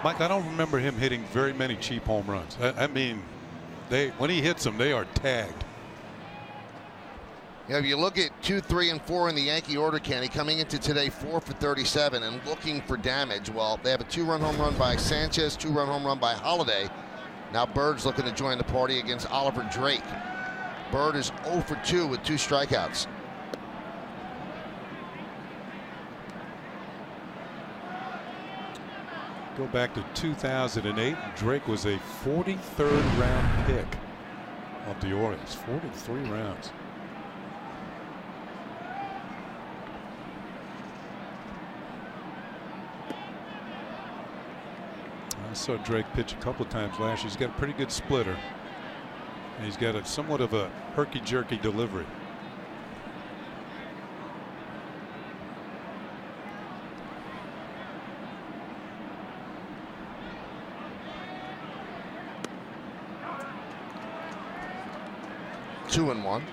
Mike, I don't remember him hitting very many cheap home runs. I mean, when he hits them, they are tagged. You know, if you look at 2, 3, and 4 in the Yankee order, Kenny, coming into today 4 for 37 and looking for damage. Well, they have a 2-run home run by Sanchez, 2-run home run by Holiday. Now Bird's looking to join the party against Oliver Drake. Bird is 0 for 2 with 2 strikeouts. Go back to 2008. Drake was a 43rd round pick of the Orioles. 43 rounds. I saw Drake pitch a couple of times last year. He's got a pretty good splitter. And he's got somewhat of a herky-jerky delivery. Two and one.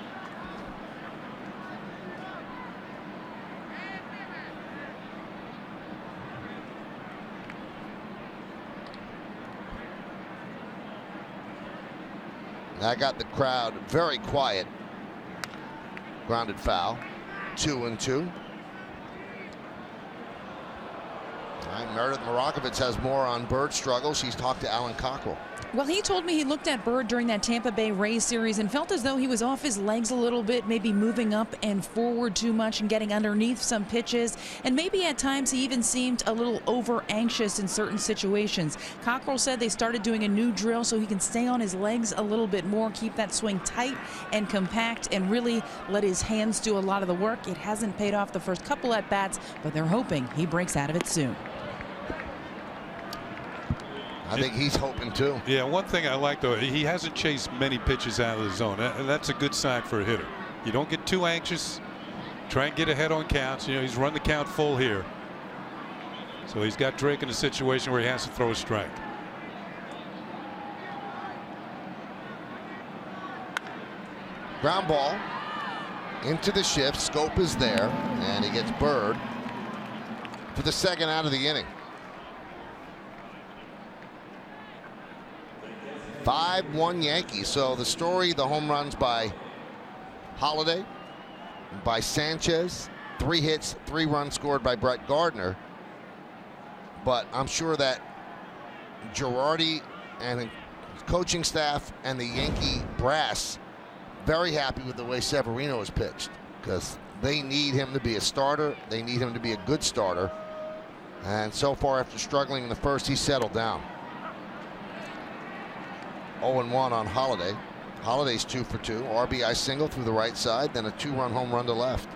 That got the crowd very quiet. Grounded foul. 2 and 2. All right, Meredith Marakovitz has more on Bird struggles. He's talked to Alan Cockrell. Well, he told me he looked at Bird during that Tampa Bay Rays series and felt as though he was off his legs a little bit, maybe moving up and forward too much and getting underneath some pitches. And maybe at times he even seemed a little over anxious in certain situations. Cockrell said they started doing a new drill so he can stay on his legs a little bit more, keep that swing tight and compact, and really let his hands do a lot of the work. It hasn't paid off the first couple at bats, but they're hoping he breaks out of it soon. I think he's hoping too. Yeah, one thing I like though, he hasn't chased many pitches out of the zone. That's a good sign for a hitter. You don't get too anxious. Try and get ahead on counts. You know, he's run the count full here. So he's got Drake in a situation where he has to throw a strike. Ground ball into the shift. Scope is there, and he gets Bird for the second out of the inning. 5-1 Yankees. So the story, the home runs by Holiday, by Sanchez, 3 hits, 3 runs scored by Brett Gardner. But I'm sure that Girardi and his coaching staff and the Yankee brass very happy with the way Severino has pitched, because they need him to be a starter. They need him to be a good starter. And so far, after struggling in the first, he's settled down. 0-1 on Holiday. Holiday's 2 for 2. RBI single through the right side, then a 2-run home run to left.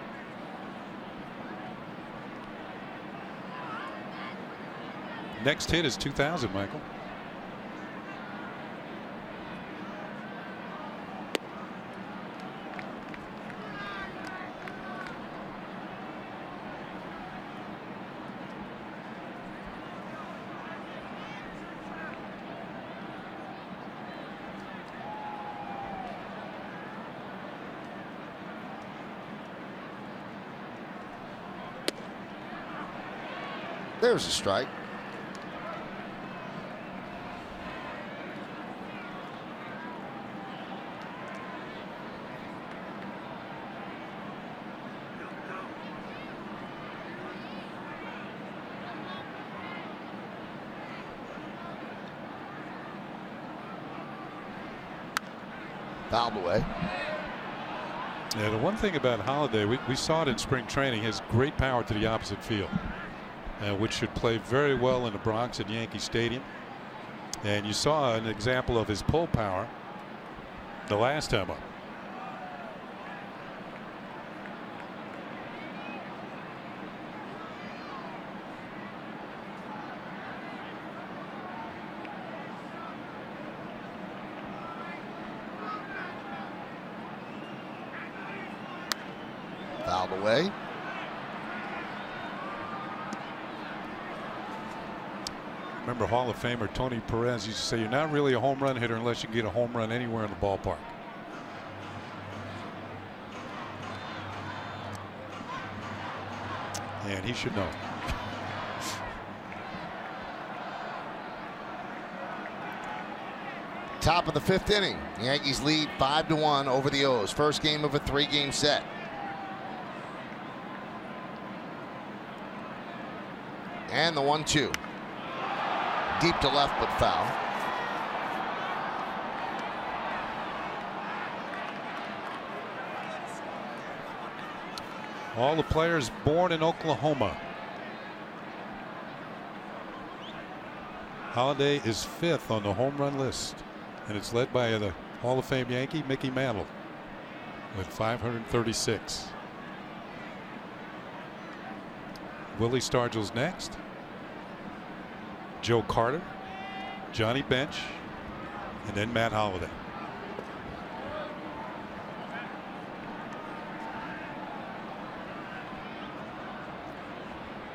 Next hit is 2000, Michael. There's a strike. Fouled away. Yeah, the one thing about Holiday, we saw it in spring training, his great power to the opposite field. Which should play very well in the Bronx at Yankee Stadium. And you saw an example of his pull power the last time up. fouled away. Remember Hall of Famer Tony Perez used to say, you're not really a home run hitter unless you can get a home run anywhere in the ballpark. And he should know. Top of the 5th inning. The Yankees lead 5-1 over the O's. First game of a 3-game set. And the 1-2. Deep to left, but foul. All the players born in Oklahoma. Holiday is 5th on the home run list, and it's led by the Hall of Fame Yankee Mickey Mantle with 536. Willie Stargell's next. Joe Carter, Johnny Bench, and then Matt Holliday.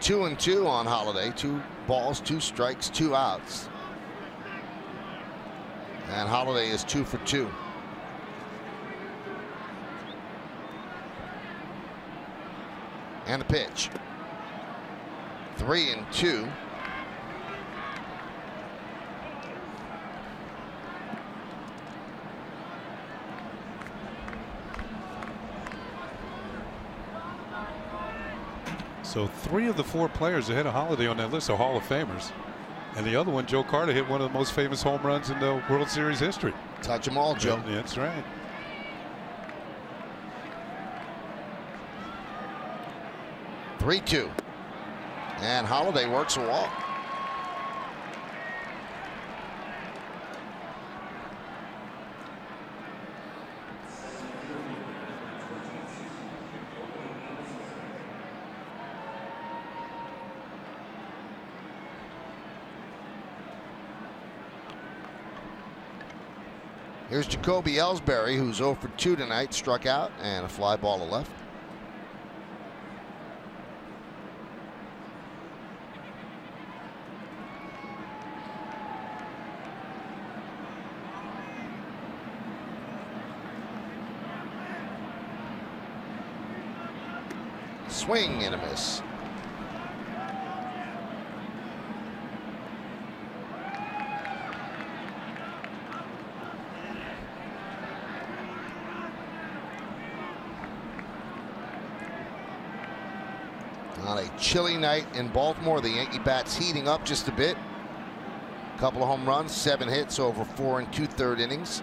Two and 2 on Holliday. 2 balls, 2 strikes, 2 outs. And Holliday is 2 for 2. And the pitch. 3-2. So 3 of the 4 players ahead of Holiday on that list are Hall of Famers. And the other one, Joe Carter, hit one of the most famous home runs in the World Series history. Touch them all, Joe. Yeah, that's right. Three-two. And Holiday works a walk. Here's Jacoby Ellsbury, who's 0 for 2 tonight, struck out, and a fly ball to left. Swing and a miss. On a chilly night in Baltimore, the Yankee bats heating up just a bit. A couple of home runs, 7 hits over 4 2/3 innings,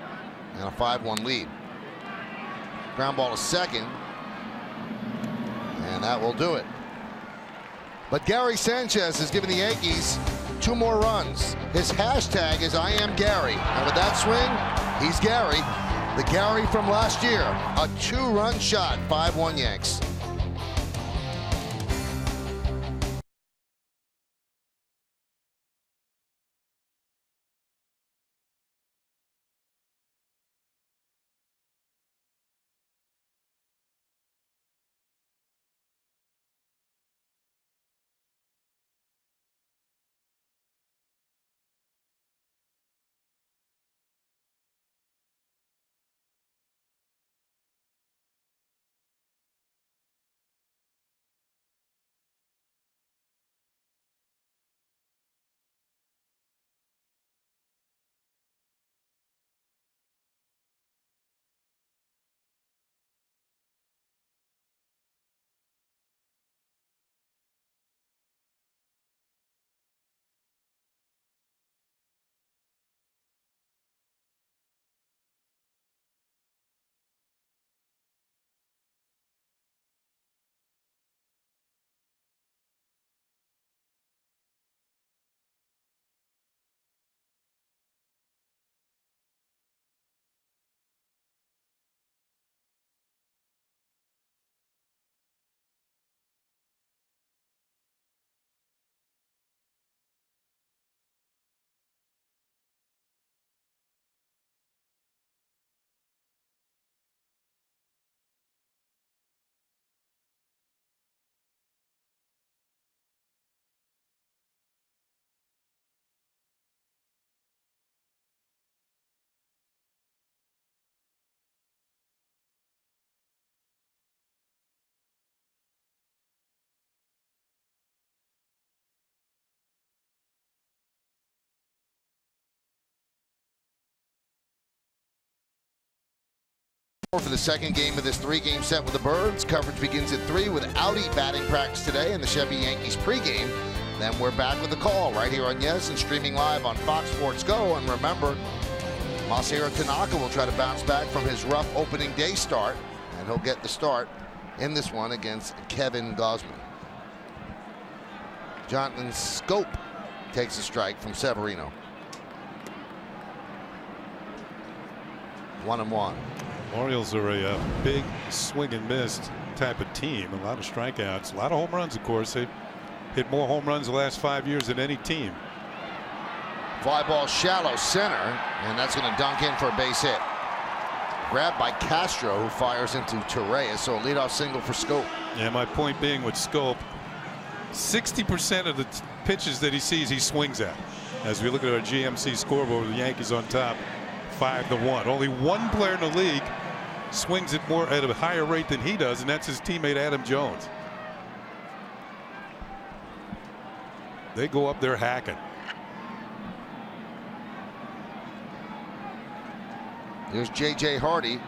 and a 5-1 lead. Ground ball to second, and that will do it. But Gary Sanchez has given the Yankees 2 more runs. His hashtag is I am Gary. And with that swing, he's Gary. The Gary from last year. A 2-run shot, 5-1 Yanks. For the second game of this 3-game set with the Birds. Coverage begins at 3 with Audi batting practice today in the Chevy Yankees pregame. Then we're back with the call right here on Yes and streaming live on Fox Sports Go. And remember, Masahiro Tanaka will try to bounce back from his rough opening day start, and he'll get the start in this one against Kevin Gausman. Jonathan Scope takes a strike from Severino. 1-1. Orioles are a big swing and miss type of team. A lot of strikeouts, a lot of home runs, of course. They hit more home runs the last 5 years than any team. Fly ball shallow center, and that's going to dunk in for a base hit. Grabbed by Castro, who fires into Torreyes, so a leadoff single for Scope. Yeah, my point being with Scope, 60% of the pitches that he sees, he swings at. As we look at our GMC scoreboard, the Yankees on top, 5-1. Only one player in the league swings it more at a higher rate than he does, and that's his teammate Adam Jones. They go up there hacking. Here's J.J. Hardy.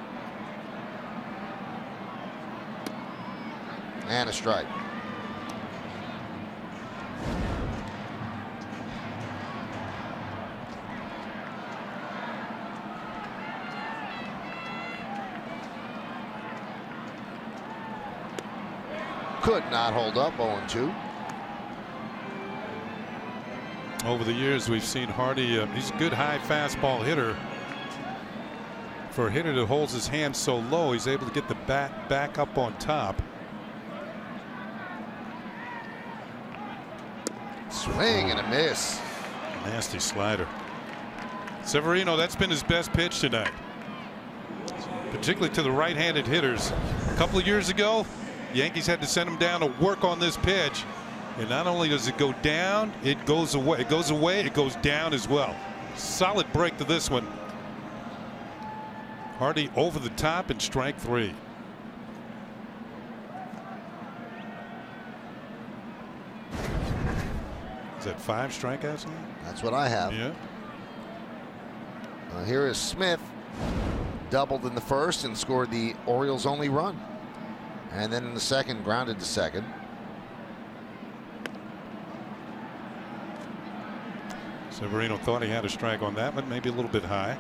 And a strike. Could not hold up. 0-2. Over the years, we've seen Hardy. He's a good high fastball hitter. For a hitter that holds his hand so low, he's able to get the bat back up on top. Swing and a miss. Nasty slider. Severino, that's been his best pitch tonight, particularly to the right-handed hitters. A couple of years ago, Yankees had to send him down to work on this pitch. And not only does it go down, it goes away. It goes away, it goes down as well. Solid break to this one. Hardy over the top and strike 3. Is that 5 strikeouts now? That's what I have. Yeah. Here is Smith. Doubled in the first and scored the Orioles' only run. And then in the second, grounded to second. Severino thought he had a strike on that one, maybe a little bit high.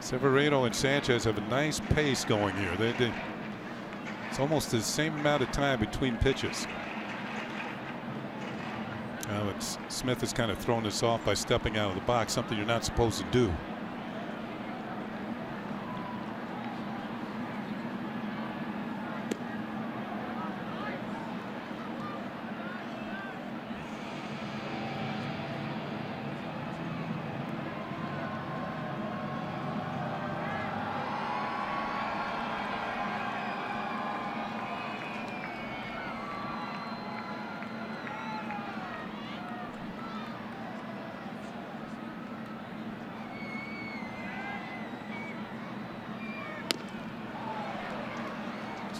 Severino and Sanchez have a nice pace going here. It's almost the same amount of time between pitches. Smith has kind of thrown this off by stepping out of the box, something you're not supposed to do.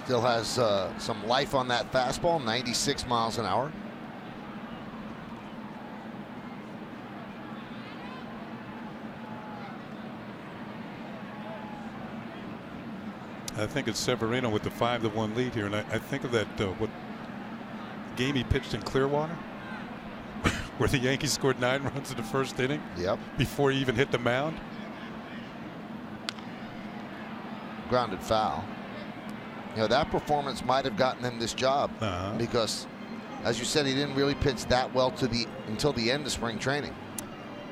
Still has some life on that fastball, 96 miles an hour. I think it's Severino with the 5-1 lead here, and I think of that what game he pitched in Clearwater, where the Yankees scored 9 runs in the first inning. Yep. Before he even hit the mound. Grounded foul. You know, that performance might have gotten him this job because, as you said, he didn't really pitch that well until the end of spring training.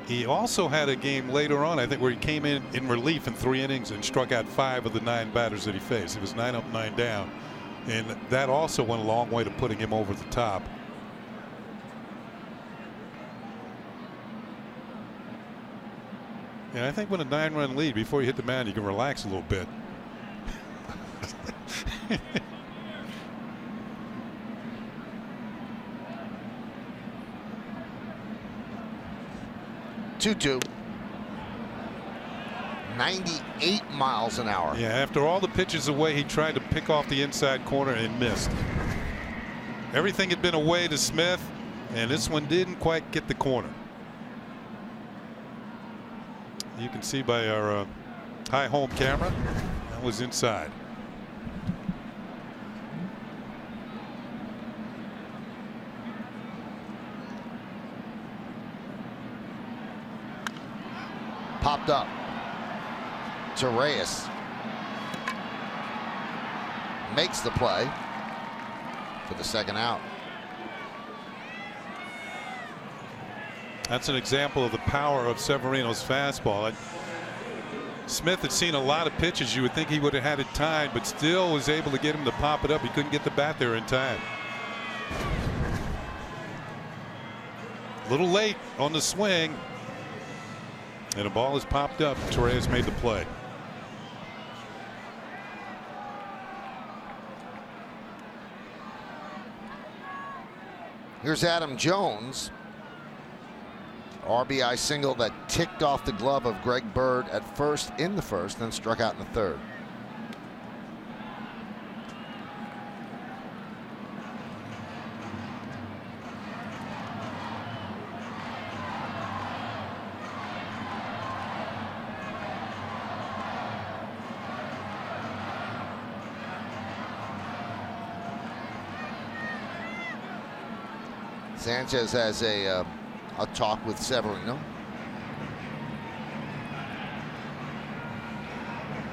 He also had a game later on, I think, where he came in relief in 3 innings and struck out 5 of the 9 batters that he faced. It was 9 up, 9 down, and that also went a long way to putting him over the top. And I think when a 9-run lead, before you hit the mound, you can relax a little bit. 2-2. 98 miles an hour. Yeah, after all the pitches away, he tried to pick off the inside corner and missed. Everything had been away to Smith, and this one didn't quite get the corner. You can see by our high home camera, that was inside. Popped up to Reyes. Makes the play for the second out. That's an example of the power of Severino's fastball. Smith had seen a lot of pitches. You would think he would have had it tied, but still was able to get him to pop it up. He couldn't get the bat there in time. A little late on the swing. And a ball is popped up. Torres made the play. Here's Adam Jones. RBI single that ticked off the glove of Greg Bird at first in the first, then struck out in the third. Sanchez has a talk with Severino.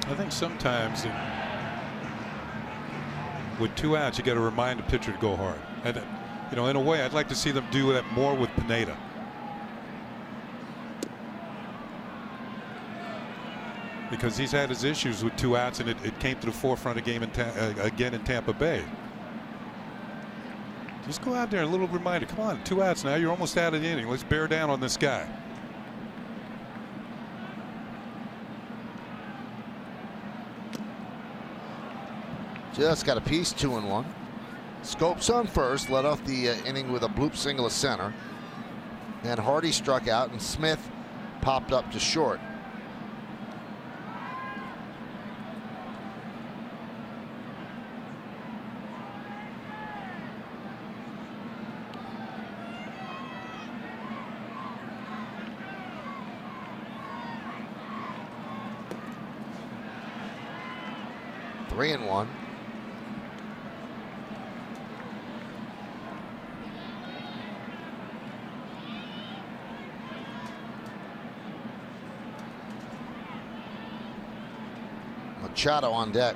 I think sometimes with 2 outs, you got to remind the pitcher to go hard. And you know, in a way, I'd like to see them do that more with Pineda. Because he's had his issues with 2 outs, and it came to the forefront of game again in Tampa Bay. Just go out there, a little reminder. Come on, 2 outs now. You're almost out of the inning. Let's bear down on this guy. Just got a piece, 2-1. Scopes on first, led off the inning with a bloop single to center. And Hardy struck out, and Smith popped up to short. Three and one. Machado on deck.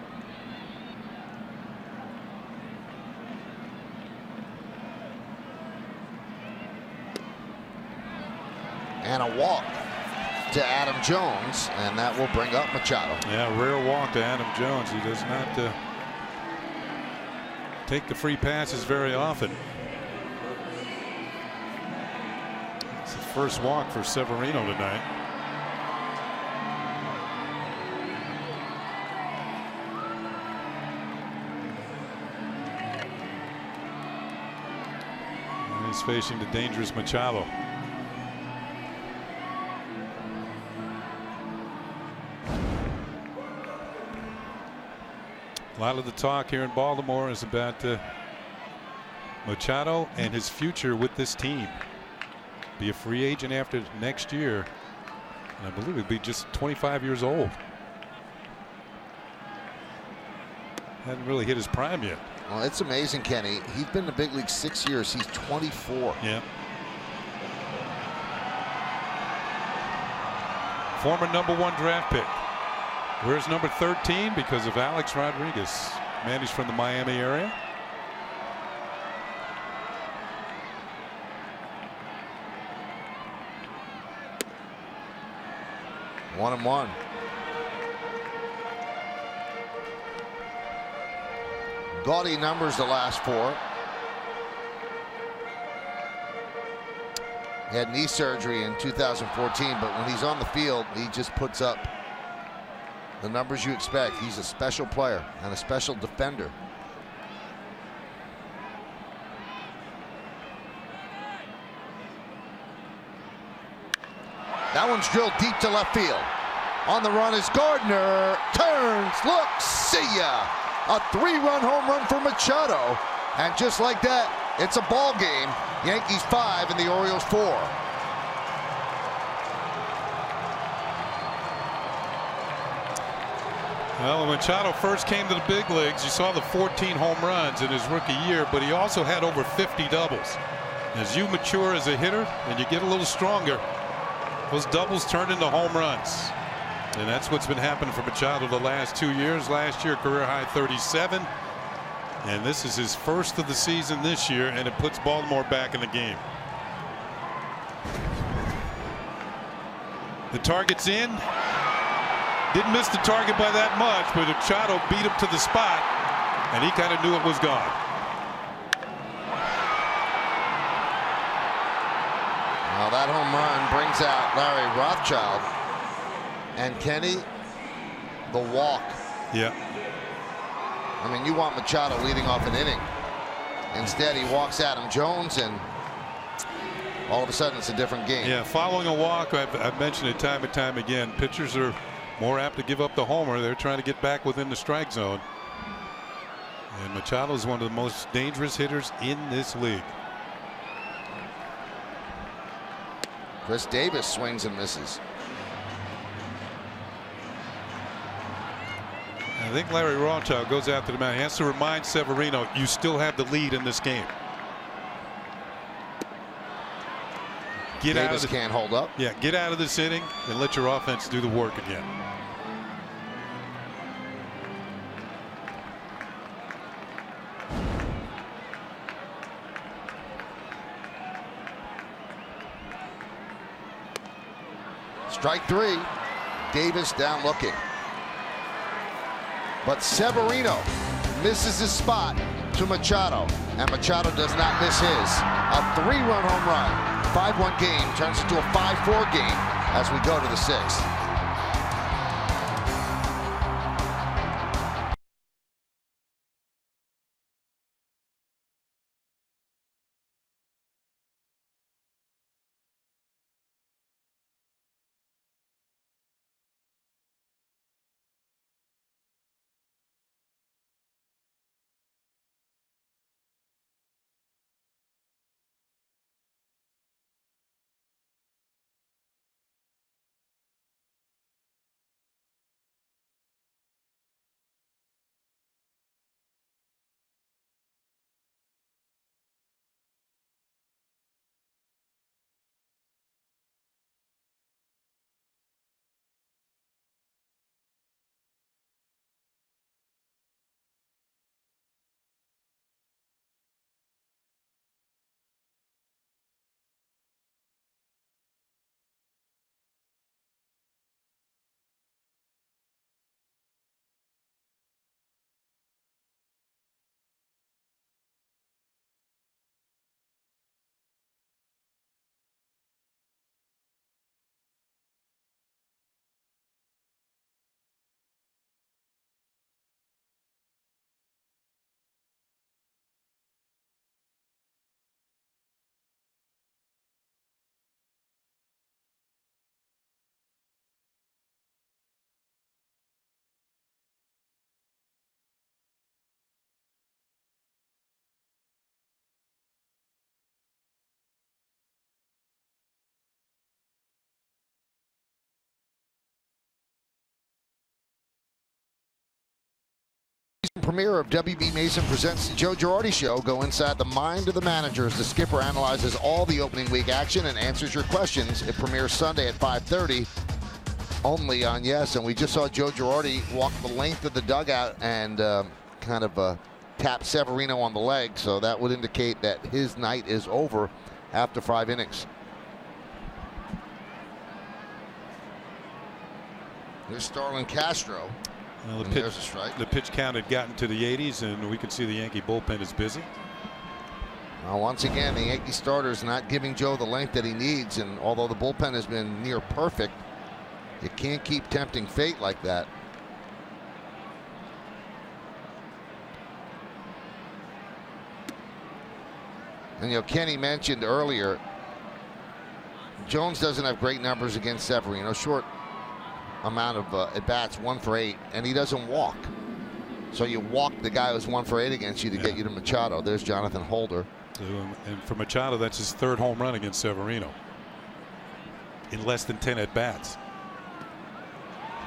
And a walk to Adam Jones, and that will bring up Machado. Yeah, rare walk to Adam Jones. He does not take the free passes very often. It's the first walk for Severino tonight. And he's facing the dangerous Machado. A lot of the talk here in Baltimore is about Machado and his future with this team. Be a free agent after next year, and I believe he'd be just 25 years old. Hadn't really hit his prime yet. Well, it's amazing, Kenny. He's been in the big league 6 years. He's 24. Yeah. Former #1 draft pick. Where's number 13? Because of Alex Rodriguez. Man, he's from the Miami area. One and one. Gaudy numbers the last 4. He had knee surgery in 2014, but when he's on the field, he just puts up the numbers you expect. He's a special player and a special defender. That one's drilled deep to left field. On the run is Gardner. Turns, looks, see ya. A 3-run home run for Machado. And just like that, it's a ball game. Yankees 5 and the Orioles 4. Well, when Machado first came to the big leagues, you saw the 14 home runs in his rookie year, but he also had over 50 doubles. As you mature as a hitter and you get a little stronger, those doubles turn into home runs. And that's what's been happening for Machado the last 2 years. Last year, career high 37. And this is his first of the season this year, and it puts Baltimore back in the game. The target's in. Didn't miss the target by that much, but Machado beat him to the spot, and he kind of knew it was gone. Well, that home run brings out Larry Rothschild. And Kenny, the walk. Yeah. I mean, you want Machado leading off an inning. Instead, he walks Adam Jones, and all of a sudden it's a different game. Yeah, following a walk, I've mentioned it time and time again, pitchers are more apt to give up the homer. They're trying to get back within the strike zone. And Machado is one of the most dangerous hitters in this league. Chris Davis swings and misses. I think Larry Rothschild goes after the man. He has to remind Severino, you still have the lead in this game. Davis can't hold up. Yeah, get out of this inning and let your offense do the work again. Strike 3. Davis down looking. But Severino misses his spot to Machado, and Machado does not miss his. A 3-run home run. 5-1 game turns into a 5-4 game as we go to the 6th. Premiere of WB Mason Presents the Joe Girardi Show. Go inside the mind of the manager as the skipper analyzes all the opening week action and answers your questions. It premieres Sunday at 5:30 only on Yes. And we just saw Joe Girardi walk the length of the dugout and kind of tap Severino on the leg. So that would indicate that his night is over after 5 innings. Here's Starlin Castro. Well, there's a strike. The pitch count had gotten to the 80s, and we can see the Yankee bullpen is busy. Well, once again, the Yankee starter's not giving Joe the length that he needs, and although the bullpen has been near perfect, you can't keep tempting fate like that. And you know, Kenny mentioned earlier, Jones doesn't have great numbers against Severino. Short amount of at-bats, 1 for 8, and he doesn't walk. So you walk the guy who's 1 for 8 against you to get you to Machado. There's Jonathan Holder. And for Machado, that's his 3rd home run against Severino in less than 10 at-bats.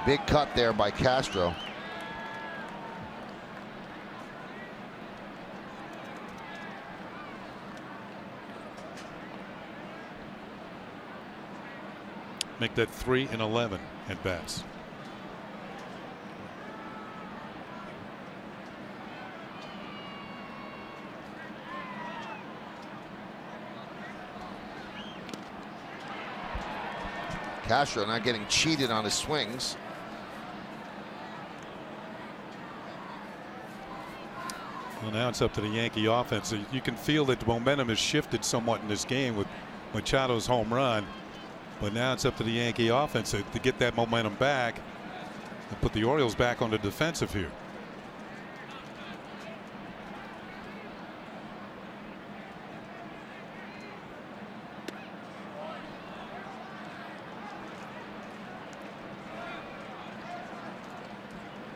Big cut there by Castro. Make that 3 and 11 at-bats. Castro not getting cheated on his swings. Well, now it's up to the Yankee offense. You can feel that the momentum has shifted somewhat in this game with Machado's home run. But now it's up to the Yankee offense to get that momentum back and put the Orioles back on the defensive here.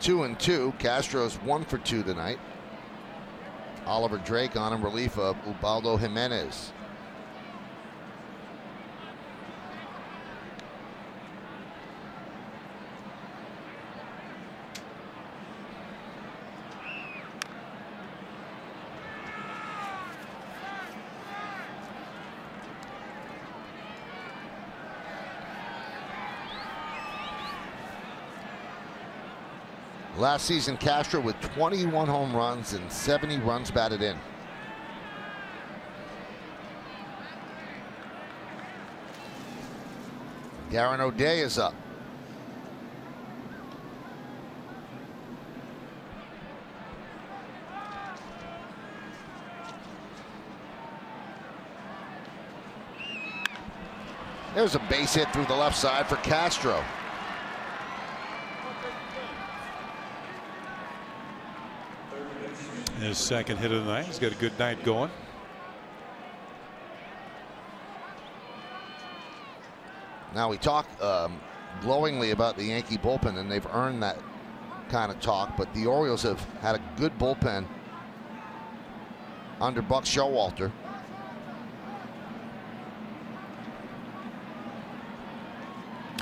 Two and 2. Castro's 1 for 2 tonight. Oliver Drake on in relief of Ubaldo Jimenez. Last season, Castro with 21 home runs and 70 runs batted in. Darren O'Day is up. There's a base hit through the left side for Castro. His 2nd hit of the night. He's got a good night going. Now we talk glowingly about the Yankee bullpen, and they've earned that kind of talk, but the Orioles have had a good bullpen under Buck Showalter.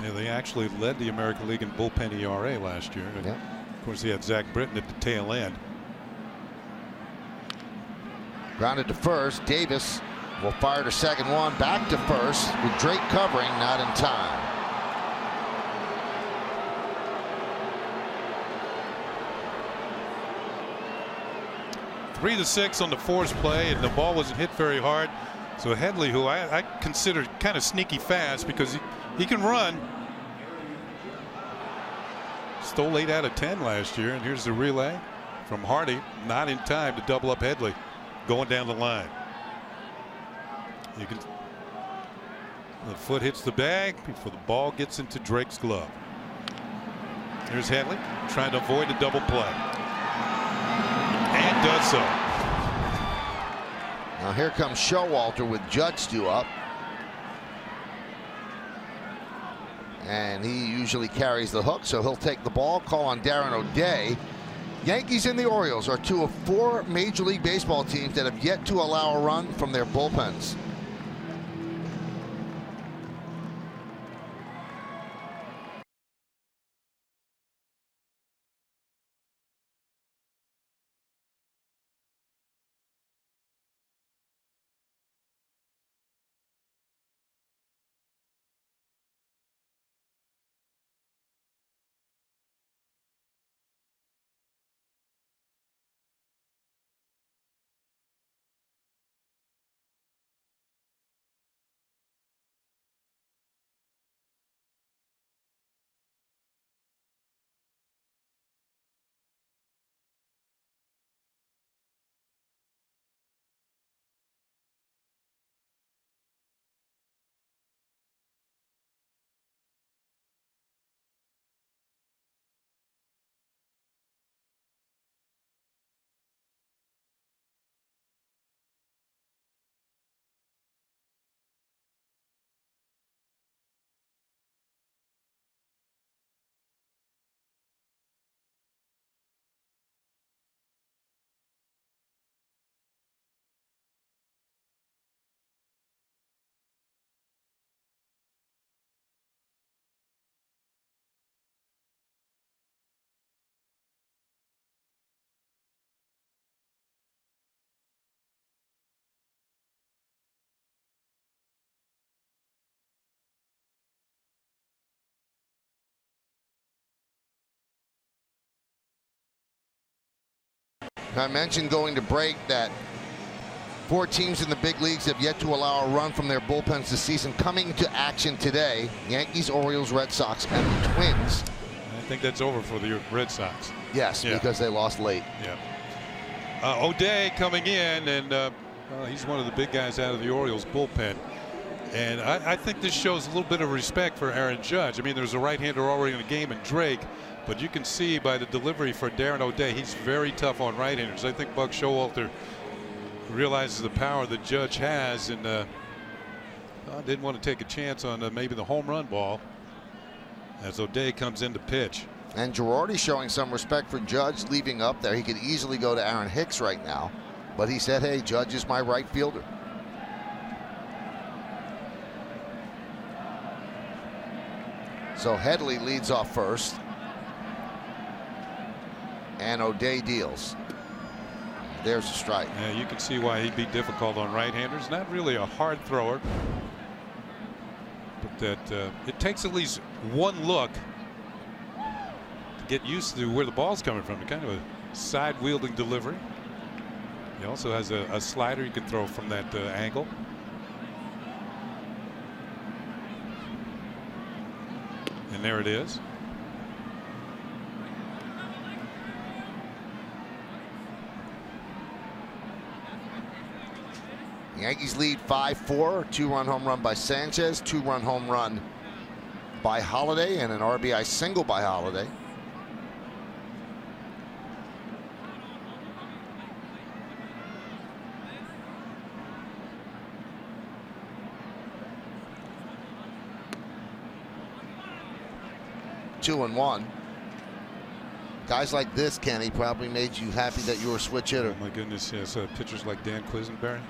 Yeah, they actually led the American League in bullpen ERA last year. Yeah. Of course, he had Zach Britton at the tail end. Grounded to first. Davis will fire to second one. Back to first with Drake covering, not in time. Three to 6 on the force play, and the ball wasn't hit very hard. So Headley, who I consider kind of sneaky fast because he can run, stole 8 out of 10 last year. And here's the relay from Hardy, not in time to double up Headley. Going down the line. The foot hits the bag before the ball gets into Drake's glove. Here's Headley trying to avoid the double play. And does so. Now here comes Showalter with Judge due up. And he usually carries the hook, so he'll take the ball. Call on Darren O'Day. Yankees and the Orioles are 2 of 4 Major League Baseball teams that have yet to allow a run from their bullpens. I mentioned going to break that 4 teams in the big leagues have yet to allow a run from their bullpens this season. Coming to action today, Yankees, Orioles, Red Sox, and the Twins. I think that's over for the Red Sox. Yes, because they lost late. Yeah. O'Day coming in, and he's one of the big guys out of the Orioles bullpen. And I think this shows a little bit of respect for Aaron Judge. I mean, there's a right-hander already in the game in Drake, but you can see by the delivery for Darren O'Day, he's very tough on right-handers. I think Buck Showalter realizes the power that Judge has, and didn't want to take a chance on maybe the home run ball as O'Day comes in to pitch. And Girardi showing some respect for Judge leaving up there. He could easily go to Aaron Hicks right now, but he said, hey, Judge is my right fielder. So Headley leads off first, and O'Day deals. There's a strike. Yeah, you can see why he'd be difficult on right-handers. Not really a hard thrower, but that it takes at least one look to get used to where the ball's coming from. Kind of a side-wielding delivery. He also has a slider you can throw from that angle. And there it is. Yankees lead 5-4. 2-run home run by Sanchez, 2-run home run by Holiday, and an RBI single by Holiday. Two and one. Guys like this, Kenny, probably made you happy that you were a switch hitter. Oh my goodness, yes. Pitchers like Dan Quisenberry.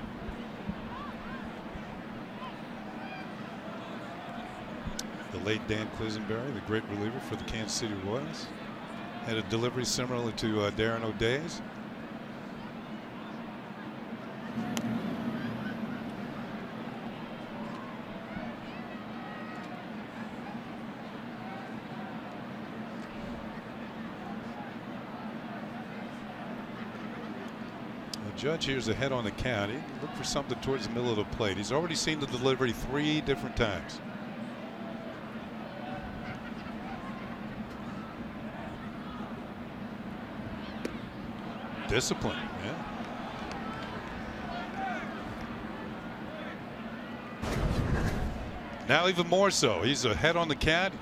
The late Dan Quisenberry, the great reliever for the Kansas City Royals, had a delivery similar to Darren O'Day's. Judge here's ahead on the count. He look for something towards the middle of the plate. He's already seen the delivery 3 different times. Discipline, yeah. Now even more so. He's ahead on the count.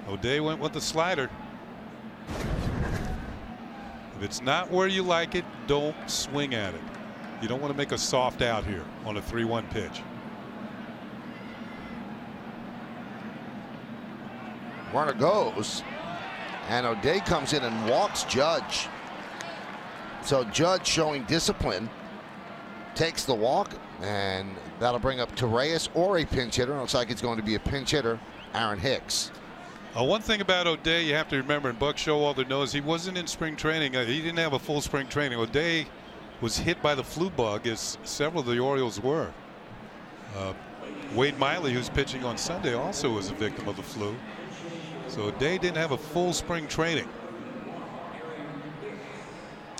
O'Day went with the slider. If it's not where you like it, don't swing at it. You don't want to make a soft out here on a 3-1 pitch. Runner goes, and O'Day comes in and walks Judge. So Judge showing discipline, takes the walk, and that'll bring up Torreyes or a pinch hitter. It looks like it's going to be a pinch hitter, Aaron Hicks. One thing about O'Day you have to remember, and Buck Showalter knows, he wasn't in spring training. He didn't have a full spring training. O'Day was hit by the flu bug, as several of the Orioles were. Wade Miley, who's pitching on Sunday, also was a victim of the flu. So O'Day didn't have a full spring training.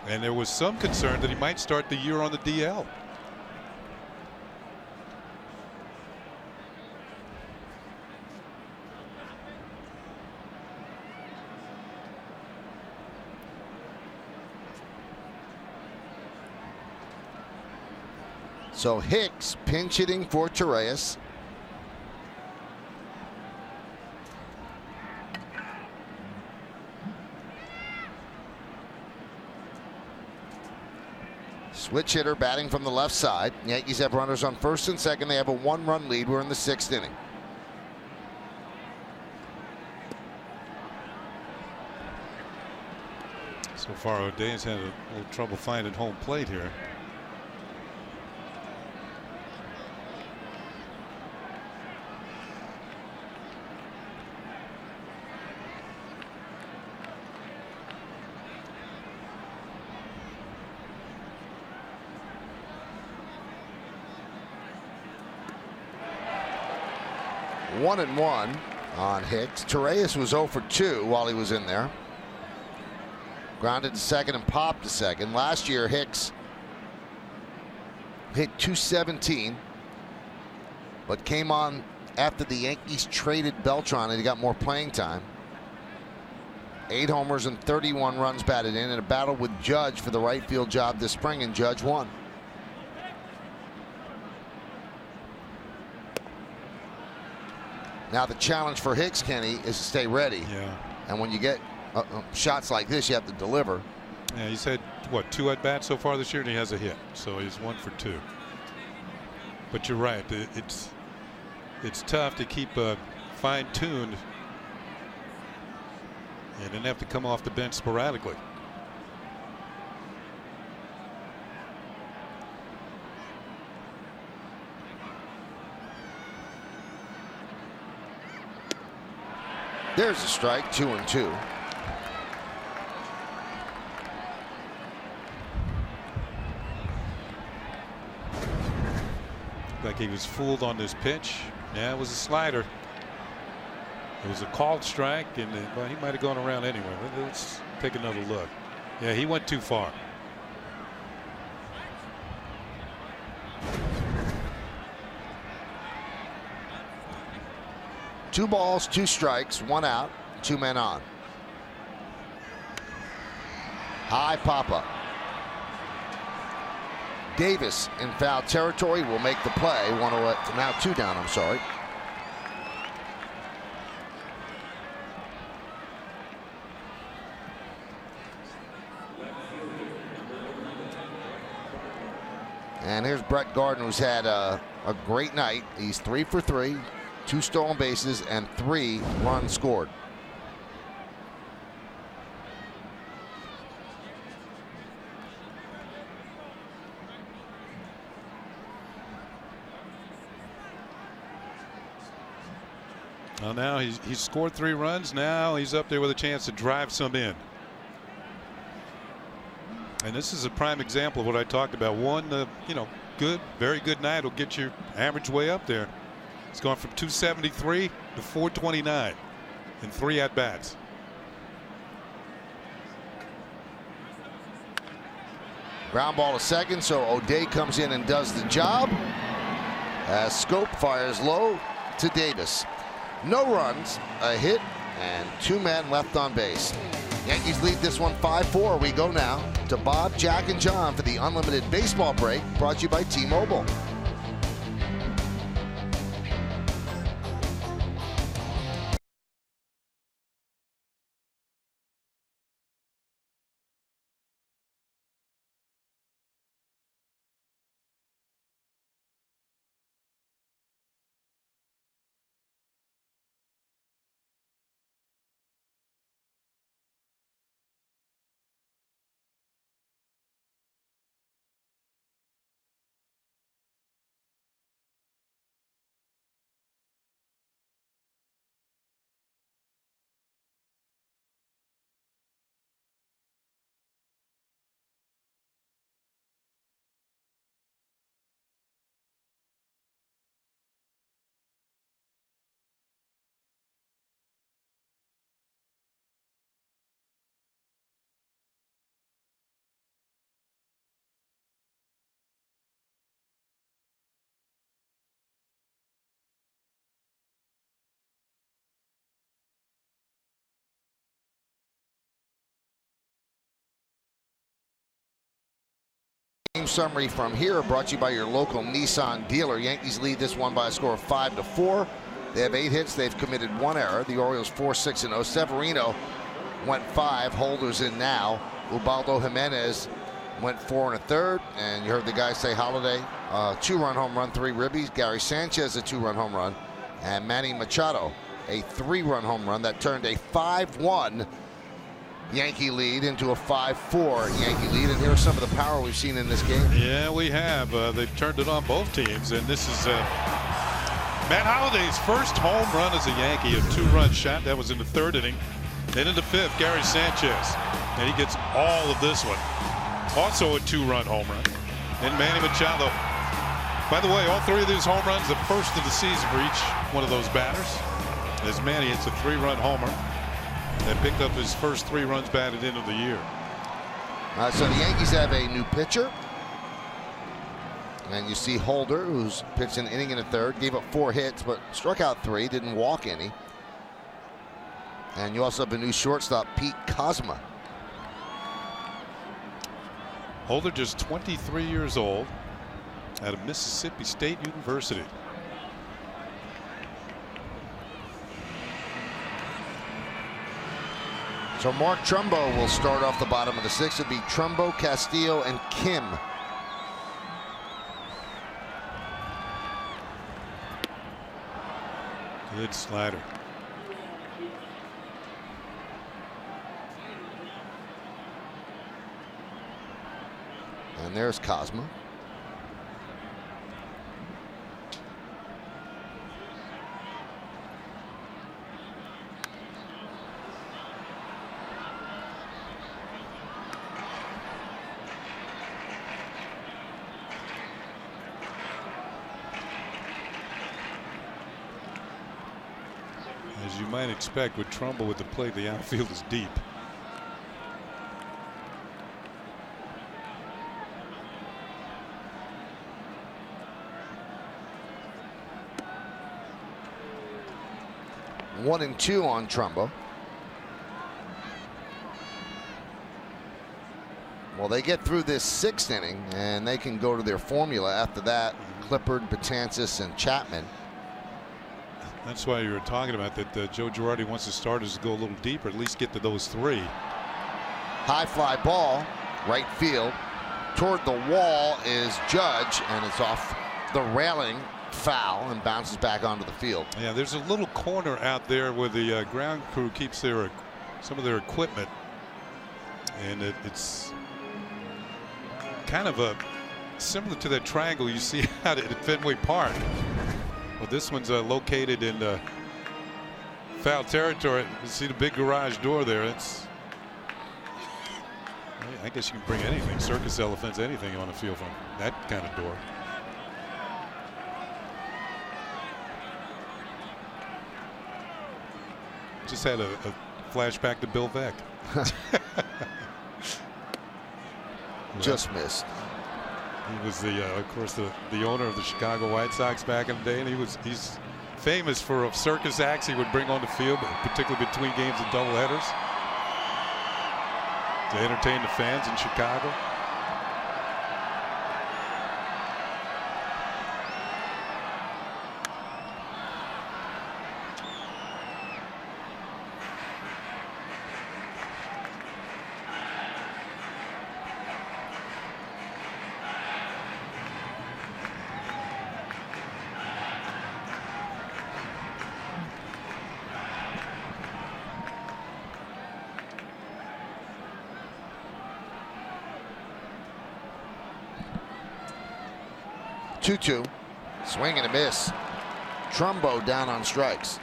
And there was some concern that he might start the year on the DL. So Hicks pinch hitting for Torreyes. Switch hitter batting from the left side. Yankees have runners on first and second. They have a 1-run lead. We're in the 6th inning. So far, O'Day's had a little trouble finding home plate here. One and one on Hicks. Torreyes was 0 for 2 while he was in there. Grounded to second and popped to second. Last year, Hicks hit .217, but came on after the Yankees traded Beltran and he got more playing time. 8 homers and 31 runs batted in a battle with Judge for the right field job this spring, and Judge won. Now the challenge for Hicks, Kenny, is to stay ready. Yeah. And when you get shots like this, you have to deliver. Yeah, he's had, what, 2 at-bats so far this year, and he has a hit. So he's 1 for 2. But you're right. It's tough to keep fine-tuned and then have to come off the bench sporadically. There's a strike, 2-2. Like he was fooled on this pitch. Yeah, it was a slider. It was a called strike, and well, he might have gone around anyway. Let's take another look. Yeah, he went too far. Two balls, 2 strikes, 1 out, 2 men on. High pop-up. Davis in foul territory will make the play. Now 2 down, I'm sorry. And here's Brett Gardner, who's had a great night. He's 3 for 3, 2 stolen bases, and 3 runs scored. Well, now he's scored 3 runs. Now he's up there with a chance to drive some in. And this is a prime example of what I talked about. One, very good night will get your average way up there. It's gone from 273 to 429 in 3 at-bats. Ground ball to second, so O'Day comes in and does the job. As Scope fires low to Davis. No runs, a hit, and 2 men left on base. Yankees lead this one 5-4. We go now to Bob, Jack, and John for the Unlimited Baseball Break, brought to you by T-Mobile. Game summary from here brought to you by your local Nissan dealer. Yankees lead this one by a score of 5-4. They have 8 hits. They've committed 1 error. The Orioles 4-6-0. Severino went 5. Holder's in now. Ubaldo Jimenez went 4 1/3. And you heard the guy say Holiday, 2-run home run, 3 ribbies. Gary Sanchez, a 2-run home run. And Manny Machado, a 3-run home run that turned a 5-1 Yankee lead into a 5-4 Yankee lead. And here's some of the power we've seen in this game. Yeah, we have. They've turned it on both teams. And this is Matt Holliday's first home run as a Yankee, a 2-run shot. That was in the 3rd inning. Then in the 5th, Gary Sanchez. And he gets all of this one. Also a 2-run home run. And Manny Machado. By the way, all 3 of these home runs, the first of the season for each one of those batters. As Manny hits a 3-run homer that picked up his first 3 runs batted in of the year. So the Yankees have a new pitcher. And you see Holder, who's pitched an inning and a third, gave up 4 hits, but struck out 3, didn't walk any. And you also have a new shortstop, Pete Kozma. Holder just 23 years old out of Mississippi State University. So Mark Trumbo will start off the bottom of the 6th. It'll be Trumbo, Castillo, and Kim. Good slider. And there's Kozma. As you might expect with Trumbo with the plate, the outfield is deep. One and 2 on Trumbo. Well, they get through this 6th inning and they can go to their formula. After that, Clippard, Betances, and Chapman. That's why you were talking about that Joe Girardi wants his starters to go a little deeper, at least get to those 3. High fly ball, right field. Toward the wall is Judge, and it's off the railing, foul, and bounces back onto the field. Yeah, there's a little corner out there where the ground crew keeps their some of their equipment, and it's kind of similar to that triangle you see out at Fenway Park. Well, this one's located in foul territory. You see the big garage door there. It's, I guess you can bring anything, circus elephants, anything on the field from that kind of door. Just had a flashback to Bill Veeck. Just missed. He was of course, the owner of the Chicago White Sox back in the day, and he's famous for circus acts he would bring on the field, particularly between games and doubleheaders, to entertain the fans in Chicago. Two. Swing and a miss. Trumbo down on strikes.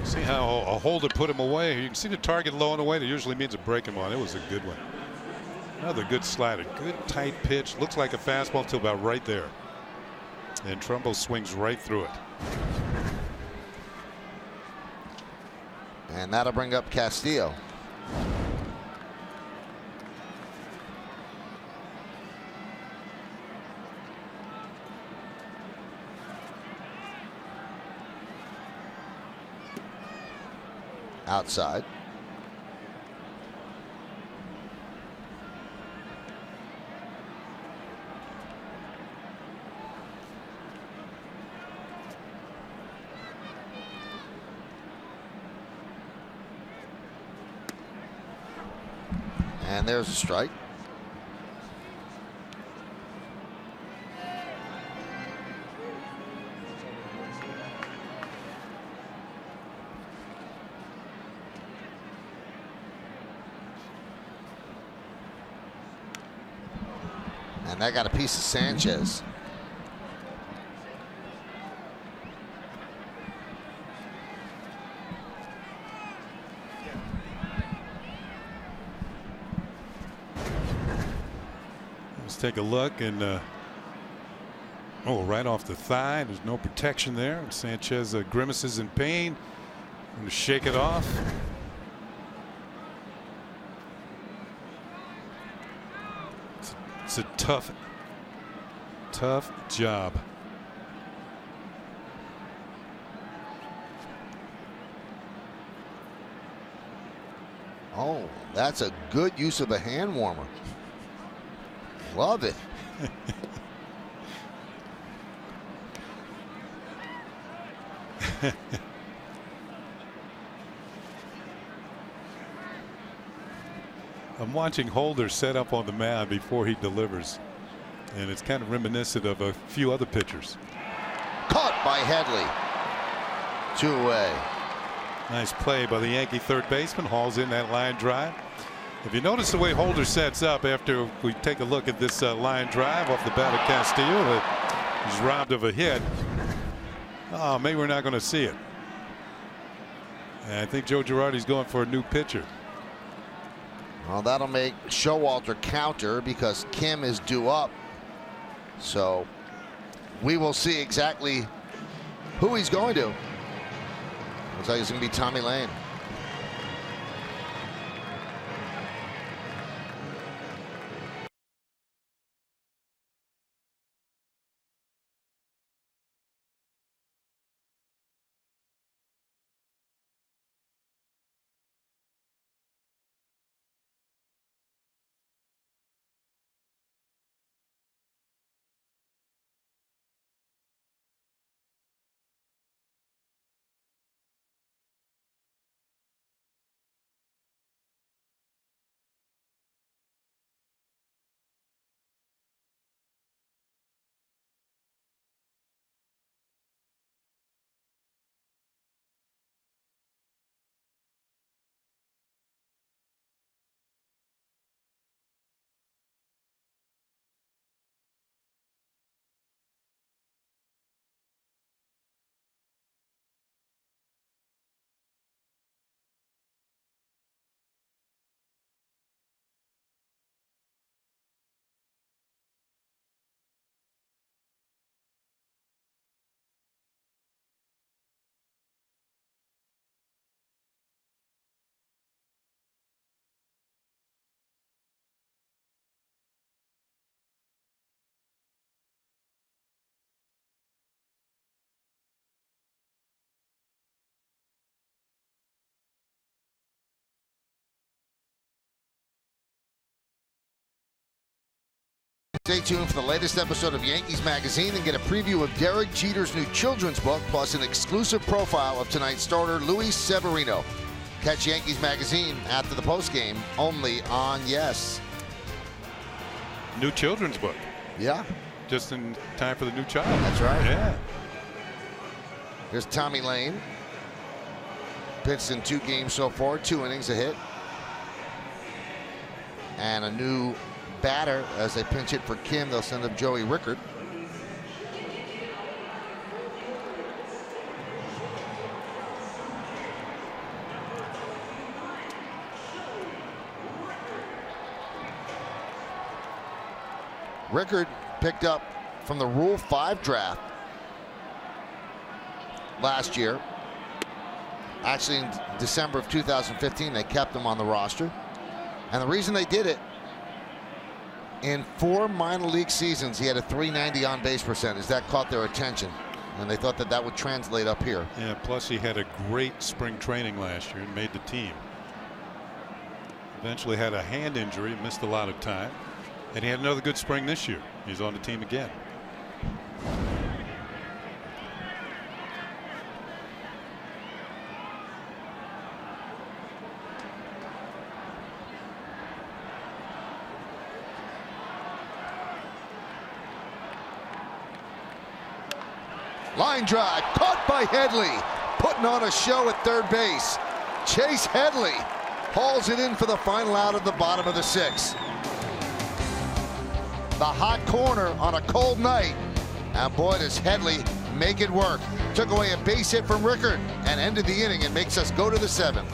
See how a Holder put him away. You can see the target low and away. That usually means a break him on. It was a good one. Another good slider. Good tight pitch. Looks like a fastball until about right there. And Trumbo swings right through it. And that'll bring up Castillo. Outside. And there's a strike. And that got a piece of Sanchez. Let's take a look, and right off the thigh. There's no protection there. Sanchez grimaces in pain. Going to shake it off. It's a tough job. Oh, that's a good use of a hand warmer. Love it. I'm watching Holder set up on the mound before he delivers, and it's kind of reminiscent of a few other pitchers. Caught by Headley. 2 away. Nice play by the Yankee third baseman. Hauls in that line drive. If you notice the way Holder sets up after we take a look at this line drive off the bat of Castillo, he's robbed of a hit. Oh, maybe we're not going to see it. And I think Joe Girardi's going for a new pitcher. Well, that'll make Showalter counter because Kim is due up. So we will see exactly who he's going to. Looks like it's going to be Tommy Lane. Stay tuned for the latest episode of Yankees Magazine and get a preview of Derek Jeter's new children's book, plus an exclusive profile of tonight's starter, Luis Severino. Catch Yankees Magazine after the postgame, only on Yes. New children's book. Yeah. Just in time for the new child. That's right. Yeah. Here's Tommy Lane. Pitched in 2 games so far, 2 innings, a hit. And a new batter as they pinch it for Kim. They'll send up Joey Rickard. Rickard picked up from the Rule 5 draft last year. Actually, in December of 2015, they kept him on the roster. And the reason they did it, in 4 minor league seasons, he had a .390 on-base percentage. That caught their attention, and they thought that that would translate up here. Yeah, plus he had a great spring training last year and made the team. Eventually had a hand injury, missed a lot of time, and he had another good spring this year. He's on the team again. Line drive caught by Headley, putting on a show at third base. Chase Headley hauls it in for the final out of the bottom of the 6th. The hot corner on a cold night, and boy, does Headley make it work. Took away a base hit from Rickard and ended the inning and makes us go to the 7th.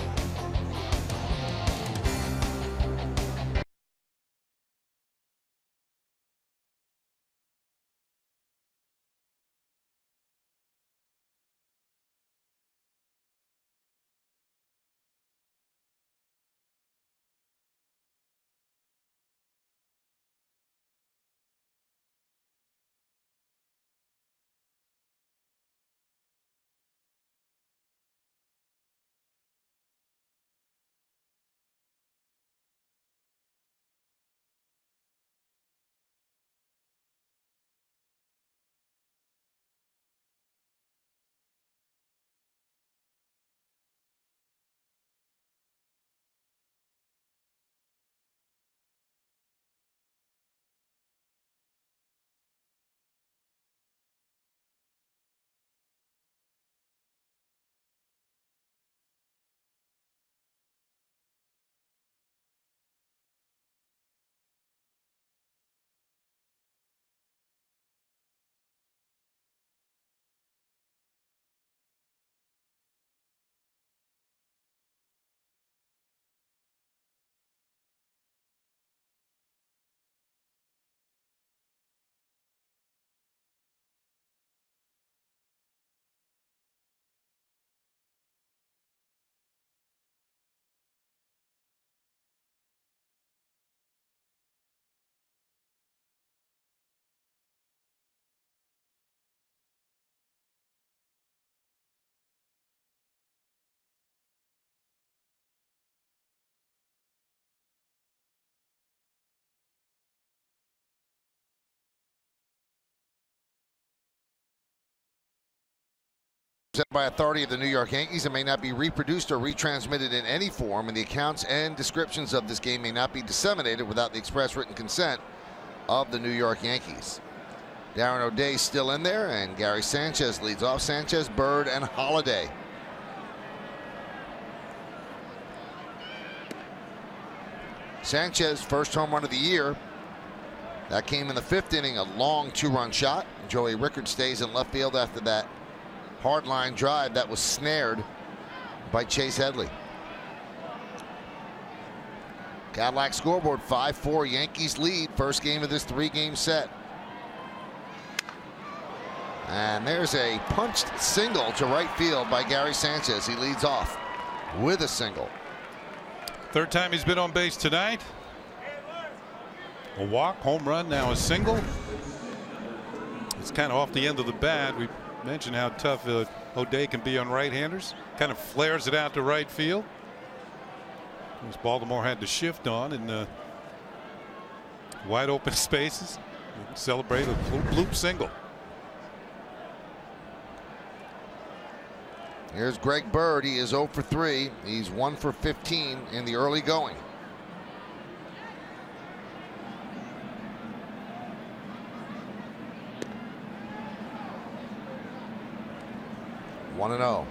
Presented by authority of the New York Yankees and may not be reproduced or retransmitted in any form, and the accounts and descriptions of this game may not be disseminated without the express written consent of the New York Yankees. Darren O'Day's still in there, and Gary Sanchez leads off. Sanchez, Bird, and Holiday. Sanchez, first home run of the year. That came in the 5th inning, a long 2-run shot. Joey Rickard stays in left field after that hard line drive that was snared by Chase Headley. Cadillac scoreboard 5-4. Yankees lead. First game of this 3-game set. And there's a punched single to right field by Gary Sanchez. He leads off with a single. Third time he's been on base tonight. A walk, home run, now a single. It's kind of off the end of the bat. We mentioned how tough O'Day can be on right-handers. Kind of flares it out to right field. As Baltimore had to shift on in wide open spaces. Celebrate a bloop single. Here's Greg Bird. He is 0 for 3. He's 1 for 15 in the early going. One and 0.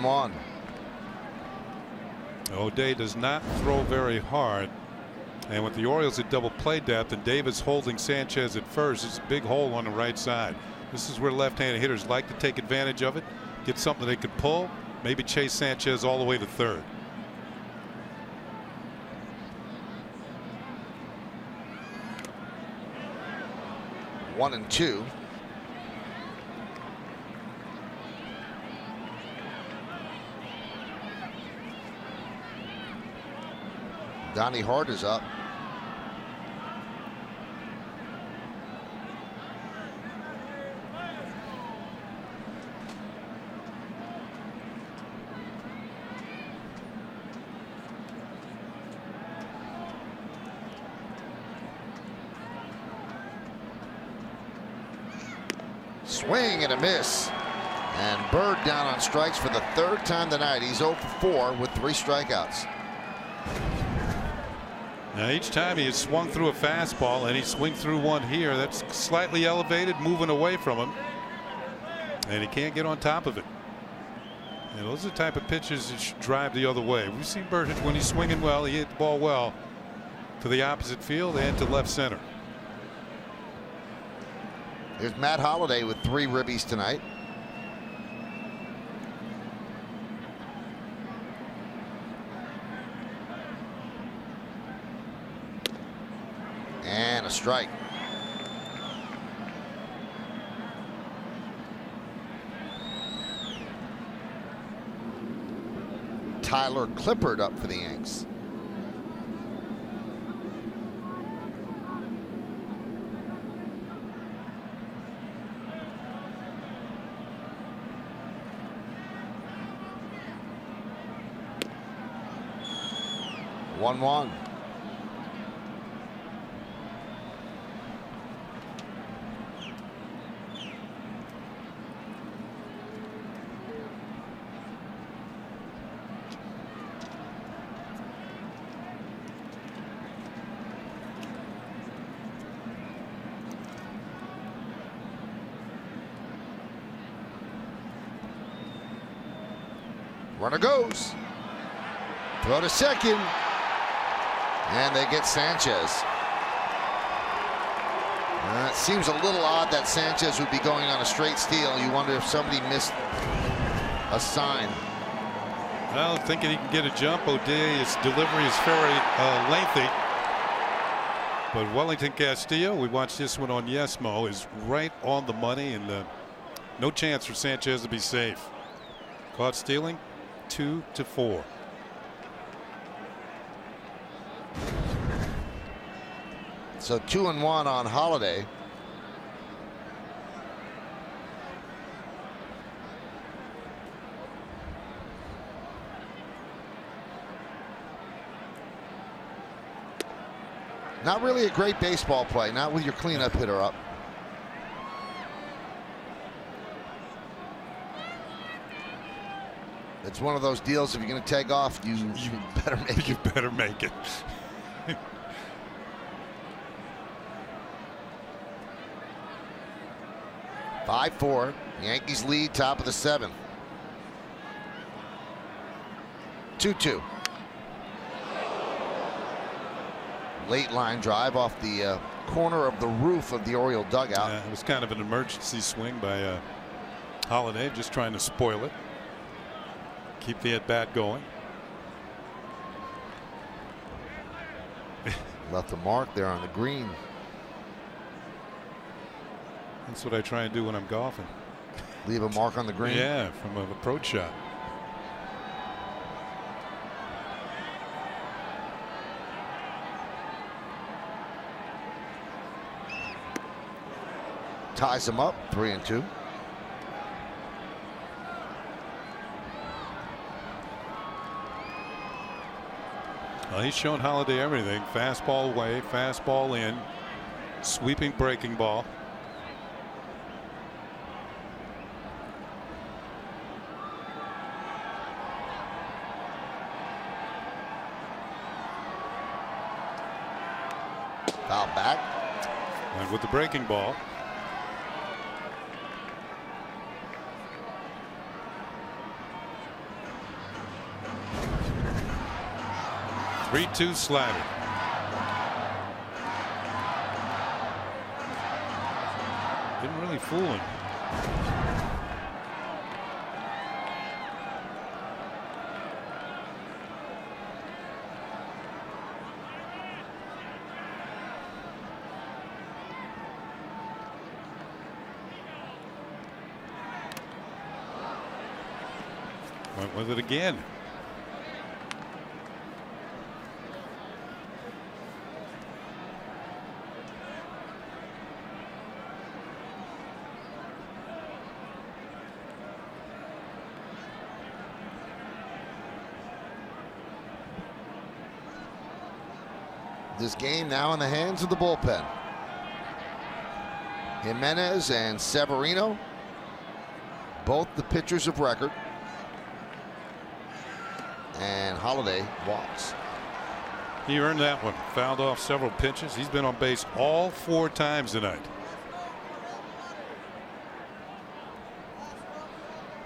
One. O'Day does not throw very hard. And with the Orioles at double play depth and Davis holding Sanchez at first, it's a big hole on the right side. This is where left-handed hitters like to take advantage of it, get something they could pull, maybe chase Sanchez all the way to third. One and 2. Donnie Hart is up. Swing and a miss. And Bird down on strikes for the 3rd time tonight. He's 0 for 4 with 3 strikeouts. Now each time he has swung through a fastball, and he swing through one here that's slightly elevated, moving away from him, and he can't get on top of it. And those are the type of pitches that should drive the other way. We've seen Bird hit when he's swinging well, he hit the ball well to the opposite field and to left center. Here's Matt Holliday with 3 ribbies tonight. And a strike. Tyler Clippard up for the Yanks. One. Runner goes. Throw to second. And they get Sanchez. It seems a little odd that Sanchez would be going on a straight steal. You wonder if somebody missed a sign. Well, thinking he can get a jump. O'Day's delivery is very lengthy. But Wellington Castillo, we watched this one on Yes Mo, is right on the money, and no chance for Sanchez to be safe. Caught stealing, 2-4. So 2-1 on Holiday. Not really a great baseball play, not with your cleanup hitter up. It's one of those deals, if you're going to take off, you better make it. You better make it. 5-4. Yankees lead, top of the 7th. 2-2. Late line drive off the corner of the roof of the Oriole dugout. It was kind of an emergency swing by Holiday, just trying to spoil it. Keep the at-bat going. Left a mark there on the green. That's what I try and do when I'm golfing. Leave a mark on the green? Yeah, from an approach shot. Ties him up, 3-2. Well, he's shown Holiday everything. Fastball away, fastball in, sweeping breaking ball. Foul back. And with the breaking ball. Three-two slider. Didn't really fool him. Went with it again. This game now in the hands of the bullpen. Jimenez and Severino, both the pitchers of record. And Holiday walks. He earned that one. Fouled off several pitches. He's been on base all 4 times tonight.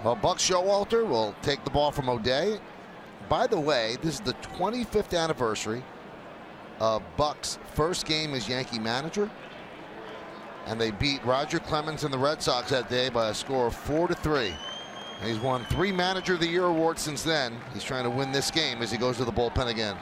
Well, Buck Showalter will take the ball from O'Day. By the way, this is the 25th anniversary of Buck's first game as Yankee manager. And they beat Roger Clemens and the Red Sox that day by a score of 4-3. And he's won 3 Manager of the Year awards since then. He's trying to win this game as he goes to the bullpen again.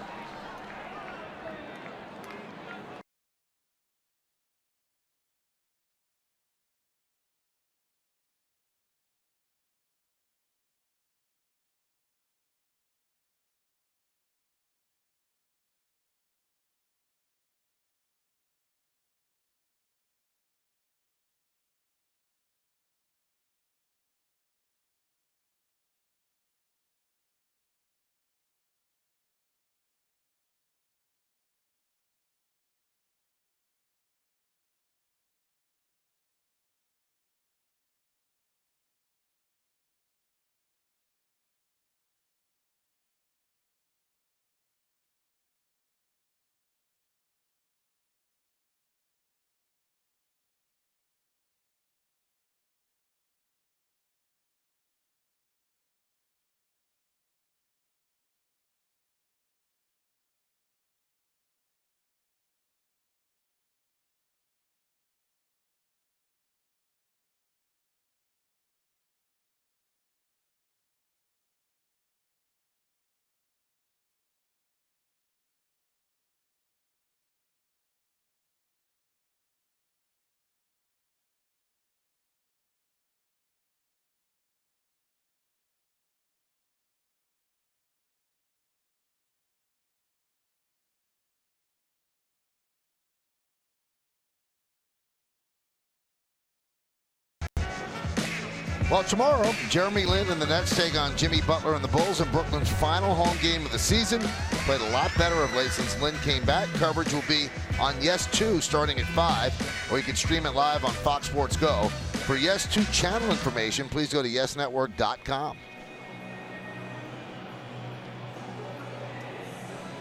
Well, tomorrow, Jeremy Lin and the Nets take on Jimmy Butler and the Bulls in Brooklyn's final home game of the season. Played a lot better of late since Lin came back. Coverage will be on Yes 2 starting at 5, or you can stream it live on Fox Sports Go. For Yes 2 channel information, please go to yesnetwork.com.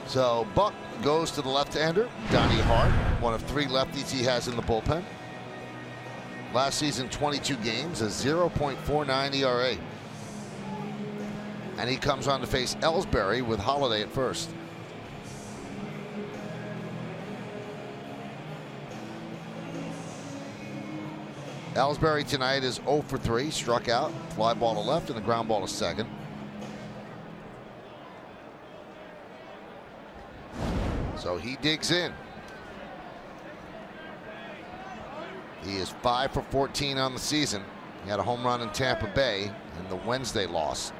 So Buck goes to the left-hander, Donnie Hart, one of 3 lefties he has in the bullpen. Last season, 22 games, a 0.49 ERA. And he comes on to face Ellsbury with Holiday at first. Ellsbury tonight is 0 for 3, struck out, fly ball to left, and the ground ball to second. So he digs in. He is 5 for 14 on the season. He had a home run in Tampa Bay in the Wednesday loss.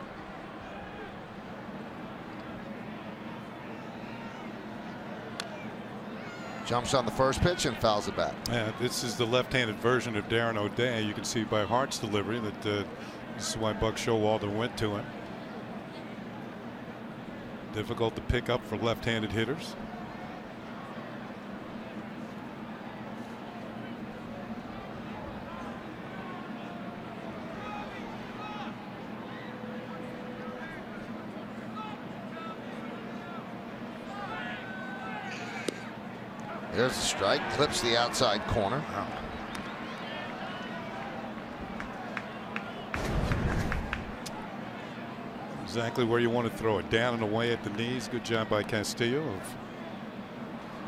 Jumps on the first pitch and fouls it back. Yeah, this is the left-handed version of Darren O'Day. You can see by Hart's delivery that this is why Buck Showalter went to him. Difficult to pick up for left-handed hitters. There's a strike, clips the outside corner. Exactly where you want to throw it, down and away at the knees. Good job by Castillo of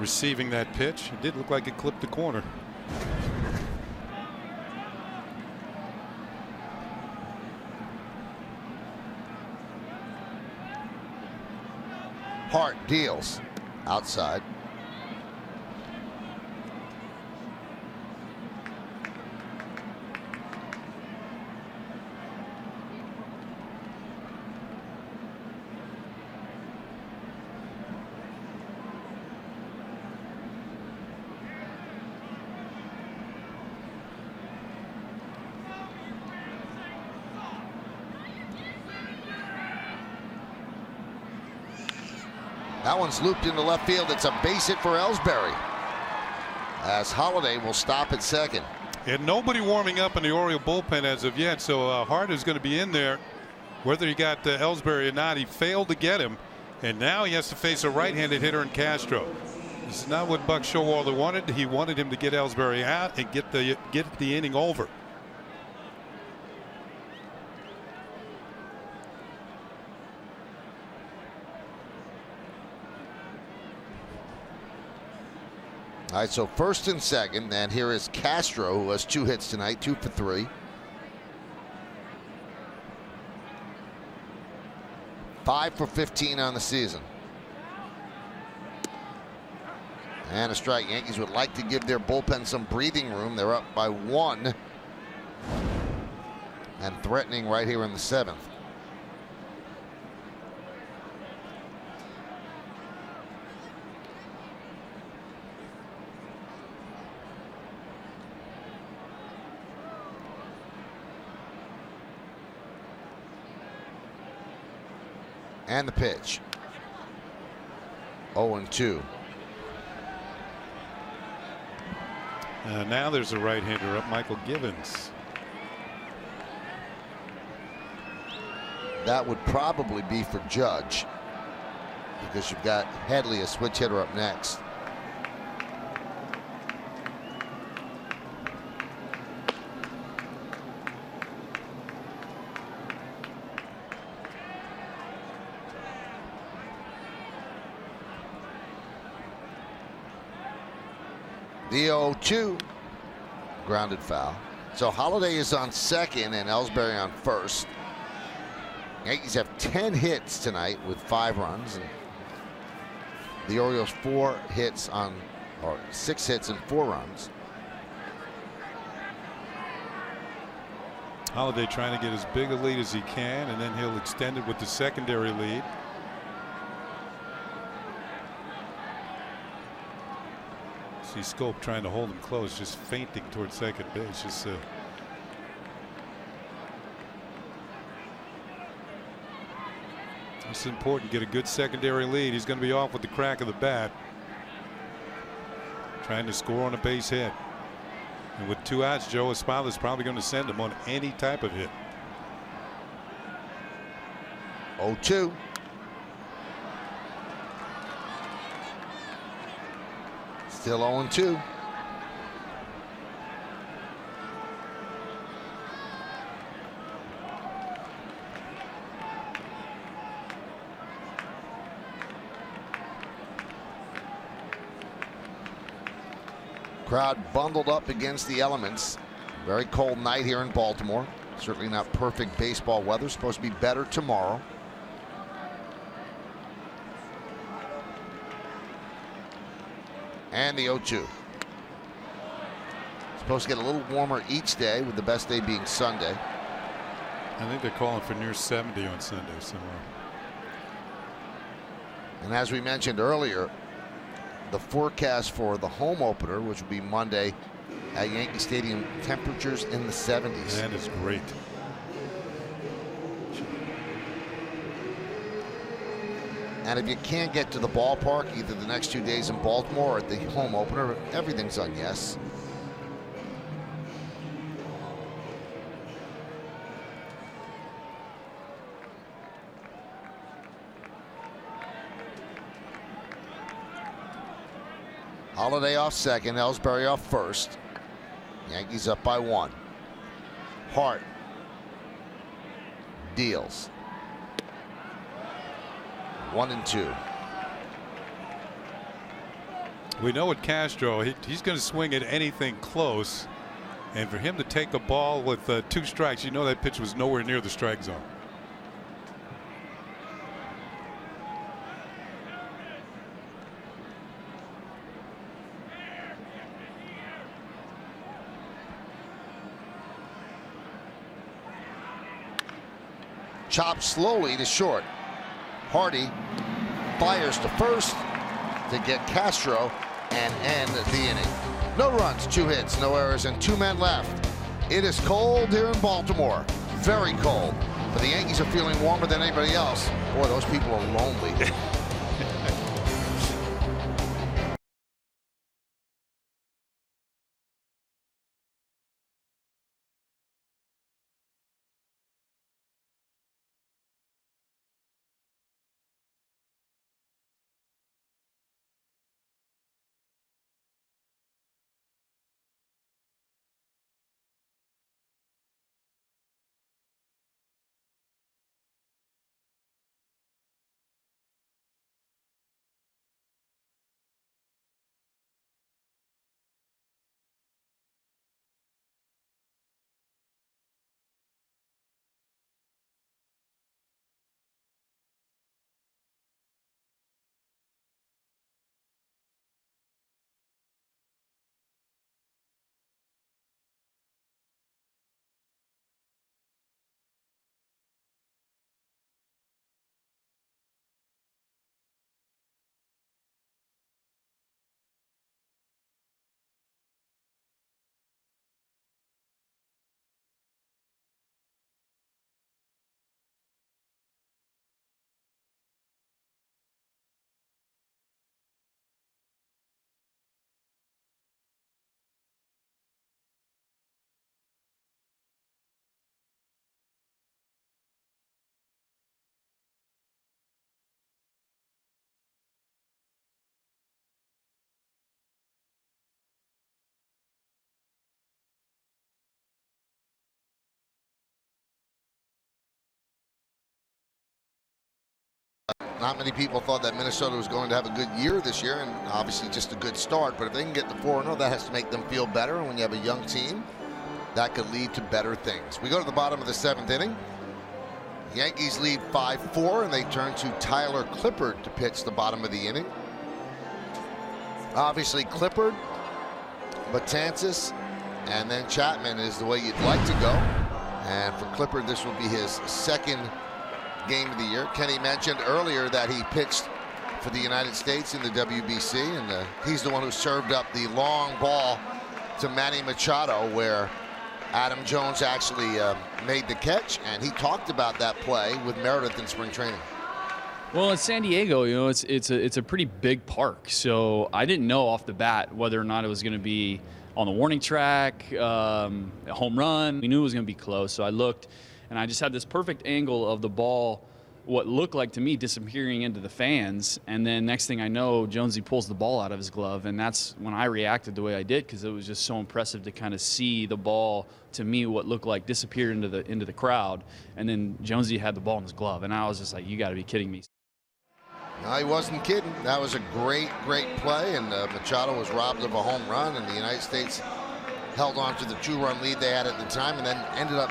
receiving that pitch. It did look like it clipped the corner. Hart deals outside. That one's looped into left field. It's a base hit for Ellsbury, as Holiday will stop at second. And nobody warming up in the Oriole bullpen as of yet, so Hart is going to be in there. Whether he got Ellsbury or not, he failed to get him, and now he has to face a right-handed hitter in Castro. This is not what Buck Showalter wanted. He wanted him to get Ellsbury out and get the inning over. All right, so first and second, and here is Castro, who has 2 hits tonight, 2 for 3. 5 for 15 on the season. And a strike. Yankees would like to give their bullpen some breathing room. They're up by 1 and threatening right here in the 7th. And the pitch. 0-2. Now there's a right-hander up, Michael Givens. That would probably be for Judge, because you've got Headley, a switch hitter, up next. The 0-2, grounded foul. So Holiday is on second and Ellsbury on first. Yankees have 10 hits tonight with 5 runs, and the Orioles 6 hits and 4 runs. Holiday trying to get as big a lead as he can, and then he'll extend it with the secondary lead. See Scope trying to hold him close, just feinting towards second base. Just This is important. Get a good secondary lead. He's going to be off with the crack of the bat, trying to score on a base hit. And with 2 outs, Joe Espada's probably going to send him on any type of hit. 0-2. Still 0-2. Crowd bundled up against the elements. Very cold night here in Baltimore. Certainly not perfect baseball weather. Supposed to be better tomorrow. And the 0-2. Supposed to get a little warmer each day, with the best day being Sunday. I think they're calling for near 70 on Sunday somewhere. And as we mentioned earlier, the forecast for the home opener, which will be Monday at Yankee Stadium, temperatures in the 70s. That is great. And if you can't get to the ballpark either the next 2 days in Baltimore or at the home opener, everything's on yes. Holiday off second, Ellsbury off first. Yankees up by 1. Hart deals. 1-2. We know with Castro, he's going to swing at anything close. And for him to take a ball with 2 strikes, you know that pitch was nowhere near the strike zone. Chopped slowly to short. Hardy fires to first to get Castro and end the inning. No runs, 2 hits, no errors, and 2 men left. It is cold here in Baltimore. Very cold. But the Yankees are feeling warmer than anybody else. Boy, those people are lonely. Not many people thought that Minnesota was going to have a good year this year, and obviously just a good start. But if they can get to 4-0, that has to make them feel better. And when you have a young team, that could lead to better things. We go to the bottom of the 7th inning. Yankees lead 5-4, and they turn to Tyler Clippard to pitch the bottom of the inning. Obviously, Clippard, Betances, and then Chapman is the way you'd like to go. And for Clippard, this will be his 2nd game of the year. Kenny mentioned earlier that he pitched for the United States in the WBC, and he's the one who served up the long ball to Manny Machado, where Adam Jones actually made the catch, and he talked about that play with Meredith in spring training. Well, in San Diego, you know, it's a pretty big park, so I didn't know off the bat whether or not it was going to be on the warning track, a home run. We knew it was going to be close, so I looked, and I just had this perfect angle of the ball, what looked like to me disappearing into the fans, and then next thing I know, Jonesy pulls the ball out of his glove, and that's when I reacted the way I did, because it was just so impressive to kind of see the ball, to me, what looked like disappear into the crowd, and then Jonesy had the ball in his glove, and I was just like, you got to be kidding me. No, he wasn't kidding. That was a great play, and Machado was robbed of a home run, and the United States held on to the 2-run lead they had at the time, and then ended up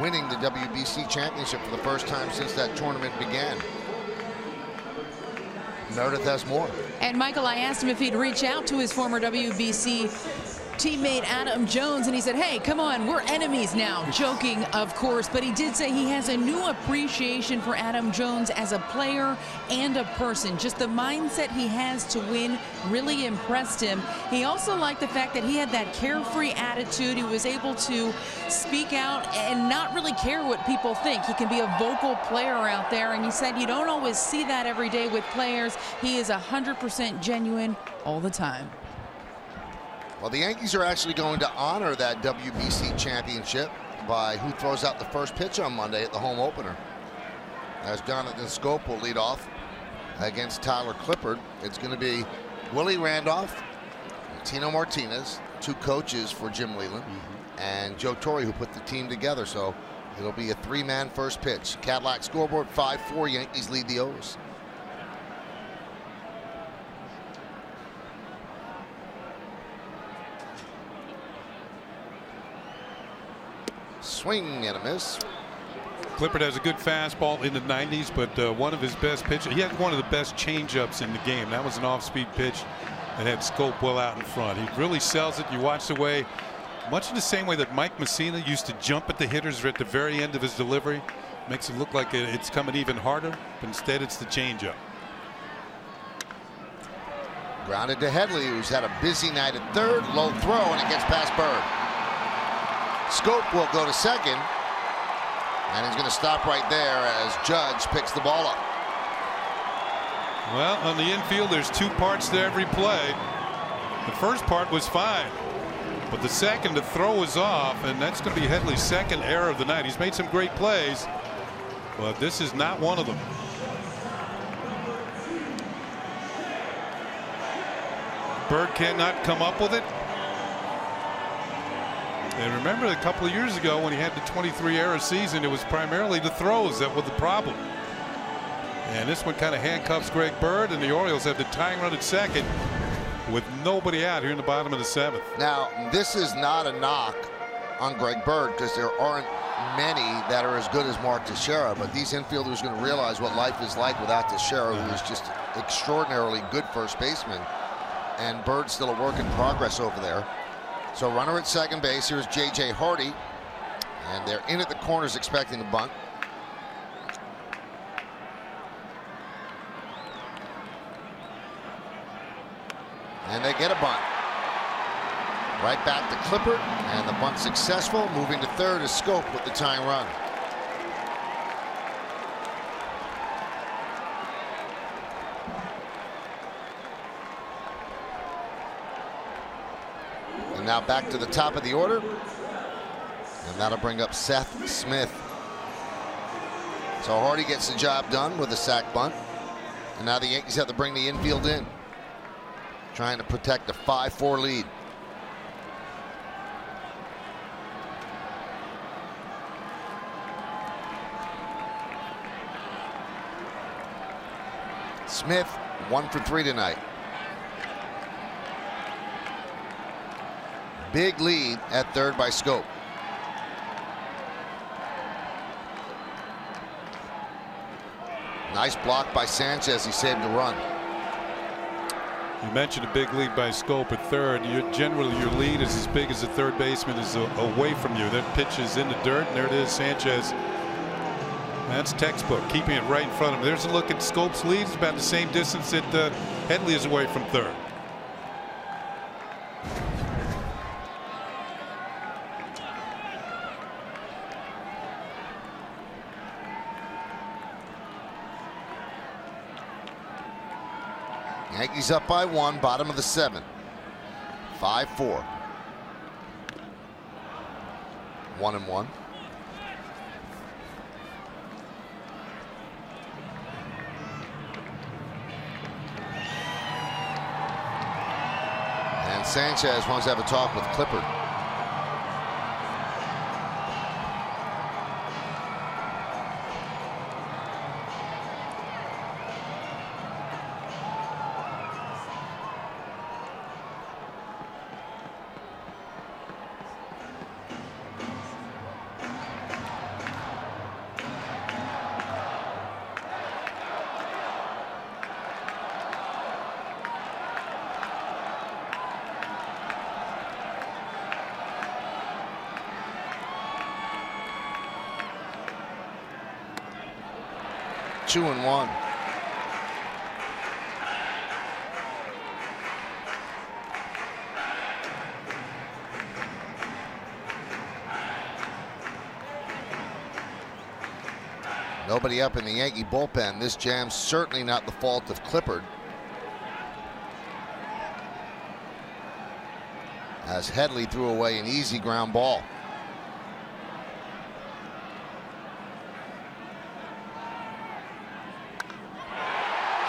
winning the WBC championship for the first time since that tournament began. Meredith has more. And Michael, I asked him if he'd reach out to his former WBC teammate Adam Jones, and he said, hey, come on, we're enemies now. Joking, of course, but he did say he has a new appreciation for Adam Jones as a player and a person. Just the mindset he has to win really impressed him. He also liked the fact that he had that carefree attitude. He was able to speak out and not really care what people think. He can be a vocal player out there, and he said you don't always see that every day with players. He is 100% genuine all the time. Well, the Yankees are actually going to honor that WBC championship by who throws out the first pitch on Monday at the home opener. As Jonathan Scope will lead off against Tyler Clippard. It's going to be Willie Randolph, Tino Martinez, two coaches for Jim Leyland, and Joe Torre, who put the team together. So it'll be a 3-man first pitch. Cadillac scoreboard 5-4. Yankees lead the O's. Swing and a miss. Clippard has a good fastball in the 90s, but one of his best pitches, he had one of the best changeups in the game. That was an off-speed pitch that had Scope well out in front. He really sells it. You watch the way, much in the same way that Mike Messina used to jump at the hitters at the very end of his delivery. Makes it look like it's coming even harder, but instead it's the changeup. Grounded to Headley, who's had a busy night at third. Low throw, and it gets past Bird. Scope will go to second, and he's going to stop right there as Judge picks the ball up. Well, on the infield, there's two parts to every play. The first part was fine, but the second, the throw was off, and that's going to be Headley's second error of the night. He's made some great plays, but this is not one of them. Bird cannot come up with it. And remember a couple of years ago when he had the 23 error season, it was primarily the throws that were the problem. And this one kind of handcuffs Greg Bird, and the Orioles have the tying run at second with nobody out here in the bottom of the 7th. Now, this is not a knock on Greg Bird, because there aren't many that are as good as Mark Teixeira, but these infielders are going to realize what life is like without Teixeira, who is just extraordinarily good first baseman, and Bird's still a work in progress over there. So runner at second base. Here's J.J. Hardy, and they're in at the corners expecting a bunt. And they get a bunt. Right back to Clippard, and the bunt successful. Moving to third is Scope with the tying run. And now back to the top of the order, and that'll bring up Seth Smith. So Hardy gets the job done with a sac bunt, and now the Yankees have to bring the infield in, trying to protect a 5-4 lead. Smith 1 for 3 tonight. Big lead at third by Scope. Nice block by Sanchez. He saved the run. You mentioned a big lead by Scope at third. Generally, your lead is as big as the third baseman is away from you. That pitch is in the dirt, and there it is, Sanchez. That's textbook, keeping it right in front of him. There's a look at Scope's lead. It's about the same distance that Headley is away from third. Yankees up by 1, bottom of the 7th. 5-4. 1-1. And Sanchez wants to have a talk with Clippard. Two and one. Nobody up in the Yankee bullpen. This jam's certainly not the fault of Clippard, as Headley threw away an easy ground ball.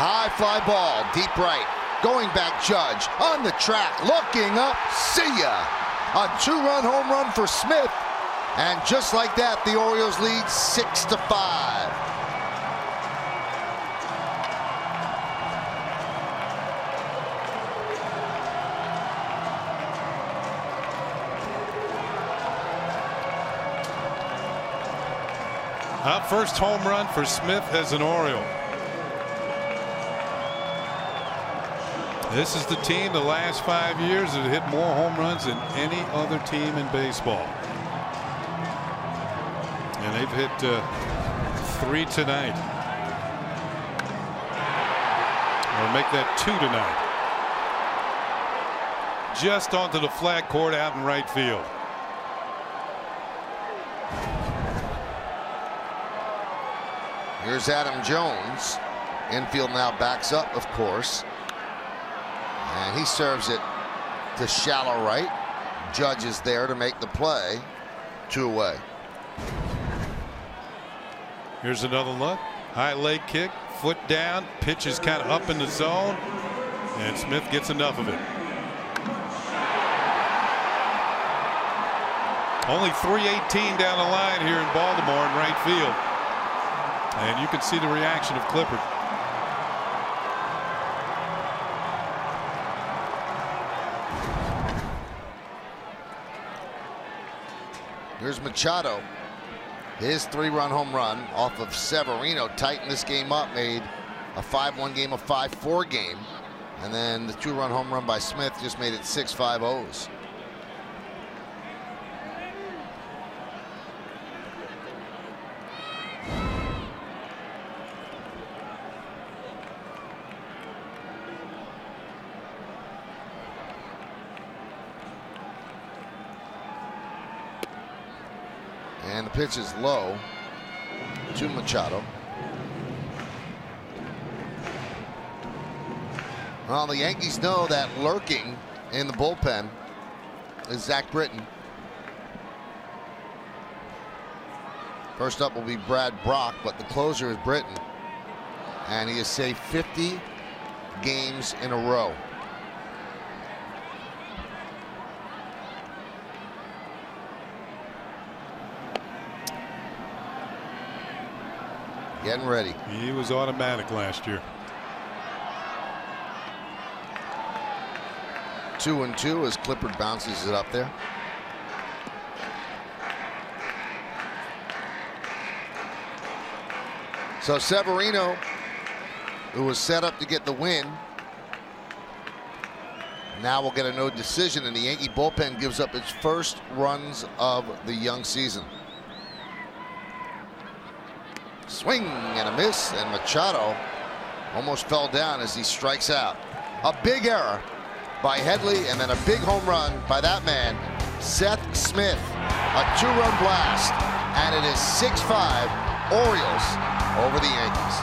High fly ball, deep right. Going back, Judge on the track, looking up, see ya. A 2-run home run for Smith. And just like that, the Orioles lead 6-5. First home run for Smith as an Oriole. This is the team the last 5 years that hit more home runs than any other team in baseball. And they've hit 3 tonight. Or make that 2 tonight. Just onto the flat court out in right field. Here's Adam Jones. Infield now backs up, of course. And he serves it to shallow right. Judge is there to make the play. 2 away. Here's another look. High leg kick, foot down, pitch is kind of up in the zone, and Smith gets enough of it. Only 3:18 down the line here in Baltimore in right field. And you can see the reaction of Clippard. Here's Machado. His 3-run home run off of Severino tightened this game up, made a 5-1 game a 5-4 game. And then the 2-run home run by Smith just made it 6-5-0s. And the pitch is low to Machado. Well, the Yankees know that lurking in the bullpen is Zach Britton. First up will be Brad Brock, but the closer is Britton. And he has saved 50 games in a row. Getting ready. He was automatic last year. 2-2 as Clippard bounces it up there. So Severino, who was set up to get the win, now will get a no decision, and the Yankee bullpen gives up its first runs of the young season. Swing and a miss, and Machado almost fell down as he strikes out. A big error by Headley, and then a big home run by that man, Seth Smith. A 2-run blast, and it is 6-5 Orioles over the Yankees.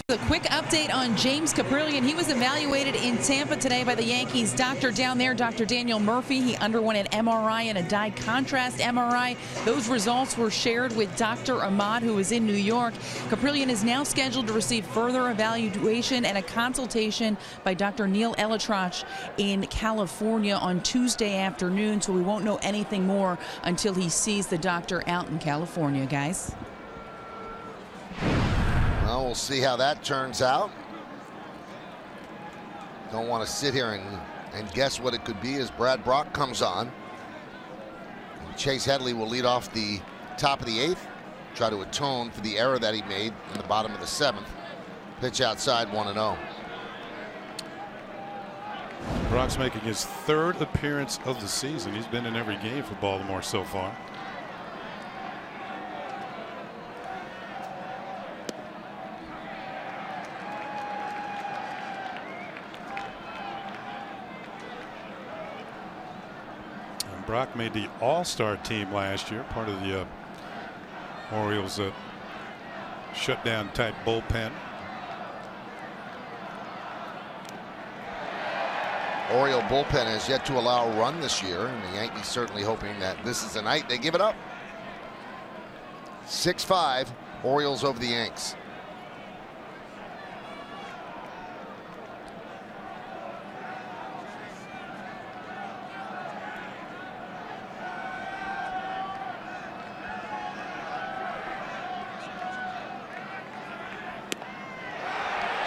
A quick update on James Caprillion. He was evaluated in Tampa today by the Yankees doctor down there, Dr. Daniel Murphy. He underwent an MRI and a dye contrast MRI. Those results were shared with Dr. Ahmad, who is in New York. Caprillion is now scheduled to receive further evaluation and a consultation by Dr. Neil Elitrach in California on Tuesday afternoon, so we won't know anything more until he sees the doctor out in California, guys. Well, we'll see how that turns out. Don't want to sit here and guess what it could be as Brad Brock comes on. And Chase Headley will lead off the top of the 8th, try to atone for the error that he made in the bottom of the 7th. Pitch outside, 1-0. Brock's making his 3rd appearance of the season. He's been in every game for Baltimore so far. Brock made the All-Star team last year, part of the Orioles shutdown type bullpen. Oriole bullpen has yet to allow a run this year, and the Yankees certainly hoping that this is the night they give it up. 6-5, Orioles over the Yanks.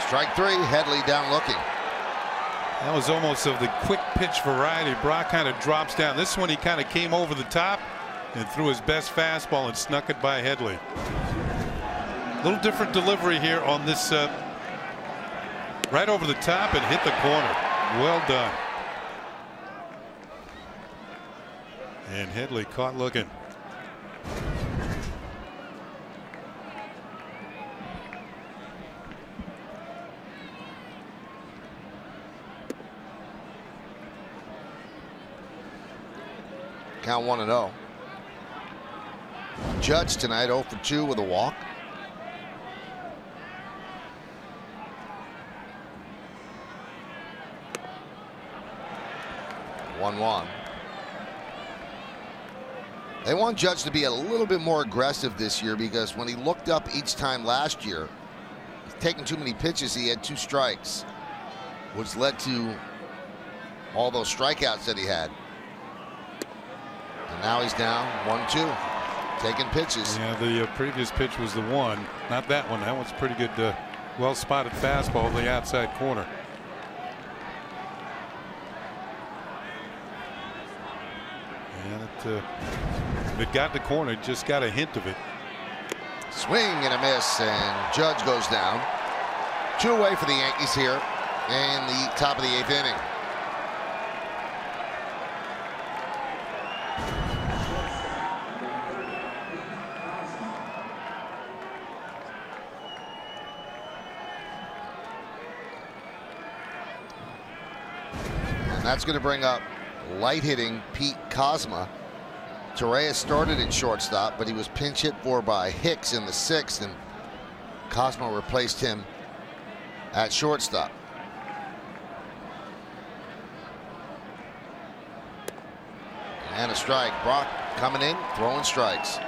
Strike 3, Headley down looking. That was almost of the quick pitch variety. Brock kind of drops down. This one he kind of came over the top and threw his best fastball and snuck it by Headley. A little different delivery here on this right over the top and hit the corner. Well done. And Headley caught looking. Count 1-0. Judge tonight 0 for 2 with a walk. They want Judge to be a little bit more aggressive this year, because when he looked up each time last year, taking too many pitches, he had 2 strikes, which led to all those strikeouts that he had. And now he's down 1-2, taking pitches. Yeah, the previous pitch was the one, not that one. That one's pretty good, well spotted fastball in the outside corner. Yeah, if it got the corner, just got a hint of it. Swing and a miss, and Judge goes down. 2 away for the Yankees here in the top of the 8th inning. That's going to bring up light hitting Pete Kozma. Torreyes started at shortstop, but he was pinch hit for by Hicks in the 6th, and Kozma replaced him at shortstop. And a strike. Brock coming in, throwing strikes.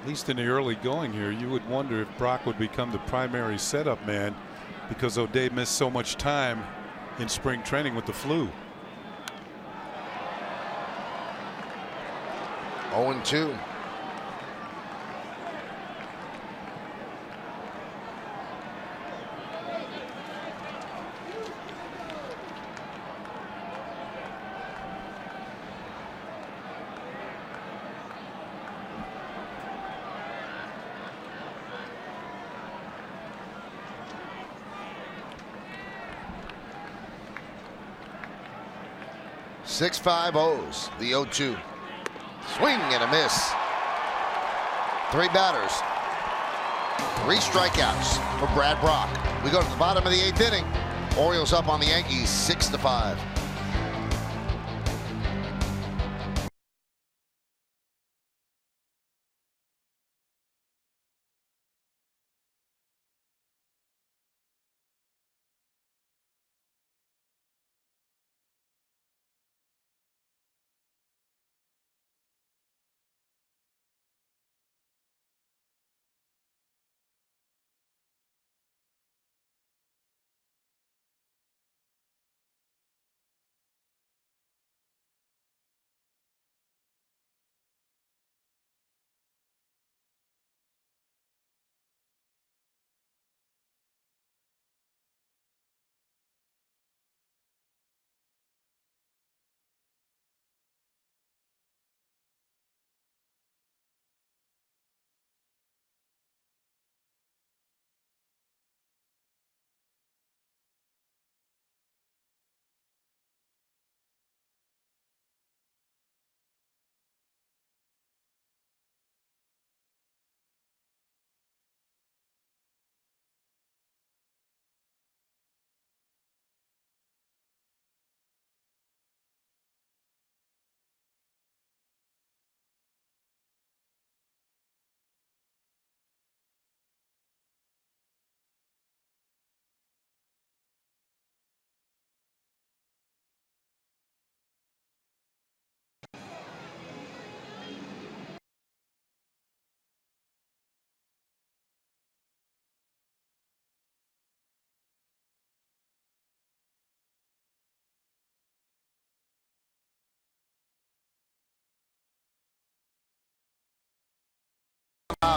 At least in the early going here, you would wonder if Brock would become the primary setup man, because O'Day missed so much time in spring training with the flu. 0-2. Six-5 O's, the 0-2. Swing and a miss. 3 batters. 3 strikeouts for Brad Brock. We go to the bottom of the 8th inning. Orioles up on the Yankees 6-5.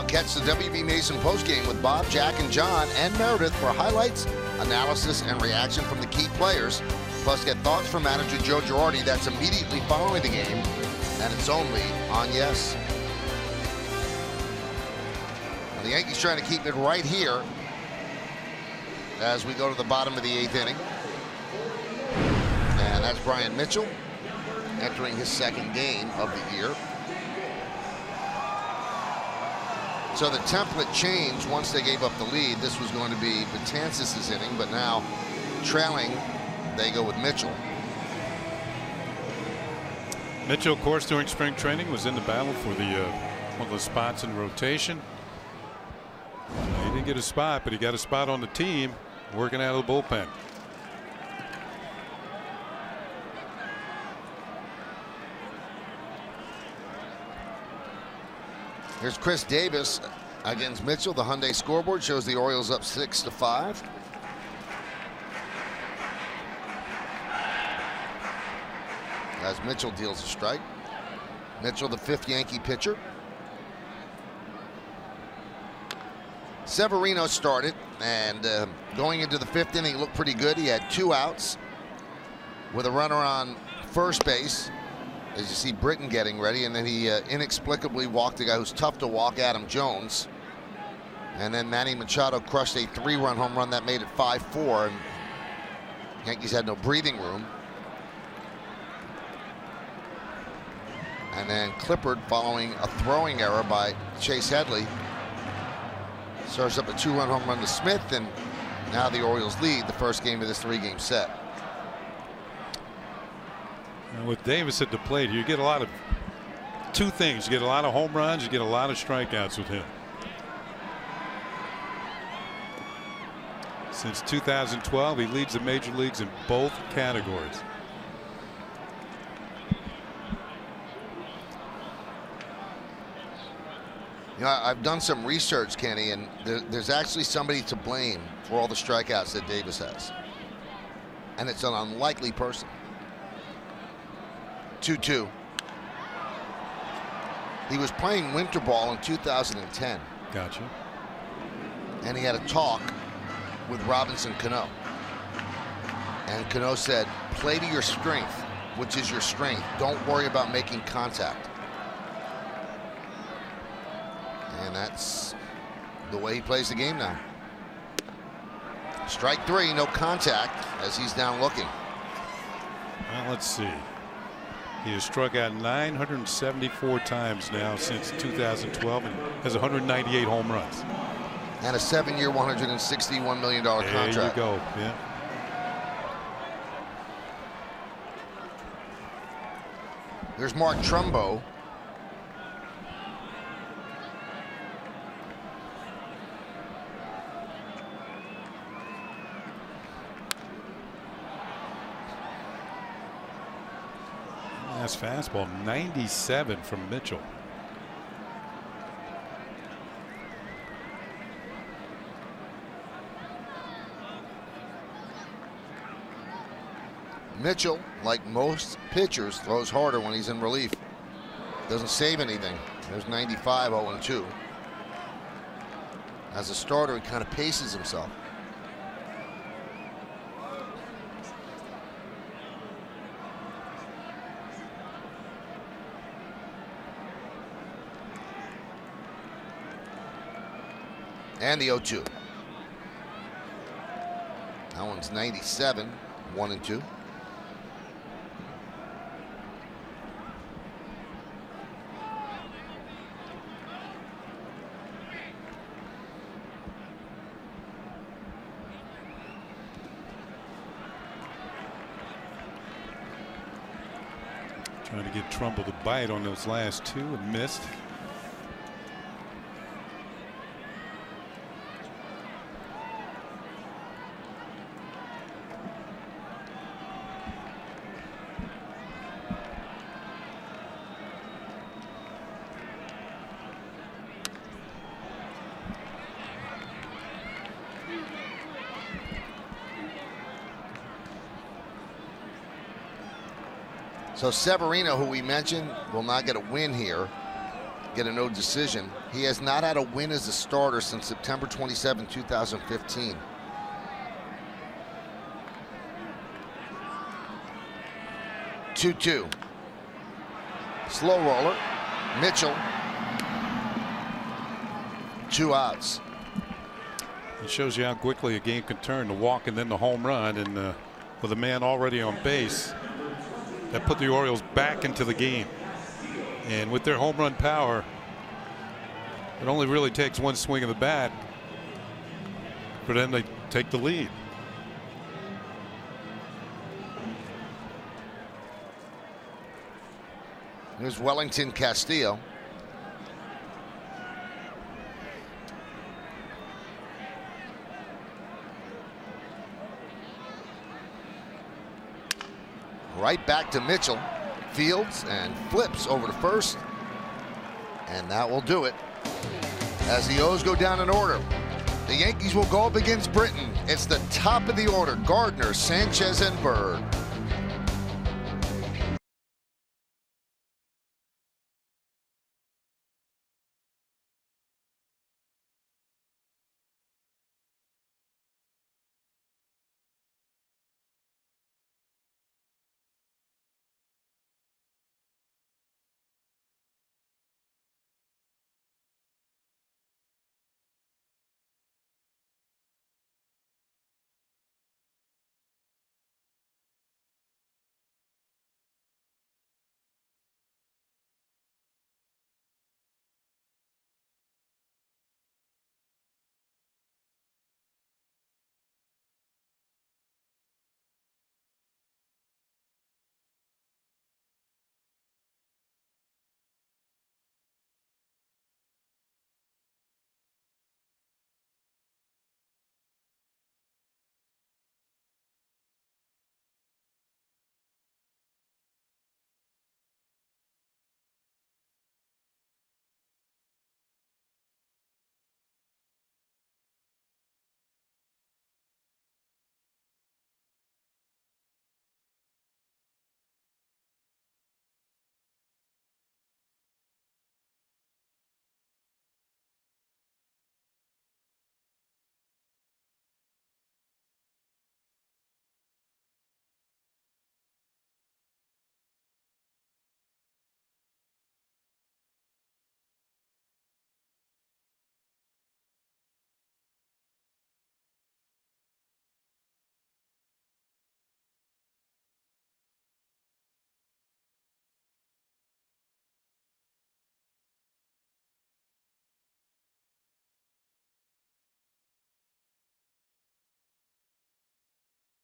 Catch the WB Mason postgame with Bob, Jack, and John, and Meredith for highlights, analysis, and reaction from the key players. Plus, get thoughts from manager Joe Girardi. That's immediately following the game, and it's only on Yes. And the Yankees trying to keep it right here as we go to the bottom of the 8th inning. And that's Brian Mitchell entering his 2nd game of the year. So the template changed once they gave up the lead. This was going to be Betances' inning, but now trailing, they go with Mitchell. Mitchell, of course, during spring training was in the battle for the one of the spots in rotation. He didn't get a spot, but he got a spot on the team working out of the bullpen. Here's Chris Davis against Mitchell. The Hyundai scoreboard shows the Orioles up 6-5. As Mitchell deals a strike. Mitchell, the 5th Yankee pitcher. Severino started, and going into the 5th inning, looked pretty good. He had 2 outs with a runner on first base. As you see Britton getting ready, and then he inexplicably walked a guy who's tough to walk, Adam Jones. And then Manny Machado crushed a 3-run home run that made it 5-4, and Yankees had no breathing room. And then Clippard, following a throwing error by Chase Headley, serves up a 2-run home run to Smith, and now the Orioles lead the first game of this 3-game set. With Davis at the plate, you get a lot of 2 things. You get a lot of home runs, you get a lot of strikeouts with him. Since 2012, he leads the major leagues in both categories. You know, I've done some research, Kenny, and there's actually somebody to blame for all the strikeouts that Davis has. And it's an unlikely person. 2-2. He was playing winter ball in 2010. Gotcha. And he had a talk with Robinson Cano. And Cano said, play to your strength, which is your strength. Don't worry about making contact. And that's the way he plays the game now. Strike 3, no contact, as he's down looking. Well, let's see. He has struck out 974 times now since 2012 and has 198 home runs. And a 7-year, $161 million contract. There you go. Yeah. There's Mark Trumbo. That's fastball, 97 from Mitchell. Mitchell, like most pitchers, throws harder when he's in relief. Doesn't save anything. There's 95, 0-2. As a starter, he kind of paces himself. And the 0-2. That one's 97, 1-2. Trying to get Trumbull to bite on those last 2 and missed. So Severino, who we mentioned, will not get a win here get a no decision. He has not had a win as a starter since September 27, 2015. Two. Slow roller. Mitchell. 2 outs. It shows you how quickly a game can turn. The walk and then the home run, and with a man already on base, that put the Orioles back into the game. And with their home run power, it only really takes one swing of the bat for them to take the lead. Here's Wellington Castillo. Right back to Mitchell. Fields and flips over to first. And that will do it. As the O's go down in order, the Yankees will go up against Britain. It's the top of the order: Gardner, Sanchez, and Bird.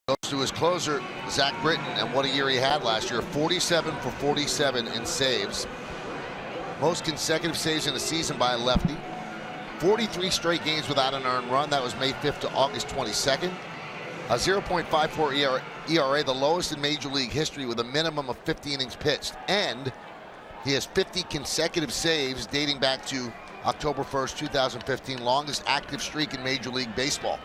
Goes to his closer, Zach Britton, and what a year he had last year. 47 for 47 in saves. Most consecutive saves in a season by a lefty. 43 straight games without an earned run. That was May 5th to August 22nd. A 0.54 ERA, the lowest in Major League history, with a minimum of 50 innings pitched. And he has 50 consecutive saves dating back to October 1st, 2015, longest active streak in Major League Baseball.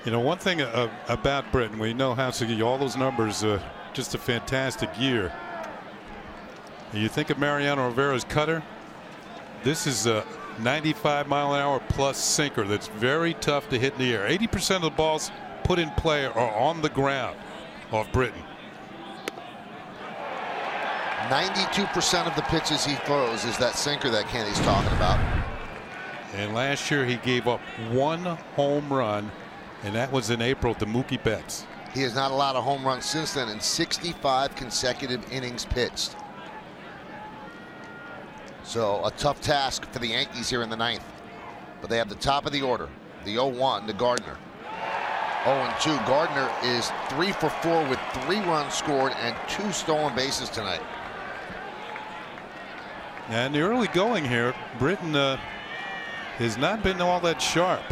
You know, one thing about Britton, we know how to get all those numbers, just a fantastic year. You think of Mariano Rivera's cutter. This is a 95-mile-an-hour plus sinker that's very tough to hit in the air. 80% of the balls put in play are on the ground off Britton. 92% of the pitches he throws is that sinker that Kenny's talking about. And last year he gave up 1 home run, and that was in April to Mookie Betts. He has not allowed a home run since then in 65 consecutive innings pitched. So a tough task for the Yankees here in the 9th. But they have the top of the order. The 0-1 to Gardner. 0-2. Gardner is 3 for 4 with 3 runs scored and 2 stolen bases tonight. Now in the early going here, Britton has not been all that sharp.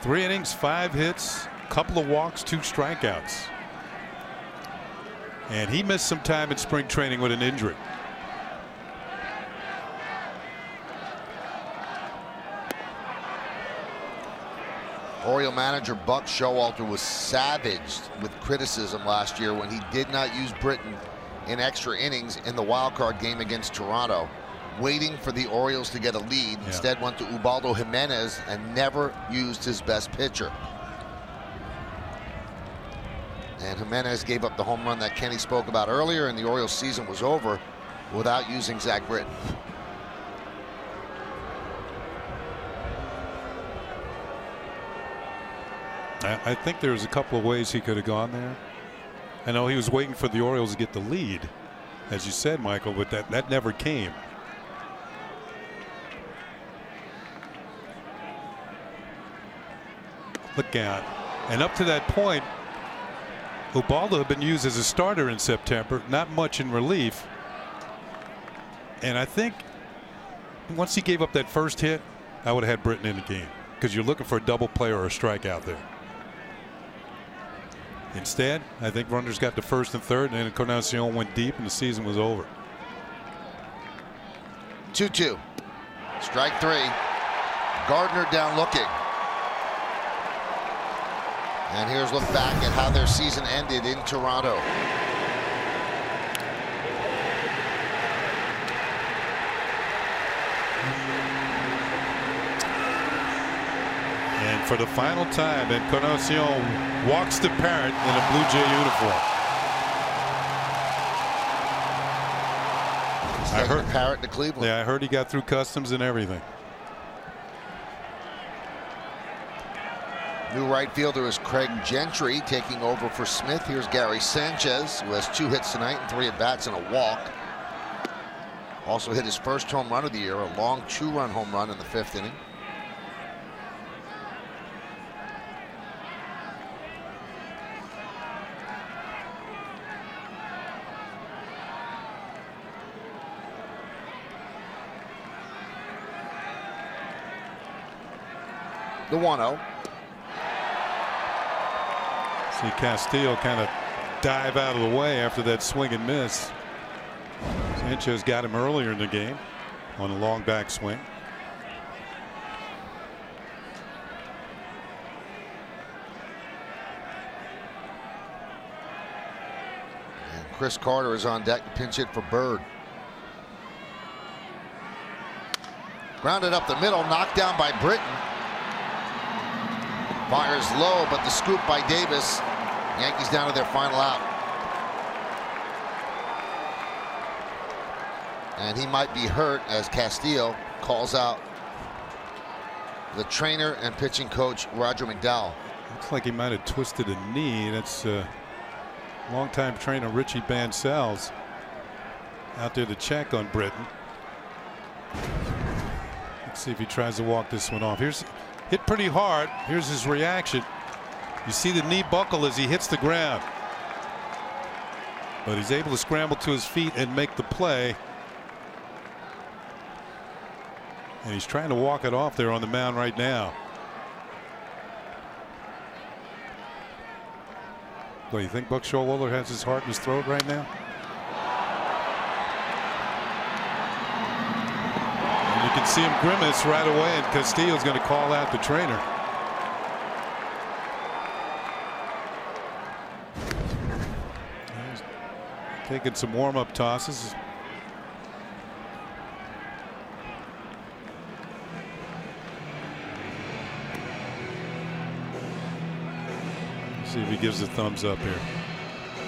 3 innings, 5 hits, couple of walks, 2 strikeouts. And he missed some time in spring training with an injury. Oriole manager Buck Showalter was savaged with criticism last year when he did not use Britton in extra innings in the wild card game against Toronto, waiting for the Orioles to get a lead. Yeah. Instead went to Ubaldo Jimenez and never used his best pitcher. And Jimenez gave up the home run that Kenny spoke about earlier, and the Orioles season was over without using Zach Britton. I think there's a couple of ways he could have gone there. I know he was waiting for the Orioles to get the lead, as you said, Michael, but that never came. Look out. And up to that point, Ubaldo had been used as a starter in September, not much in relief. And I think once he gave up that first hit, I would have had Britton in the game, because you're looking for a double play or a strikeout there. Instead, I think runners got to first and third, and then Encarnacion went deep, and the season was over. 2-2. Strike three. Gardner down looking. And here's a look back at how their season ended in Toronto. And for the final time, Encarnacion walks the parrot in a Blue Jay uniform. I heard the parrot to Cleveland. Yeah, I heard he got through customs and everything. New right fielder is Craig Gentry taking over for Smith. Here's Gary Sanchez, who has 2 hits tonight and 3 at-bats and a walk. Also hit his first home run of the year, a long 2-run home run in the 5th inning. The 1-0. See Castillo kind of dive out of the way after that swing and miss. Sanchez got him earlier in the game on a long back swing. And Chris Carter is on deck to pinch hit for Bird. Grounded up the middle, knocked down by Britton. Fires low, but the scoop by Davis. Yankees down to their final out. And he might be hurt as Castillo calls out the trainer and pitching coach Roger McDowell. Looks like he might have twisted a knee. That's longtime trainer Richie Bancels out there to check on Britton. Let's see if he tries to walk this one off. Here's hit pretty hard. Here's his reaction. You see the knee buckle as he hits the ground. But he's able to scramble to his feet and make the play. And he's trying to walk it off there on the mound right now. What do you think? Buck Showalter has his heart in his throat right now? And you can see him grimace right away, and Castillo's going to call out the trainer. He's taking some warm-up tosses. See if he gives a thumbs up here.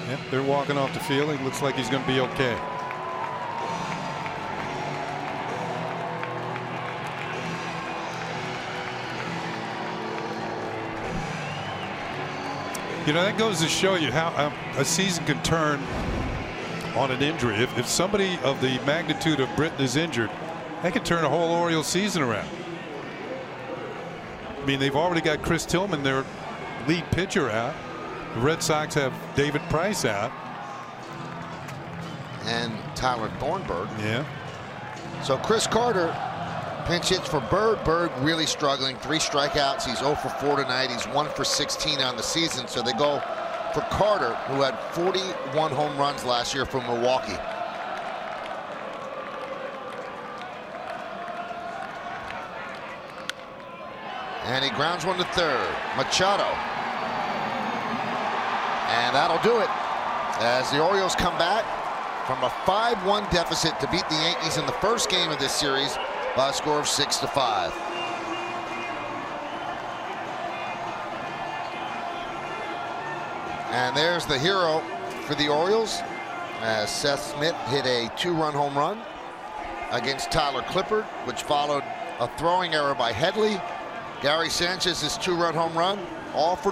Yep, they're walking off the field. He looks like he's going to be okay. You know, that goes to show you how a season can turn on an injury. If somebody of the magnitude of Britton is injured, that could turn a whole Orioles season around. I mean, they've already got Chris Tillman, their lead pitcher, out. The Red Sox have David Price out. And Tyler Thornburg. Yeah. So Chris Carter pinch hits for Bird. Bird really struggling. 3 strikeouts. He's 0 for 4 tonight. He's 1 for 16 on the season. So they go for Carter, who had 41 home runs last year for Milwaukee. And he grounds one to third. Machado. And that'll do it. As the Orioles come back from a 5-1 deficit to beat the Yankees in the first game of this series by a score of 6-5. And there's the hero for the Orioles, as Seth Smith hit a 2-run home run against Tyler Clippard, which followed a throwing error by Headley. Gary Sanchez's 2-run home run, all for